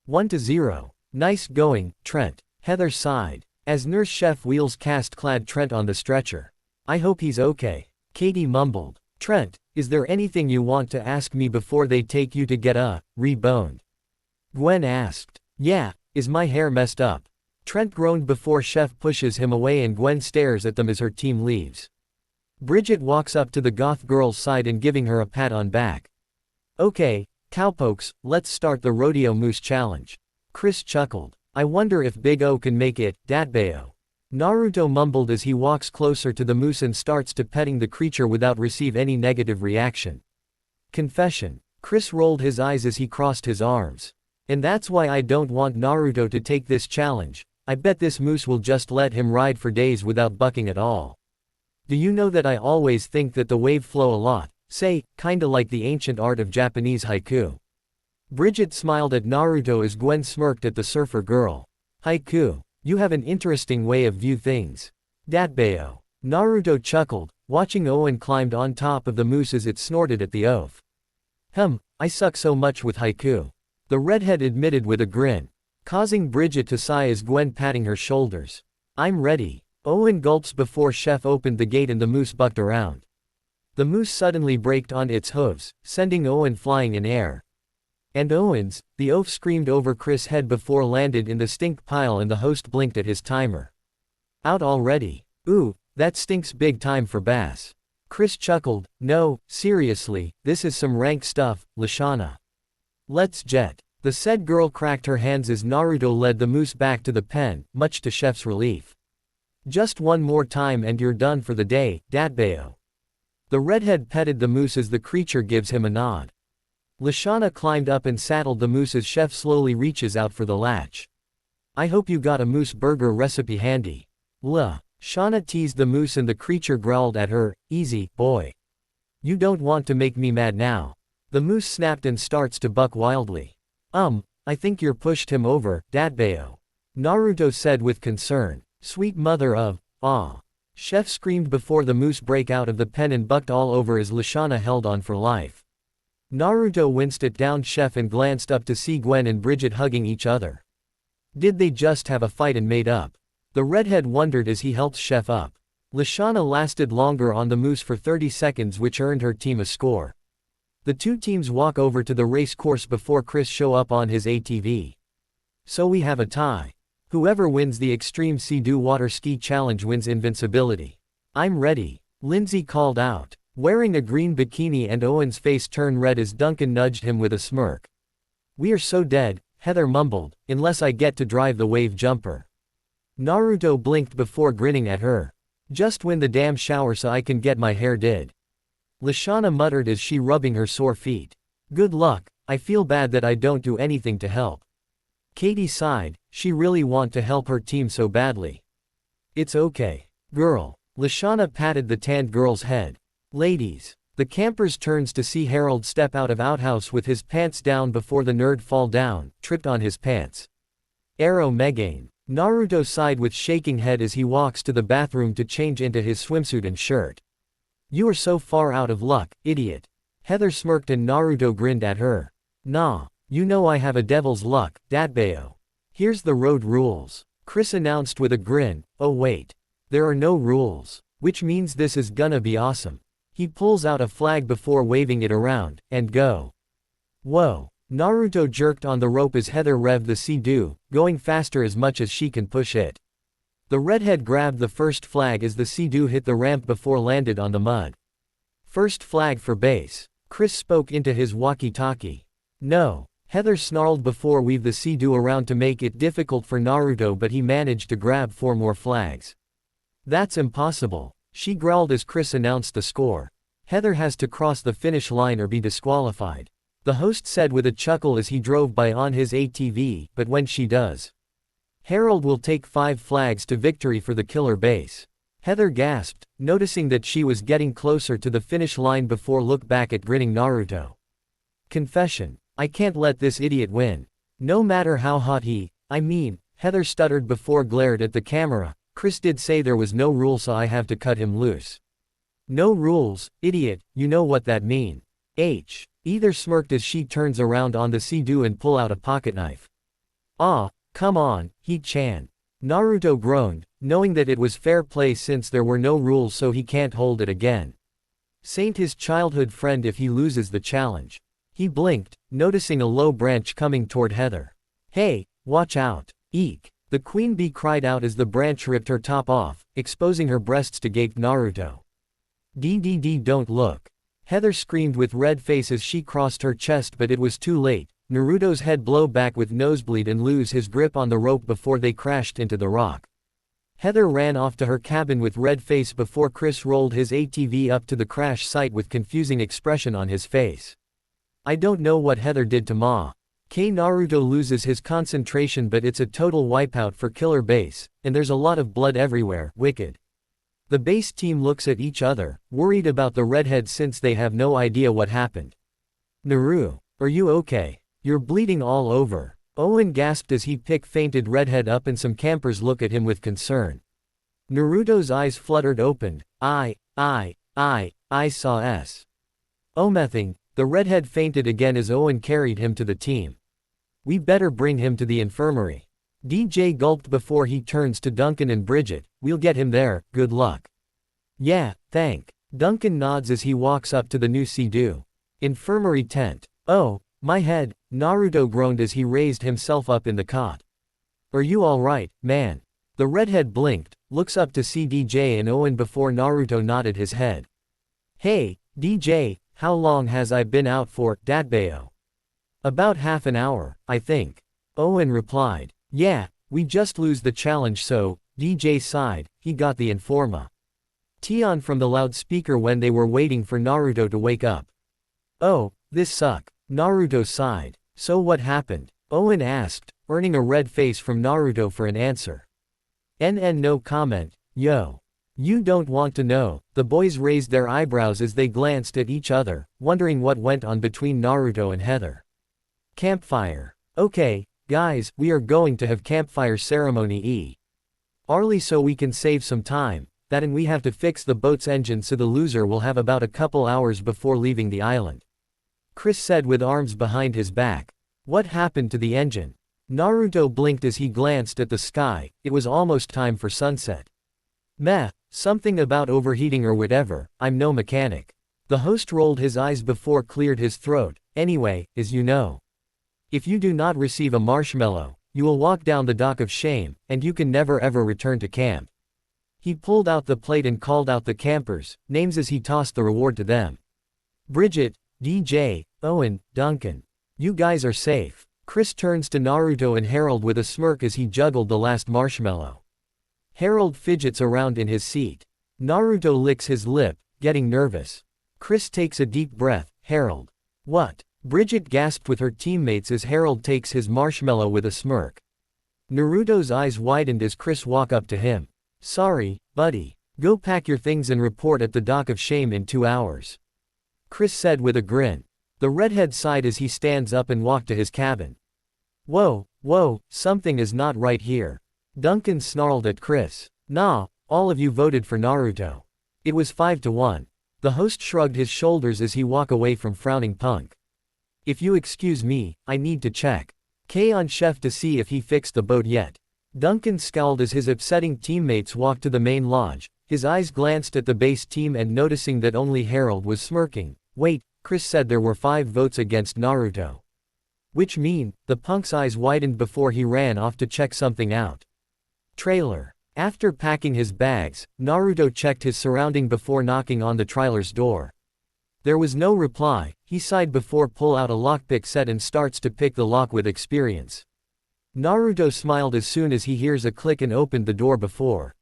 1-0. Nice going, Trent. Heather sighed. As nurse chef wheels cast-clad Trent on the stretcher. I hope he's okay. Katie mumbled. Trent, is there anything you want to ask me before they take you to get reboned? Gwen asked. Yeah, is my hair messed up? Trent groaned before chef pushes him away and Gwen stares at them as her team leaves. Bridget walks up to the goth girl's side and giving her a pat on back. Okay, cowpokes, let's start the rodeo moose challenge. Chris chuckled. I wonder if Big O can make it, Datbeo. Naruto mumbled as he walks closer to the moose and starts to petting the creature without receive any negative reaction. Confession. Chris rolled his eyes as he crossed his arms. And that's why I don't want Naruto to take this challenge. I bet this moose will just let him ride for days without bucking at all. Do you know that I always think that the wave flow a lot, say, kinda like the ancient art of Japanese haiku. Bridget smiled at Naruto as Gwen smirked at the surfer girl. Haiku. You have an interesting way of view things. Datbeo. Naruto chuckled, watching Owen climbed on top of the moose as it snorted at the oaf. I suck so much with haiku. The redhead admitted with a grin, causing Bridget to sigh as Gwen patting her shoulders. I'm ready. Owen gulps before chef opened the gate and the moose bucked around. The moose suddenly braked on its hooves, sending Owen flying in air. And Owens, the oaf screamed over Chris' head before landed in the stink pile and the host blinked at his timer. Out already. Ooh, that stinks big time for Bass. Chris chuckled. No, seriously, this is some rank stuff, Lashana. Let's jet. The said girl cracked her hands as Naruto led the moose back to the pen, much to chef's relief. Just one more time and you're done for the day, Datbeo. The redhead petted the moose as the creature gives him a nod. Lashana climbed up and saddled the moose as chef slowly reaches out for the latch. I hope you got a moose burger recipe handy. Shauna teased the moose and the creature growled at her, easy, boy. You don't want to make me mad now. The moose snapped and starts to buck wildly. I think you're pushed him over, Datbeo. Naruto said with concern. Sweet mother of, Chef screamed before the moose break out of the pen and bucked all over as Lashana held on for life. Naruto winced at down chef and glanced up to see Gwen and Bridget hugging each other. Did they just have a fight and made up? The redhead wondered as he helped chef up. Lashana lasted longer on the moose for 30 seconds, which earned her team a score. The two teams walk over to the race course before Chris show up on his ATV. So we have a tie. Whoever wins the Extreme Sea-Doo Water Ski Challenge wins invincibility. I'm ready, Lindsay called out. Wearing a green bikini and Owen's face turned red as Duncan nudged him with a smirk. We are so dead, Heather mumbled, unless I get to drive the wave jumper. Naruto blinked before grinning at her. Just win the damn shower so I can get my hair did. Lashana muttered as she rubbing her sore feet. Good luck, I feel bad that I don't do anything to help. Katie sighed, she really want to help her team so badly. It's okay, girl. Lashana patted the tanned girl's head. Ladies. The campers turns to see Harold step out of outhouse with his pants down before the nerd fall down, tripped on his pants. Arrow Megane. Naruto sighed with shaking head as he walks to the bathroom to change into his swimsuit and shirt. You are so far out of luck, idiot. Heather smirked and Naruto grinned at her. Nah, you know I have a devil's luck, Datbeo. Here's the road rules. Chris announced with a grin. Oh wait. There are no rules. Which means this is gonna be awesome. He pulls out a flag before waving it around, and go. Whoa. Naruto jerked on the rope as Heather revved the Sea-Doo, going faster as much as she can push it. The redhead grabbed the first flag as the Sea-Doo hit the ramp before landed on the mud. First flag for base. Chris spoke into his walkie-talkie. No. Heather snarled before weave the Sea-Doo around to make it difficult for Naruto, but he managed to grab 4 more flags. That's impossible, she growled as Chris announced the score. Heather has to cross the finish line or be disqualified, the host said with a chuckle as he drove by on his ATV, but when she does, Harold will take 5 flags to victory for the killer base. Heather gasped, noticing that she was getting closer to the finish line before look back at grinning Naruto. Confession. I can't let this idiot win. No matter how hot Heather stuttered before glared at the camera. Chris did say there was no rule, so I have to cut him loose. No rules, idiot, you know what that mean. Either smirked as she turns around on the Sea-Doo and pull out a pocket knife. Ah, come on, He-chan. Naruto groaned, knowing that it was fair play since there were no rules, so he can't hold it again. Saint his childhood friend if he loses the challenge. He blinked, noticing a low branch coming toward Heather. Hey, watch out. Eek. The queen bee cried out as the branch ripped her top off, exposing her breasts to gaped Naruto. DDD, don't look. Heather screamed with red face as she crossed her chest, but it was too late. Naruto's head blow back with nosebleed and lose his grip on the rope before they crashed into the rock. Heather ran off to her cabin with red face before Chris rolled his ATV up to the crash site with confusing expression on his face. I don't know what Heather did to Ma. Naruto loses his concentration, but it's a total wipeout for killer base, and there's a lot of blood everywhere. Wicked. The base team looks at each other, worried about the redhead since they have no idea what happened. Naru, are you okay? You're bleeding all over. Owen gasped as he fainted redhead up, and some campers look at him with concern. Naruto's eyes fluttered open. I saw S. Omething. The redhead fainted again as Owen carried him to the team. We better bring him to the infirmary. DJ gulped before he turns to Duncan and Bridget. We'll get him there, good luck. Yeah, thank. Duncan nods as he walks up to the new Sea-Doo infirmary tent. Oh, my head, Naruto groaned as he raised himself up in the cot. Are you alright, man? The redhead blinked, looks up to see DJ and Owen before Naruto nodded his head. Hey, DJ, how long has I been out for, Datbeo? About half an hour, I think. Owen replied. Yeah, we just lose the challenge, so, DJ sighed. He got the informa Tion from the loudspeaker when they were waiting for Naruto to wake up. Oh, this suck. Naruto sighed. So what happened? Owen asked, earning a red face from Naruto for an answer. No comment, yo. You don't want to know. The boys raised their eyebrows as they glanced at each other, wondering what went on between Naruto and Heather. Campfire. Okay, guys, we are going to have campfire ceremony early so we can save some time, and we have to fix the boat's engine, so the loser will have about a couple hours before leaving the island. Chris said with arms behind his back. What happened to the engine? Naruto blinked as he glanced at the sky. It was almost time for sunset. Meh, something about overheating or whatever. I'm no mechanic. The host rolled his eyes before cleared his throat. Anyway, as you know, if you do not receive a marshmallow, you will walk down the dock of shame, and you can never ever return to camp. He pulled out the plate and called out the campers' names as he tossed the reward to them. Bridget, DJ, Owen, Duncan. You guys are safe. Chris turns to Naruto and Harold with a smirk as he juggled the last marshmallow. Harold fidgets around in his seat. Naruto licks his lip, getting nervous. Chris takes a deep breath. Harold. What? Bridget gasped with her teammates as Harold takes his marshmallow with a smirk. Naruto's eyes widened as Chris walked up to him. Sorry, buddy. Go pack your things and report at the dock of shame in 2 hours. Chris said with a grin. The redhead sighed as he stands up and walked to his cabin. Whoa, something is not right here. Duncan snarled at Chris. Nah, all of you voted for Naruto. It was 5-1. The host shrugged his shoulders as he walked away from frowning Punk. If you excuse me, I need to check on Chef to see if he fixed the boat yet. Duncan scowled as his upsetting teammates walked to the main lodge. His eyes glanced at the base team and noticing that only Harold was smirking. Wait, Chris said there were 5 votes against Naruto. Which mean, the punk's eyes widened before he ran off to check something out. Trailer. After packing his bags, Naruto checked his surrounding before knocking on the trailer's door. There was no reply. He sighed before pull out a lockpick set and starts to pick the lock with experience. Naruto smiled as soon as he hears a click and opened the door before.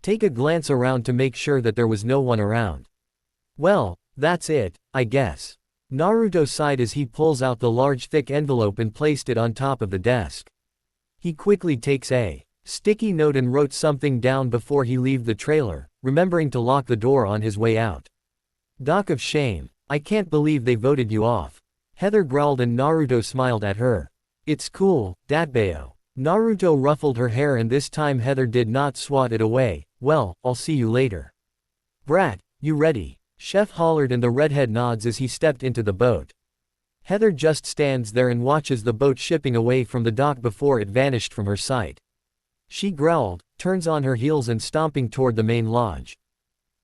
Take a glance around to make sure that there was no one around. Well, that's it, I guess. Naruto sighed as he pulls out the large thick envelope and placed it on top of the desk. He quickly takes a sticky note and wrote something down before he leave the trailer, remembering to lock the door on his way out. Dock of shame. I can't believe they voted you off. Heather growled and Naruto smiled at her. It's cool, Datbeo. Naruto ruffled her hair and this time Heather did not swat it away. Well, I'll see you later. Brat, you ready? Chef hollered and the redhead nods as he stepped into the boat. Heather just stands there and watches the boat shipping away from the dock before it vanished from her sight. She growled, turns on her heels and stomping toward the main lodge.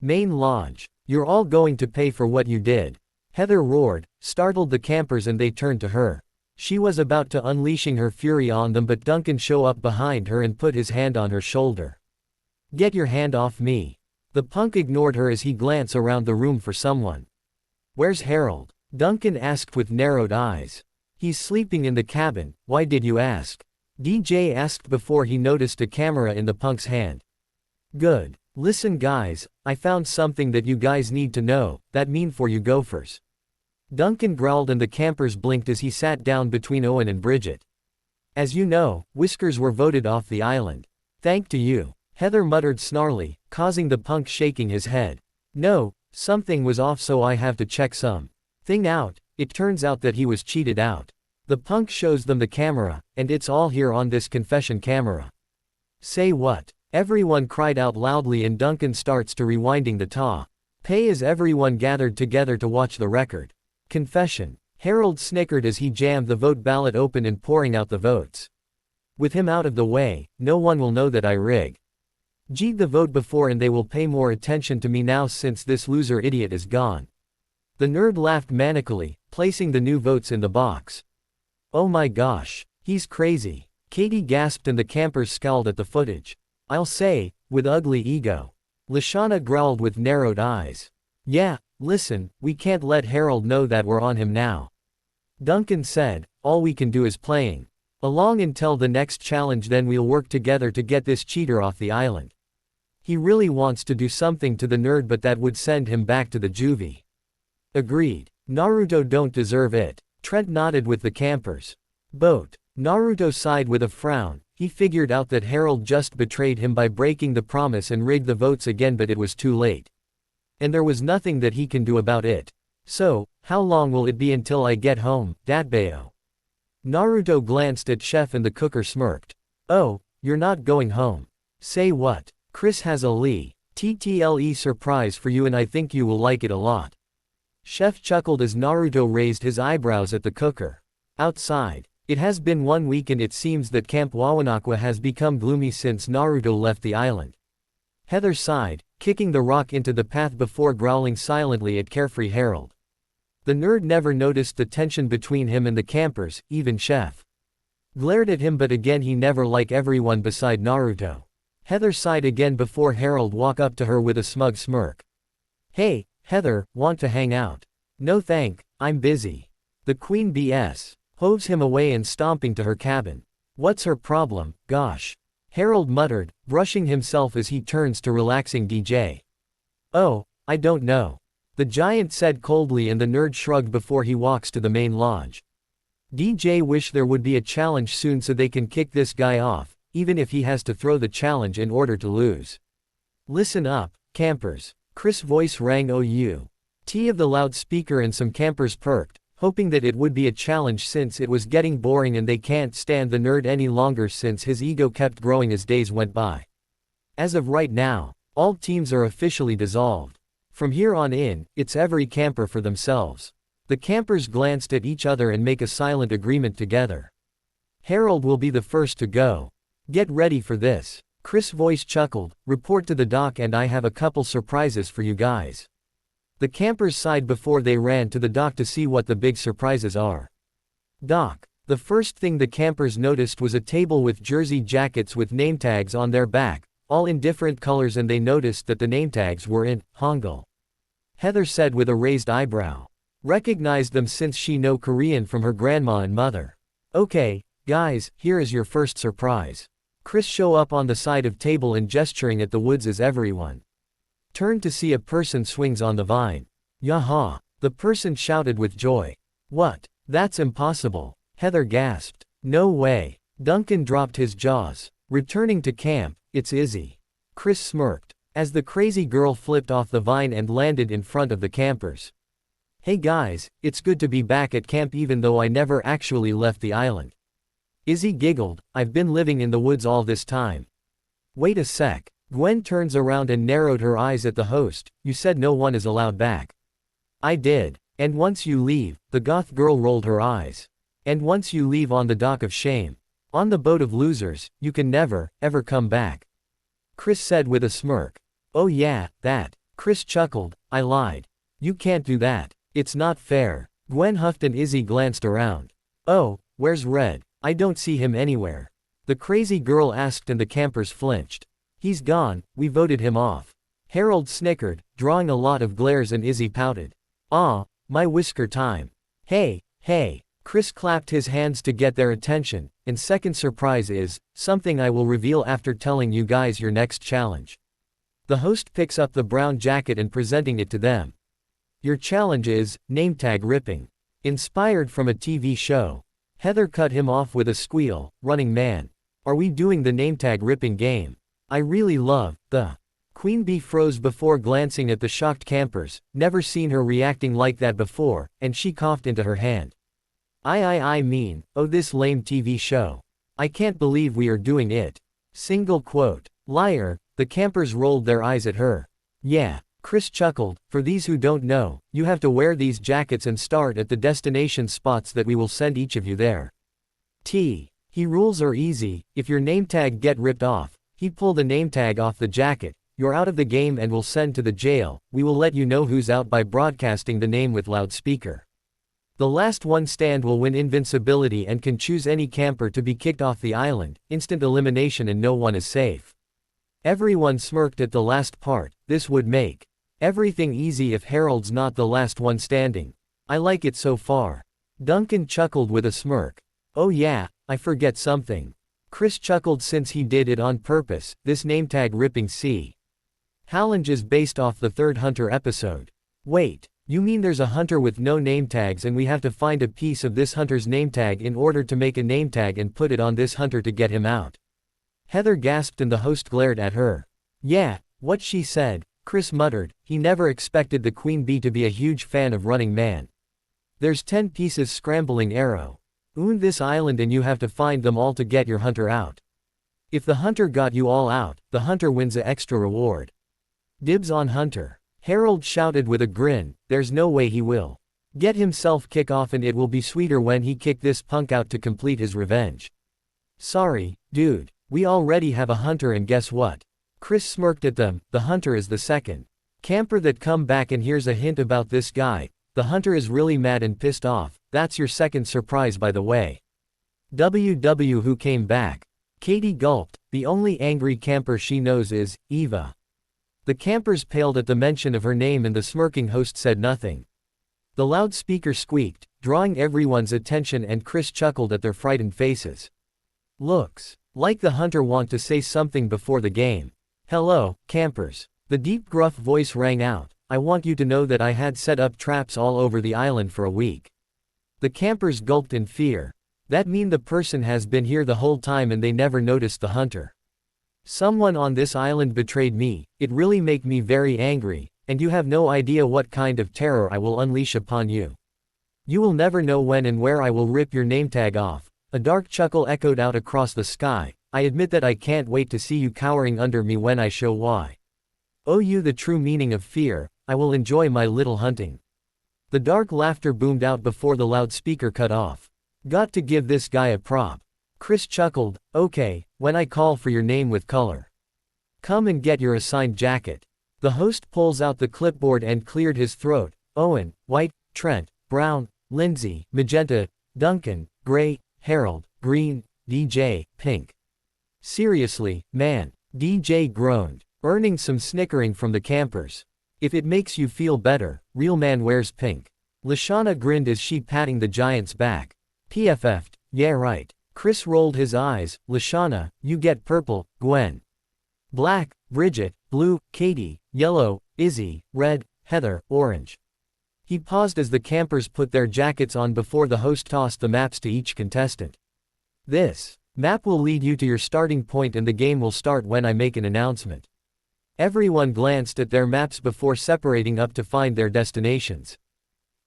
Main lodge. You're all going to pay for what you did. Heather roared, startled the campers and they turned to her. She was about to unleashing her fury on them but Duncan showed up behind her and put his hand on her shoulder. Get your hand off me. The punk ignored her as he glanced around the room for someone. Where's Harold? Duncan asked with narrowed eyes. He's sleeping in the cabin. Why did you ask? DJ asked before he noticed a camera in the punk's hand. Good. Listen guys, I found something that you guys need to know, that mean for you gophers. Duncan growled and the campers blinked as he sat down between Owen and Bridget. As you know, Whiskers were voted off the island. Thank to you. Heather muttered snarly, causing the punk shaking his head. No, something was off so I have to check something out. It turns out that he was cheated out. The punk shows them the camera, and it's all here on this confession camera. Say what? Everyone cried out loudly and Duncan starts to rewinding the tape as everyone gathered together to watch the record. Confession. Harold snickered as he jammed the vote ballot open and pouring out the votes. With him out of the way, no one will know that I rigged the vote before and they will pay more attention to me now since this loser idiot is gone. The nerd laughed manically, placing the new votes in the box. Oh my gosh, he's crazy. Katie gasped and the campers scowled at the footage. I'll say, with ugly ego. Lashana growled with narrowed eyes. Yeah, listen, we can't let Harold know that we're on him now. Duncan said, all we can do is playing along until the next challenge, then we'll work together to get this cheater off the island. He really wants to do something to the nerd but that would send him back to the juvie. Agreed. Naruto don't deserve it. Trent nodded with the campers. Boat. Naruto sighed with a frown. He figured out that Harold just betrayed him by breaking the promise and rigged the votes again but it was too late. And there was nothing that he can do about it. So, how long will it be until I get home, Datbeo? Naruto glanced at Chef and the cooker smirked. Oh, you're not going home. Say what? Chris has a TTLE surprise for you and I think you will like it a lot. Chef chuckled as Naruto raised his eyebrows at the cooker. Outside. It has been 1 week and it seems that Camp Wawanakwa has become gloomy since Naruto left the island. Heather sighed, kicking the rock into the path before growling silently at carefree Harold. The nerd never noticed the tension between him and the campers, even Chef glared at him but again he never liked everyone beside Naruto. Heather sighed again before Harold walked up to her with a smug smirk. Hey, Heather, want to hang out? No thank, I'm busy. The Queen BS. Hoves him away and stomping to her cabin. What's her problem, gosh? Harold muttered, brushing himself as he turns to relaxing DJ. Oh, I don't know. The giant said coldly and the nerd shrugged before he walks to the main lodge. DJ wish there would be a challenge soon so they can kick this guy off, even if he has to throw the challenge in order to lose. Listen up, campers. Chris' voice rang out of the loudspeaker and some campers perked, hoping that it would be a challenge since it was getting boring and they can't stand the nerd any longer since his ego kept growing as days went by. As of right now, all teams are officially dissolved. From here on in, it's every camper for themselves. The campers glanced at each other and make a silent agreement together. Harold will be the first to go. Get ready for this. Chris' voice chuckled, report to the dock and I have a couple surprises for you guys. The campers sighed before they ran to the dock to see what the big surprises are. Dock. The first thing the campers noticed was a table with jersey jackets with name tags on their back, all in different colors and they noticed that the name tags were in Hangul. Heather said with a raised eyebrow. Recognized them since she know Korean from her grandma and mother. Okay, guys, here is your first surprise. Chris show up on the side of table and gesturing at the woods as everyone turned to see a person swings on the vine. Yaha! The person shouted with joy. What? That's impossible. Heather gasped. No way. Duncan dropped his jaws. Returning to camp, it's Izzy. Chris smirked as the crazy girl flipped off the vine and landed in front of the campers. Hey guys, it's good to be back at camp even though I never actually left the island. Izzy giggled, I've been living in the woods all this time. Wait a sec. Gwen turns around and narrowed her eyes at the host, you said no one is allowed back. I did. And once you leave, the goth girl rolled her eyes. And once you leave on the dock of shame, on the boat of losers, you can never, ever come back. Chris said with a smirk. Oh yeah, that. Chris chuckled, I lied. You can't do that. It's not fair. Gwen huffed and Izzy glanced around. Oh, where's Red? I don't see him anywhere. The crazy girl asked and the campers flinched. He's gone, we voted him off. Harold snickered, drawing a lot of glares and Izzy pouted. Ah, my whisker time. Hey, hey. Chris clapped his hands to get their attention, and second surprise is, something I will reveal after telling you guys your next challenge. The host picks up the brown jacket and presenting it to them. Your challenge is, nametag ripping. Inspired from a TV show. Heather cut him off with a squeal, Running Man. Are we doing the nametag ripping game? I really love, the. Queen Bee froze before glancing at the shocked campers, never seen her reacting like that before, and she coughed into her hand. I mean, oh this lame TV show. I can't believe we are doing it. Single quote. Liar, the campers rolled their eyes at her. Yeah, Chris chuckled, for these who don't know, you have to wear these jackets and start at the destination spots that we will send each of you there. He rules are easy, if your name tag get ripped off, he'd pull the name tag off the jacket, you're out of the game and will send to the jail, we will let you know who's out by broadcasting the name with loudspeaker. The last one stand will win invincibility and can choose any camper to be kicked off the island, instant elimination and no one is safe. Everyone smirked at the last part, this would make everything easy if Harold's not the last one standing. I like it so far. Duncan chuckled with a smirk. Oh yeah, I forget something. Chris chuckled since he did it on purpose, this nametag ripping challenge is based off the third Hunter episode. Wait, you mean there's a hunter with no name tags and we have to find a piece of this hunter's name tag in order to make a name tag and put it on this hunter to get him out? Heather gasped and the host glared at her. Yeah, what she said, Chris muttered, he never expected the Queen Bee to be a huge fan of Running Man. There's 10 pieces scrambling arrow. Own this island and you have to find them all to get your hunter out. If the hunter got you all out, the hunter wins a extra reward. Dibs on hunter. Harold shouted with a grin, there's no way he will get himself kick off and it will be sweeter when he kick this punk out to complete his revenge. Sorry, dude, we already have a hunter and guess what? Chris smirked at them, the hunter is the second camper that come back and here's a hint about this guy, the hunter is really mad and pissed off, that's your second surprise by the way. Who came back? Katie gulped, the only angry camper she knows is, Eva. The campers paled at the mention of her name and the smirking host said nothing. The loudspeaker squeaked, drawing everyone's attention and Chris chuckled at their frightened faces. Looks like the hunter want to say something before the game. Hello, campers. The deep gruff voice rang out, I want you to know that I had set up traps all over the island for a week. The campers gulped in fear. That mean the person has been here the whole time and they never noticed the hunter. Someone on this island betrayed me, it really make me very angry, and you have no idea what kind of terror I will unleash upon you. You will never know when and where I will rip your name tag off. A dark chuckle echoed out across the sky, I admit that I can't wait to see you cowering under me when I show why. Oh you the true meaning of fear, I will enjoy my little hunting. The dark laughter boomed out before the loudspeaker cut off. Got to give this guy a prop. Chris chuckled, okay, when I call for your name with color. Come and get your assigned jacket. The host pulls out the clipboard and cleared his throat, Owen, white, Trent, brown, Lindsay, magenta, Duncan, gray, Harold, green, DJ, pink. Seriously, man, DJ groaned, earning some snickering from the campers. If it makes you feel better, real man wears pink. Lashana grinned as she patting the giant's back. PFF'd, yeah right. Chris rolled his eyes. Lashana, you get purple, Gwen. Black, Bridget, blue, Katie, yellow, Izzy, red, Heather, orange. He paused as the campers put their jackets on before the host tossed the maps to each contestant. This map will lead you to your starting point and the game will start when I make an announcement. Everyone glanced at their maps before separating up to find their destinations.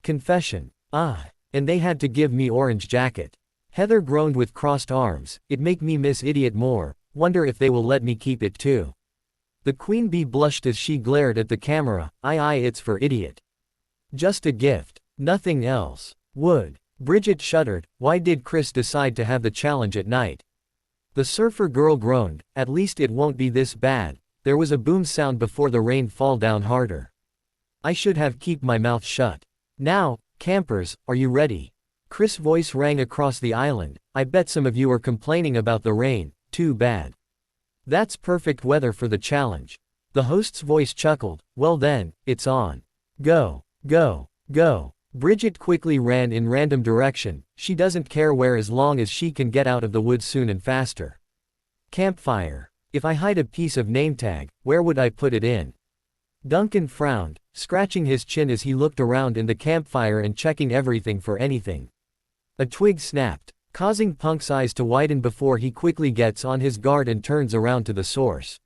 Confession. And they had to give me orange jacket. Heather groaned with crossed arms, it make me miss idiot more, wonder if they will let me keep it too. The queen bee blushed as she glared at the camera, it's for idiot. Just a gift. Nothing else. Would. Bridget shuddered, why did Chris decide to have the challenge at night? The surfer girl groaned, at least it won't be this bad. There was a boom sound before the rain fall down harder. I should have keep my mouth shut. Now, campers, are you ready? Chris' voice rang across the island, I bet some of you are complaining about the rain, too bad. That's perfect weather for the challenge. The host's voice chuckled, well then, it's on. Go, go, go. Bridget quickly ran in random direction, she doesn't care where as long as she can get out of the woods soon and faster. Campfire. If I hide a piece of name tag, where would I put it in? Duncan frowned, scratching his chin as he looked around in the campfire and checking everything for anything. A twig snapped, causing Punk's eyes to widen before he quickly gets on his guard and turns around to the source.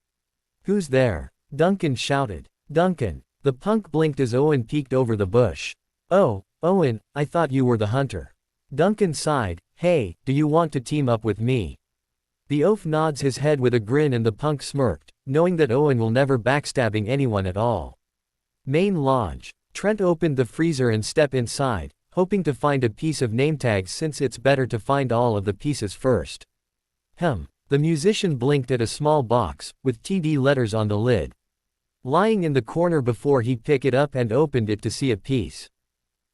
Who's there? Duncan shouted. Duncan. The punk blinked as Owen peeked over the bush. Oh, Owen, I thought you were the hunter. Duncan sighed, hey, do you want to team up with me? The oaf nods his head with a grin and the punk smirked, knowing that Owen will never backstabbing anyone at all. Main lodge. Trent opened the freezer and stepped inside, hoping to find a piece of name tags since it's better to find all of the pieces first. The musician blinked at a small box, with TD letters on the lid. Lying in the corner before he picked it up and opened it to see a piece.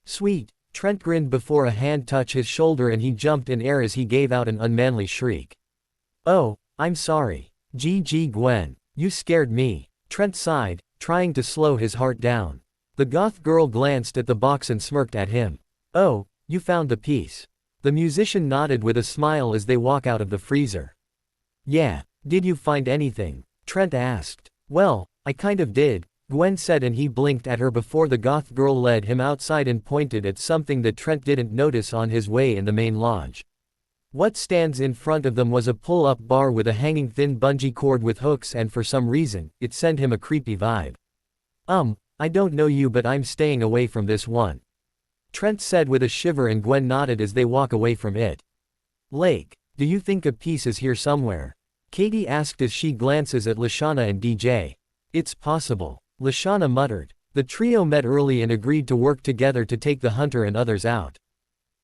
Sweet, Trent grinned before a hand touched his shoulder and he jumped in air as he gave out an unmanly shriek. Oh, I'm sorry. GG Gwen, you scared me. Trent sighed, trying to slow his heart down. The goth girl glanced at the box and smirked at him. Oh, you found the piece. The musician nodded with a smile as they walk out of the freezer. Yeah, did you find anything? Trent asked. Well, I kind of did, Gwen said and he blinked at her before the goth girl led him outside and pointed at something that Trent didn't notice on his way in the main lodge. What stands in front of them was a pull-up bar with a hanging thin bungee cord with hooks and for some reason, it sent him a creepy vibe. I don't know you but I'm staying away from this one. Trent said with a shiver and Gwen nodded as they walk away from it. Lake, do you think a piece is here somewhere? Katie asked as she glances at Lashana and DJ. It's possible. Lashana muttered. The trio met early and agreed to work together to take the hunter and others out.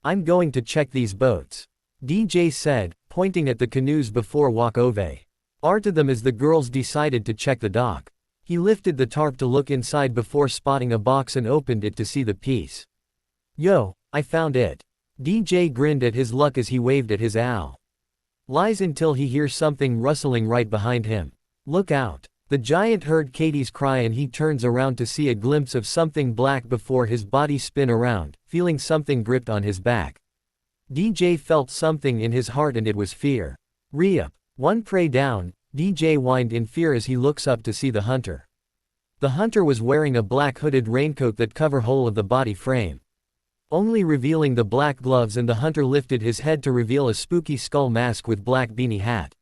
I'm going to check these boats. DJ said, pointing at the canoes before walk over. To them as the girls decided to check the dock. He lifted the tarp to look inside before spotting a box and opened it to see the piece. Yo, I found it. DJ grinned at his luck as he waved at his owl. Lies until he hears something rustling right behind him. Look out. The giant heard Katie's cry and he turns around to see a glimpse of something black before his body spin around, feeling something gripped on his back. DJ felt something in his heart and it was fear. Re-up. One prey down, DJ whined in fear as he looks up to see the hunter. The hunter was wearing a black hooded raincoat that covered whole of the body frame. Only revealing the black gloves and the hunter lifted his head to reveal a spooky skull mask with black beanie hat.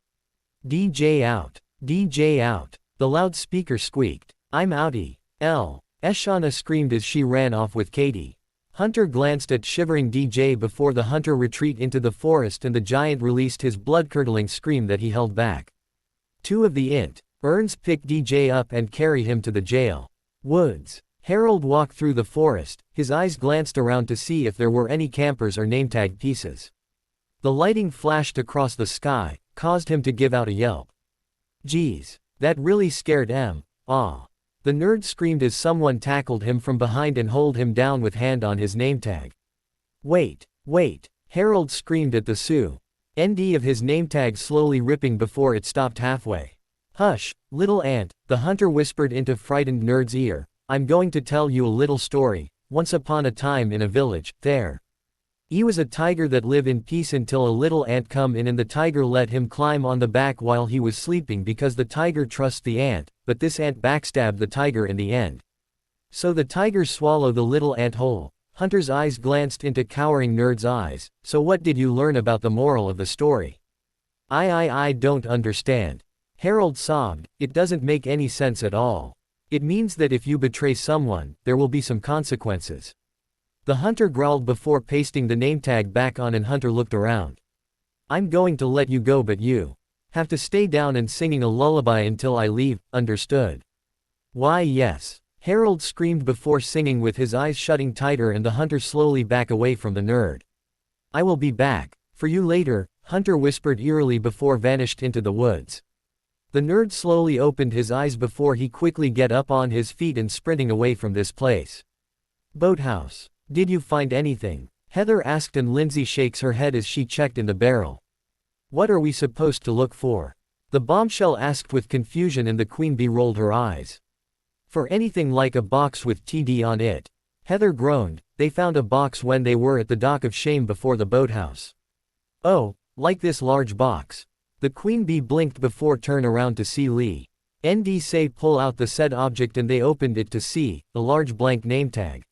DJ out. DJ out. The loudspeaker squeaked. I'm outie. Eshana screamed as she ran off with Katie. Hunter glanced at shivering DJ before the hunter retreat into the forest and the giant released his blood-curdling scream that he held back. Two of the Erns picked DJ up and carry him to the jail. Woods. Harold walked through the forest, his eyes glanced around to see if there were any campers or name-tag pieces. The lighting flashed across the sky, caused him to give out a yelp. Geez, that really scared him. The nerd screamed as someone tackled him from behind and held him down with hand on his name tag. Wait, Harold screamed at the Sioux. ND of his name tag slowly ripping before it stopped halfway. Hush, little ant, the hunter whispered into frightened nerd's ear, I'm going to tell you a little story. Once upon a time in a village, there was a tiger that lived in peace until a little ant come in and the tiger let him climb on the back while he was sleeping because the tiger trusts the ant, but this ant backstabbed the tiger in the end. So the tiger swallowed the little ant whole. Hunter's eyes glanced into cowering Nerd's eyes. So what did you learn about the moral of the story? I don't understand. Harold sobbed, it doesn't make any sense at all. It means that if you betray someone, there will be some consequences. The hunter growled before pasting the name tag back on and Hunter looked around. I'm going to let you go but you have to stay down and singing a lullaby until I leave, understood? Why yes. Harold screamed before singing with his eyes shutting tighter and the hunter slowly back away from the nerd. I will be back for you later, Hunter whispered eerily before vanished into the woods. The nerd slowly opened his eyes before he quickly get up on his feet and sprinting away from this place. Boathouse. Did you find anything? Heather asked and Lindsay shakes her head as she checked in the barrel. What are we supposed to look for? The bombshell asked with confusion and the queen bee rolled her eyes. For anything like a box with TD on it. Heather groaned, they found a box when they were at the dock of shame before the boathouse. Oh, like this large box. The queen bee blinked before turn around to see Lee. ND say pull out the said object and they opened it to see, a large blank name tag.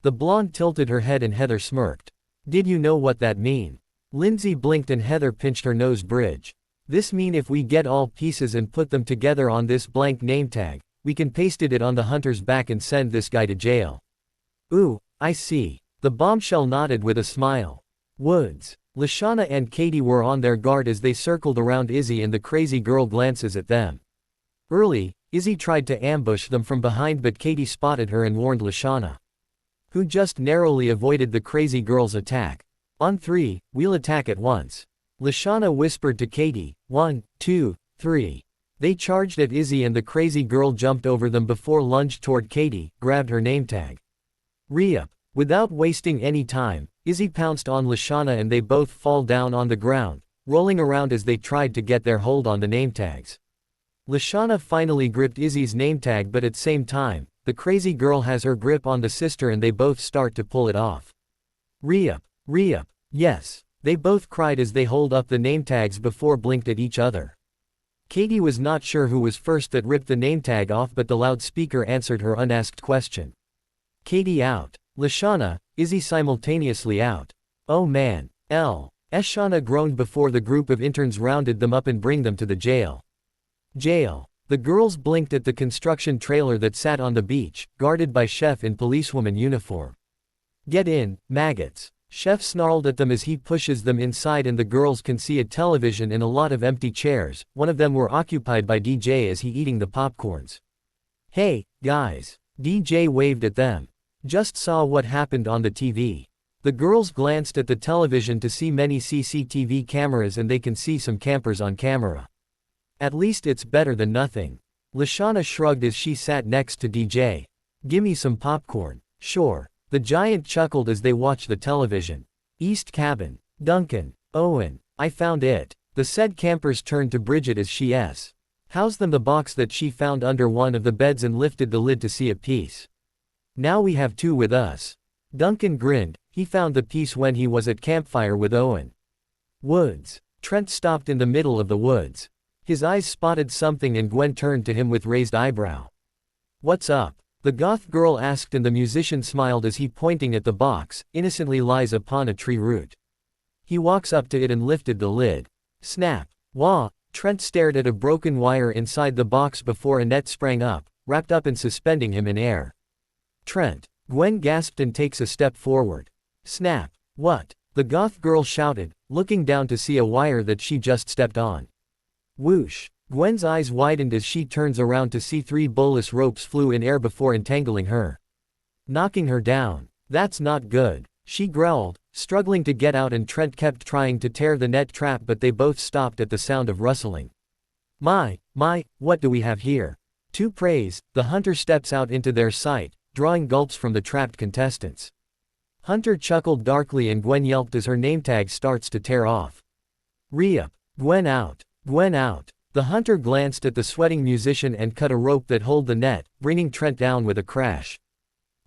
The blonde tilted her head and Heather smirked. Did you know what that mean? Lindsay blinked and Heather pinched her nose bridge. This mean if we get all pieces and put them together on this blank name tag, we can paste it on the hunter's back and send this guy to jail. Ooh, I see. The bombshell nodded with a smile. Woods. Lashana and Katie were on their guard as they circled around Izzy and the crazy girl glances at them. Early, Izzy tried to ambush them from behind but Katie spotted her and warned Lashana, who just narrowly avoided the crazy girl's attack. On 3, we'll attack at once. Lashana whispered to Katie, 1, 2, 3. They charged at Izzy and the crazy girl jumped over them before lunged toward Katie, grabbed her name tag. Re-up. Without wasting any time, Izzy pounced on Lashana and they both fall down on the ground, rolling around as they tried to get their hold on the name tags. Lashana finally gripped Izzy's name tag but at same time, the crazy girl has her grip on the sister and they both start to pull it off. Re-up, re-up, yes, they both cried as they hold up the name tags before blinked at each other. Katie was not sure who was first that ripped the name tag off but the loudspeaker answered her unasked question. Katie out. Lashana, Izzy simultaneously out. Oh man, Eshana groaned before the group of interns rounded them up and bring them to the jail. Jail. The girls blinked at the construction trailer that sat on the beach, guarded by Chef in policewoman uniform. Get in, maggots. Chef snarled at them as he pushes them inside and the girls can see a television and a lot of empty chairs, one of them were occupied by DJ as he eating the popcorns. Hey, guys. DJ waved at them. Just saw what happened on the TV. The girls glanced at the television to see many CCTV cameras and they can see some campers on camera. At least it's better than nothing. Lashana shrugged as she sat next to DJ. Gimme some popcorn. Sure. The giant chuckled as they watched the television. East Cabin. Duncan. Owen. I found it. The said campers turned to Bridget as she housed them the box that she found under one of the beds and lifted the lid to see a piece. Now we have 2 with us. Duncan grinned, he found the piece when he was at campfire with Owen. Woods. Trent stopped in the middle of the woods. His eyes spotted something and Gwen turned to him with raised eyebrow. What's up? The goth girl asked and the musician smiled as he pointing at the box, innocently lies upon a tree root. He walks up to it and lifted the lid. Snap. Wah. Trent stared at a broken wire inside the box before Annette sprang up, wrapped up and suspending him in air. Trent. Gwen gasped and takes a step forward. Snap. What? The goth girl shouted, looking down to see a wire that she just stepped on. Whoosh. Gwen's eyes widened as she turns around to see 3 bolus ropes flew in air before entangling her, knocking her down. That's not good. She growled, struggling to get out and Trent kept trying to tear the net trap but they both stopped at the sound of rustling. My, what do we have here? To praise, the hunter steps out into their sight, drawing gulps from the trapped contestants. Hunter chuckled darkly and Gwen yelped as her name tag starts to tear off. Re-up. Gwen out. Gwen out. The hunter glanced at the sweating musician and cut a rope that held the net, bringing Trent down with a crash.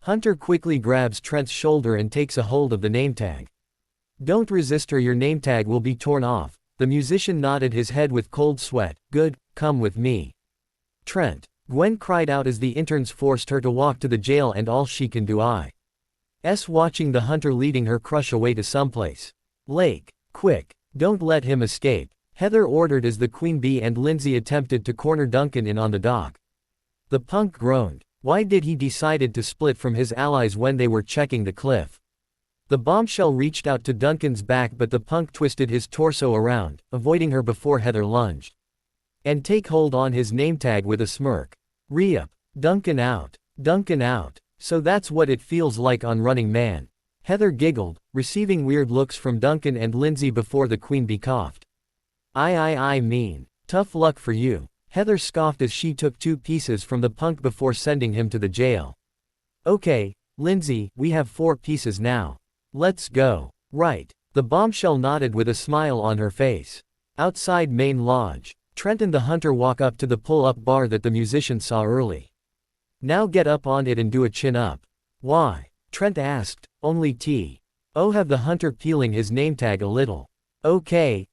Hunter quickly grabs Trent's shoulder and takes a hold of the name tag. Don't resist or your name tag will be torn off. The musician nodded his head with cold sweat. Good, come with me. Trent. Gwen cried out as the interns forced her to walk to the jail and all she can do is watching the hunter leading her crush away to someplace. Lake. Quick. Don't let him escape. Heather ordered as the Queen Bee and Lindsay attempted to corner Duncan in on the dock. The punk groaned. Why did he decided to split from his allies when they were checking the cliff? The bombshell reached out to Duncan's back but the punk twisted his torso around, avoiding her before Heather lunged. And take hold on his name tag with a smirk. Re-up. Duncan out. Duncan out. So that's what it feels like on Running Man. Heather giggled, receiving weird looks from Duncan and Lindsay before the Queen Bee coughed. I mean. Tough luck for you. Heather scoffed as she took 2 pieces from the punk before sending him to the jail. Okay, Lindsay, we have 4 pieces now. Let's go. Right. The bombshell nodded with a smile on her face. Outside Main Lodge, Trent and the hunter walk up to the pull-up bar that the musician saw early. Now get up on it and do a chin-up. Why? Trent asked. Only tea. Oh, have the hunter peeling his name tag a little. Okay.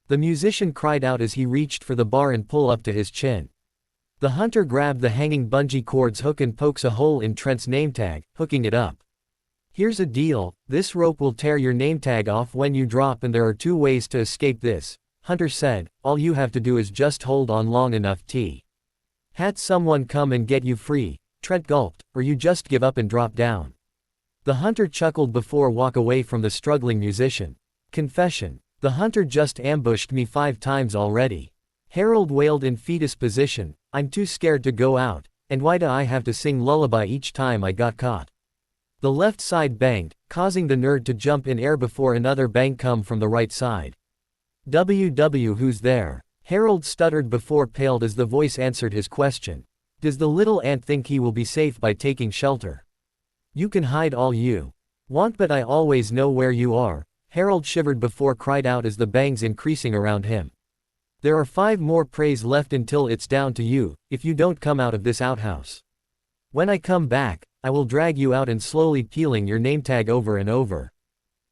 The musician cried out as he reached for the bar and pulled up to his chin. The hunter grabbed the hanging bungee cord's hook and pokes a hole in Trent's name tag, hooking it up. Here's a deal, this rope will tear your name tag off when you drop and there are 2 ways to escape this, Hunter said, all you have to do is just hold on long enough had someone come and get you free, Trent gulped, or you just give up and drop down. The hunter chuckled before walk away from the struggling musician. Confession. The hunter just ambushed me 5 times already. Harold wailed in fetus position, I'm too scared to go out, and why do I have to sing lullaby each time I got caught? The left side banged, causing the nerd to jump in air before another bang come from the right side. Who's there? Harold stuttered before paled as the voice answered his question. Does the little ant think he will be safe by taking shelter? You can hide all you want but I always know where you are. Harold shivered before cried out as the bangs increasing around him. There are 5 more preys left until it's down to you, if you don't come out of this outhouse. When I come back, I will drag you out and slowly peeling your name tag over and over.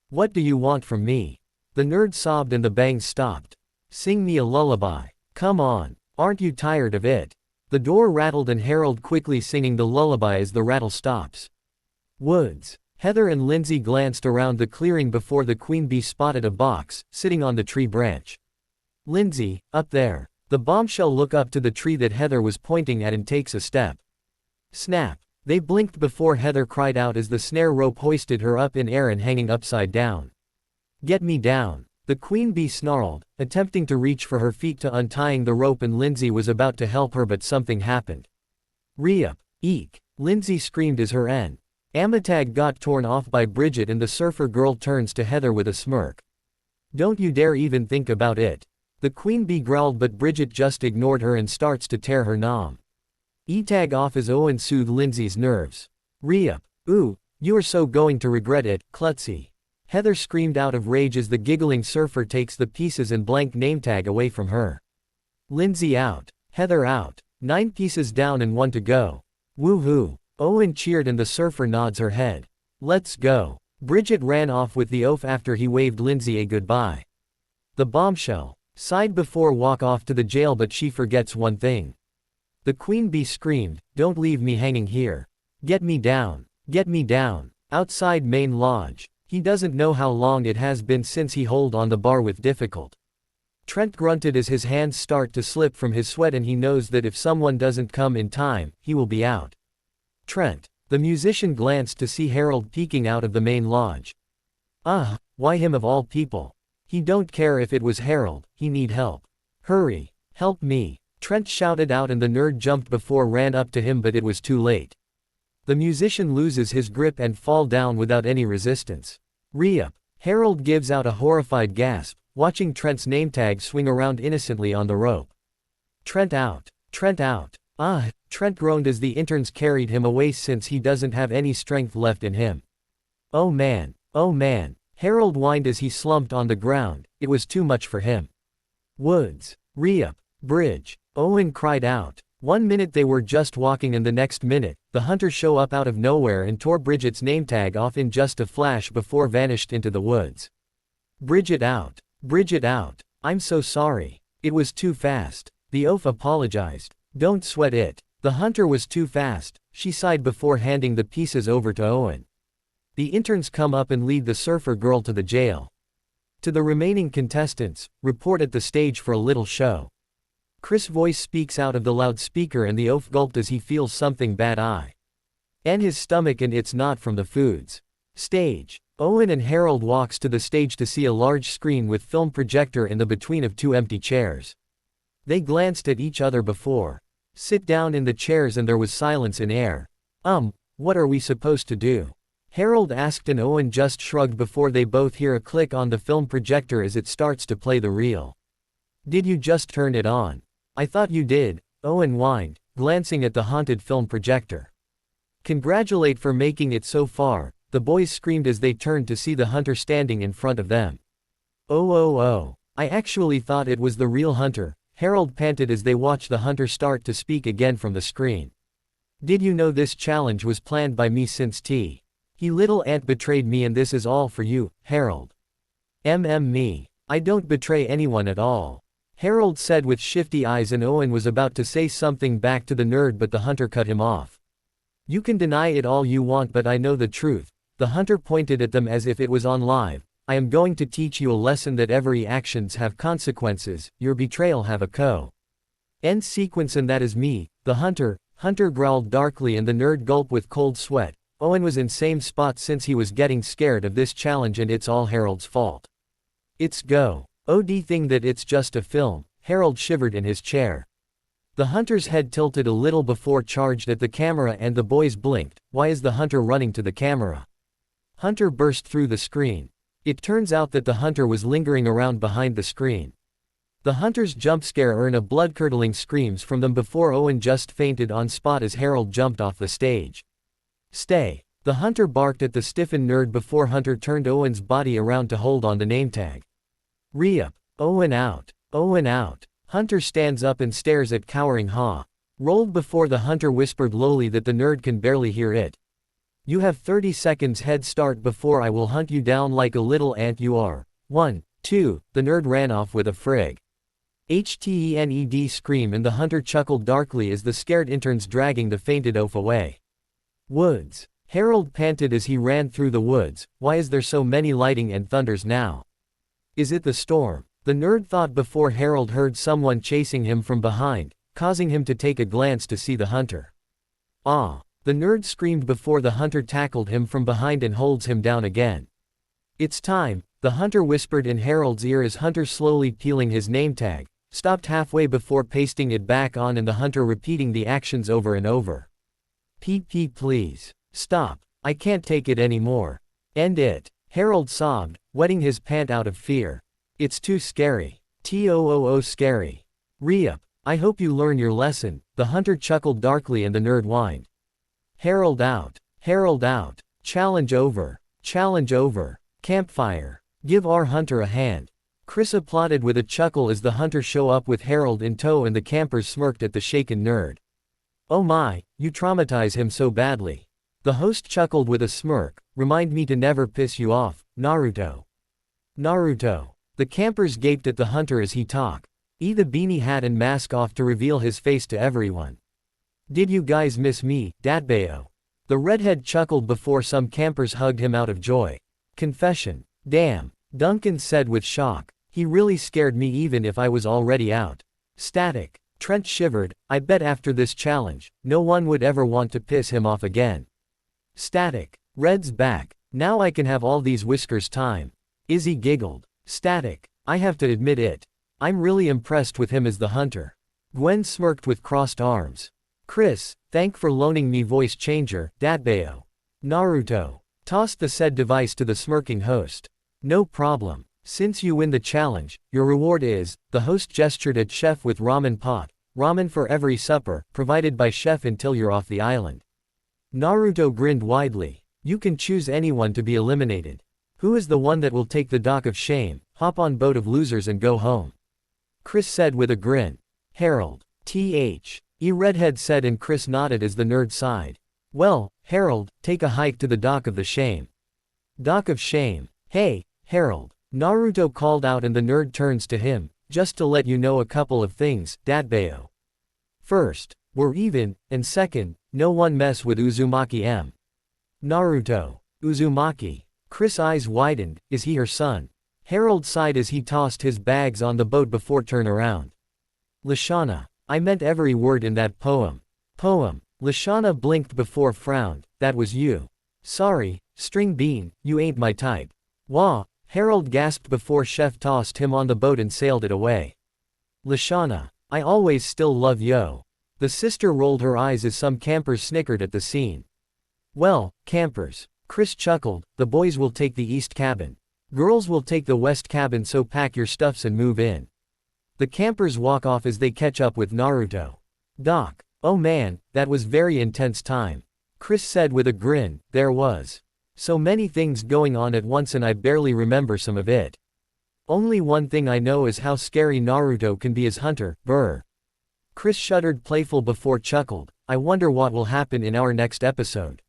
What do you want from me? The nerd sobbed and the bangs stopped. Sing me a lullaby. Come on, aren't you tired of it? The door rattled and Harold quickly singing the lullaby as the rattle stops. Woods. Heather and Lindsay glanced around the clearing before the Queen Bee spotted a box, sitting on the tree branch. Lindsay, up there. The bombshell look up to the tree that Heather was pointing at and takes a step. Snap. They blinked before Heather cried out as the snare rope hoisted her up in air and hanging upside down. Get me down. The Queen Bee snarled, attempting to reach for her feet to untying the rope and Lindsay was about to help her but something happened. Re-up. Eek. Lindsay screamed as her Amatag got torn off by Bridget and the surfer girl turns to Heather with a smirk. Don't you dare even think about it. The Queen Bee growled but Bridget just ignored her and starts to tear her nom. E-tag off as Owen soothed Lindsay's nerves. Re-up. Ooh, you are so going to regret it, klutzy. Heather screamed out of rage as the giggling surfer takes the pieces and blank name tag away from her. Lindsay out. Heather out. 9 pieces down and 1 to go. Woohoo. Owen cheered and the surfer nods her head. Let's go. Bridget ran off with the oaf after he waved Lindsay a goodbye. The bombshell sighed before walk off to the jail but she forgets one thing. The Queen Bee screamed, don't leave me hanging here. Get me down. Get me down. Outside Main Lodge. He doesn't know how long it has been since he held on the bar with difficult. Trent grunted as his hands start to slip from his sweat and he knows that if someone doesn't come in time, he will be out. Trent. The musician glanced to see Harold peeking out of the Main Lodge. Why him of all people? He don't care if it was Harold, he need help. Hurry. Help me. Trent shouted out and the nerd jumped before ran up to him but it was too late. The musician loses his grip and fall down without any resistance. Re-up. Harold gives out a horrified gasp, watching Trent's name tag swing around innocently on the rope. Trent out. Trent out. Trent groaned as the interns carried him away since he doesn't have any strength left in him. Oh man. Oh man. Harold whined as he slumped on the ground, it was too much for him. Woods. Re-up. Bridge. Owen cried out. 1 minute they were just walking and the next minute, the hunter show up out of nowhere and tore Bridget's nametag off in just a flash before vanished into the woods. Bridget out. Bridget out. I'm so sorry. It was too fast. The oaf apologized. Don't sweat it. The hunter was too fast, she sighed before handing the pieces over to Owen. The interns come up and lead the surfer girl to the jail. To the remaining contestants, report at the stage for a little show. Chris' voice speaks out of the loudspeaker and the oaf gulped as he feels something bad in his stomach, and it's not from the foods. Stage. Owen and Harold walks to the stage to see a large screen with film projector in the between of two empty chairs. They glanced at each other before. Sit down in the chairs and there was silence in air. What are we supposed to do? Harold asked and Owen just shrugged before they both hear a click on the film projector as it starts to play the reel. Did you just turn it on? I thought you did, Owen whined, glancing at the haunted film projector. Congratulate for making it so far, the boys screamed as they turned to see the hunter standing in front of them. Oh, I actually thought it was the real hunter, Harold panted as they watched the hunter start to speak again from the screen. Did you know this challenge was planned by me since T. He little ant betrayed me and this is all for you, Harold. Me. I don't betray anyone at all. Harold said with shifty eyes, and Owen was about to say something back to the nerd but the hunter cut him off. You can deny it all you want but I know the truth. The hunter pointed at them as if it was on live. I am going to teach you a lesson that every actions have consequences, your betrayal have a end sequence and that is me, the hunter. Hunter growled darkly and the nerd gulped with cold sweat. Owen was in same spot since he was getting scared of this challenge and it's all Harold's fault. It's go. OD thing that it's just a film, Harold shivered in his chair. The hunter's head tilted a little before charged at the camera and the boys blinked. Why is the hunter running to the camera? Hunter burst through the screen. It turns out that the hunter was lingering around behind the screen. The hunter's jump scare earned a blood-curdling screams from them before Owen just fainted on spot as Harold jumped off the stage. Stay. The hunter barked at the stiffened nerd before Hunter turned Owen's body around to hold on the nametag. Re-up. Owen out. Owen out. Hunter stands up and stares at cowering Ha. Rolled before the hunter whispered lowly that the nerd can barely hear it. You have 30 seconds head start before I will hunt you down like a little ant you are. 1, 2, the nerd ran off with a frig. HTENED scream and the hunter chuckled darkly as the scared interns dragging the fainted oaf away. Woods. Harold panted as he ran through the woods. Why is there so many lightning and thunders now? Is it the storm? The nerd thought before Harold heard someone chasing him from behind, causing him to take a glance to see the hunter. Ah! The nerd screamed before the hunter tackled him from behind and holds him down again. It's time, the hunter whispered in Harold's ear as Hunter slowly peeling his nametag, stopped halfway before pasting it back on and the hunter repeating the actions over and over. Please. Stop. I can't take it anymore. End it. Harold sobbed, wetting his pant out of fear. It's too scary. Too scary. Re-up. I hope you learn your lesson, the hunter chuckled darkly and the nerd whined. Harold out. Harold out. Challenge over. Challenge over. Campfire. Give our hunter a hand. Chris applauded with a chuckle as the hunter show up with Harold in tow and the campers smirked at the shaken nerd. Oh my, you traumatize him so badly. The host chuckled with a smirk, remind me to never piss you off, Naruto. Naruto. The campers gaped at the hunter as he talked. The beanie hat and mask off to reveal his face to everyone. Did you guys miss me, Datbeo? The redhead chuckled before some campers hugged him out of joy. Confession. Damn, Duncan said with shock. He really scared me even if I was already out. Static. Trent shivered. I bet after this challenge, no one would ever want to piss him off again. Static. Red's back. Now I can have all these whiskers time. Izzy giggled. Static. I have to admit it. I'm really impressed with him as the hunter. Gwen smirked with crossed arms. Chris, thank for loaning me voice changer, Datbeo. Naruto. Tossed the said device to the smirking host. No problem. Since you win the challenge, your reward is, the host gestured at chef with ramen pot, ramen for every supper, provided by chef until you're off the island. Naruto grinned widely. You can choose anyone to be eliminated. Who is the one that will take the dock of shame, hop on boat of losers and go home? Chris said with a grin. Harold. Redhead said and Chris nodded as the nerd sighed. Well, Harold, take a hike to the Dock of the Shame. Dock of Shame. Hey, Harold. Naruto called out and the nerd turns to him. Just to let you know a couple of things, Datbeo. First, we're even, and second, no one mess with Uzumaki M. Naruto. Uzumaki. Chris' eyes widened, is he her son? Harold sighed as he tossed his bags on the boat before turn around. Lashana. I meant every word in that poem. Poem. Lashana blinked before frowned, that was you. Sorry, String Bean, you ain't my type. Wah, Harold gasped before Chef tossed him on the boat and sailed it away. Lashana. I always still love yo. The sister rolled her eyes as some campers snickered at the scene. Well, campers. Chris chuckled, the boys will take the east cabin. Girls will take the west cabin, so pack your stuffs and move in. The campers walk off as they catch up with Naruto. Doc. Oh man, that was very intense time. Chris said with a grin, there was. So many things going on at once and I barely remember some of it. Only one thing I know is how scary Naruto can be as Hunter, brr. Chris shuddered playful before chuckled, I wonder what will happen in our next episode.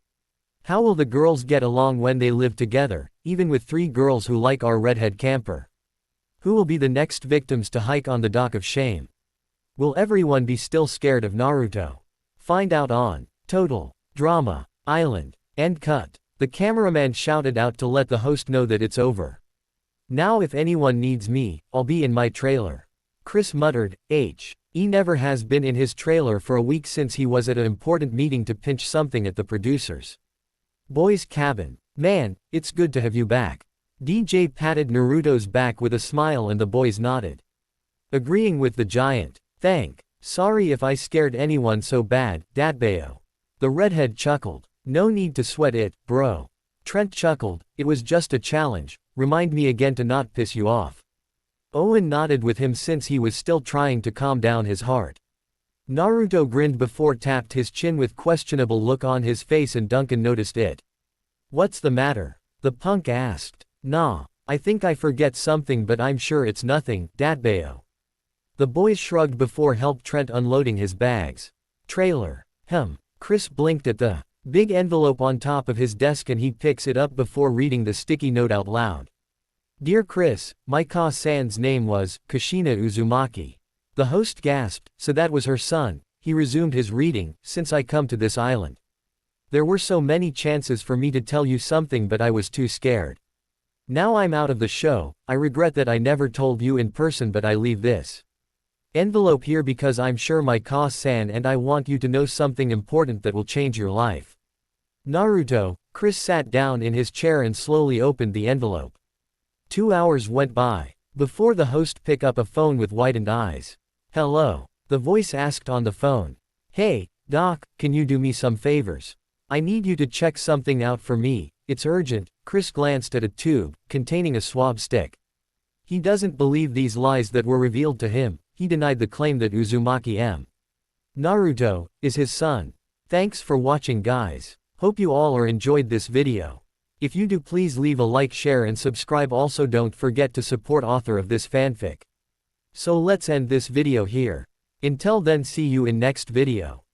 How will the girls get along when they live together, even with 3 girls who like our redhead camper? Who will be the next victims to hike on the Dock of Shame? Will everyone be still scared of Naruto? Find out on Total Drama Island. End cut. The cameraman shouted out to let the host know that it's over. Now if anyone needs me, I'll be in my trailer. Chris muttered, He never has been in his trailer for a week since he was at an important meeting to pinch something at the producers. Boys' cabin. Man, it's good to have you back. DJ patted Naruto's back with a smile and the boys nodded. Agreeing with the giant. Sorry if I scared anyone so bad, Datbeo. The redhead chuckled. No need to sweat it, bro. Trent chuckled, it was just a challenge, remind me again to not piss you off. Owen nodded with him since he was still trying to calm down his heart. Naruto grinned before tapped his chin with questionable look on his face and Duncan noticed it. What's the matter? The punk asked. Nah, I think I forget something but I'm sure it's nothing, Datbeo. The boys shrugged before helped Trent unloading his bags. Trailer. Chris blinked at the big envelope on top of his desk and he picks it up before reading the sticky note out loud. Dear Chris, my Ka-san's name was Kushina Uzumaki. The host gasped, so that was her son. He resumed his reading, since I come to this island. There were so many chances for me to tell you something but I was too scared. Now I'm out of the show, I regret that I never told you in person but I leave this envelope here because I'm sure my Ka-san and I want you to know something important that will change your life. Naruto. Chris sat down in his chair and slowly opened the envelope. 2 hours went by. Before the host picked up a phone with widened eyes. Hello. The voice asked on the phone. Hey, Doc, can you do me some favors? I need you to check something out for me, it's urgent. Chris glanced at a tube, containing a swab stick. He doesn't believe these lies that were revealed to him. He denied the claim that Uzumaki M. Naruto is his son. Thanks for watching guys. Hope you all are enjoyed this video. If you do please leave a like, share and subscribe, also don't forget to support author of this fanfic. So let's end this video here. Until then, see you in next video.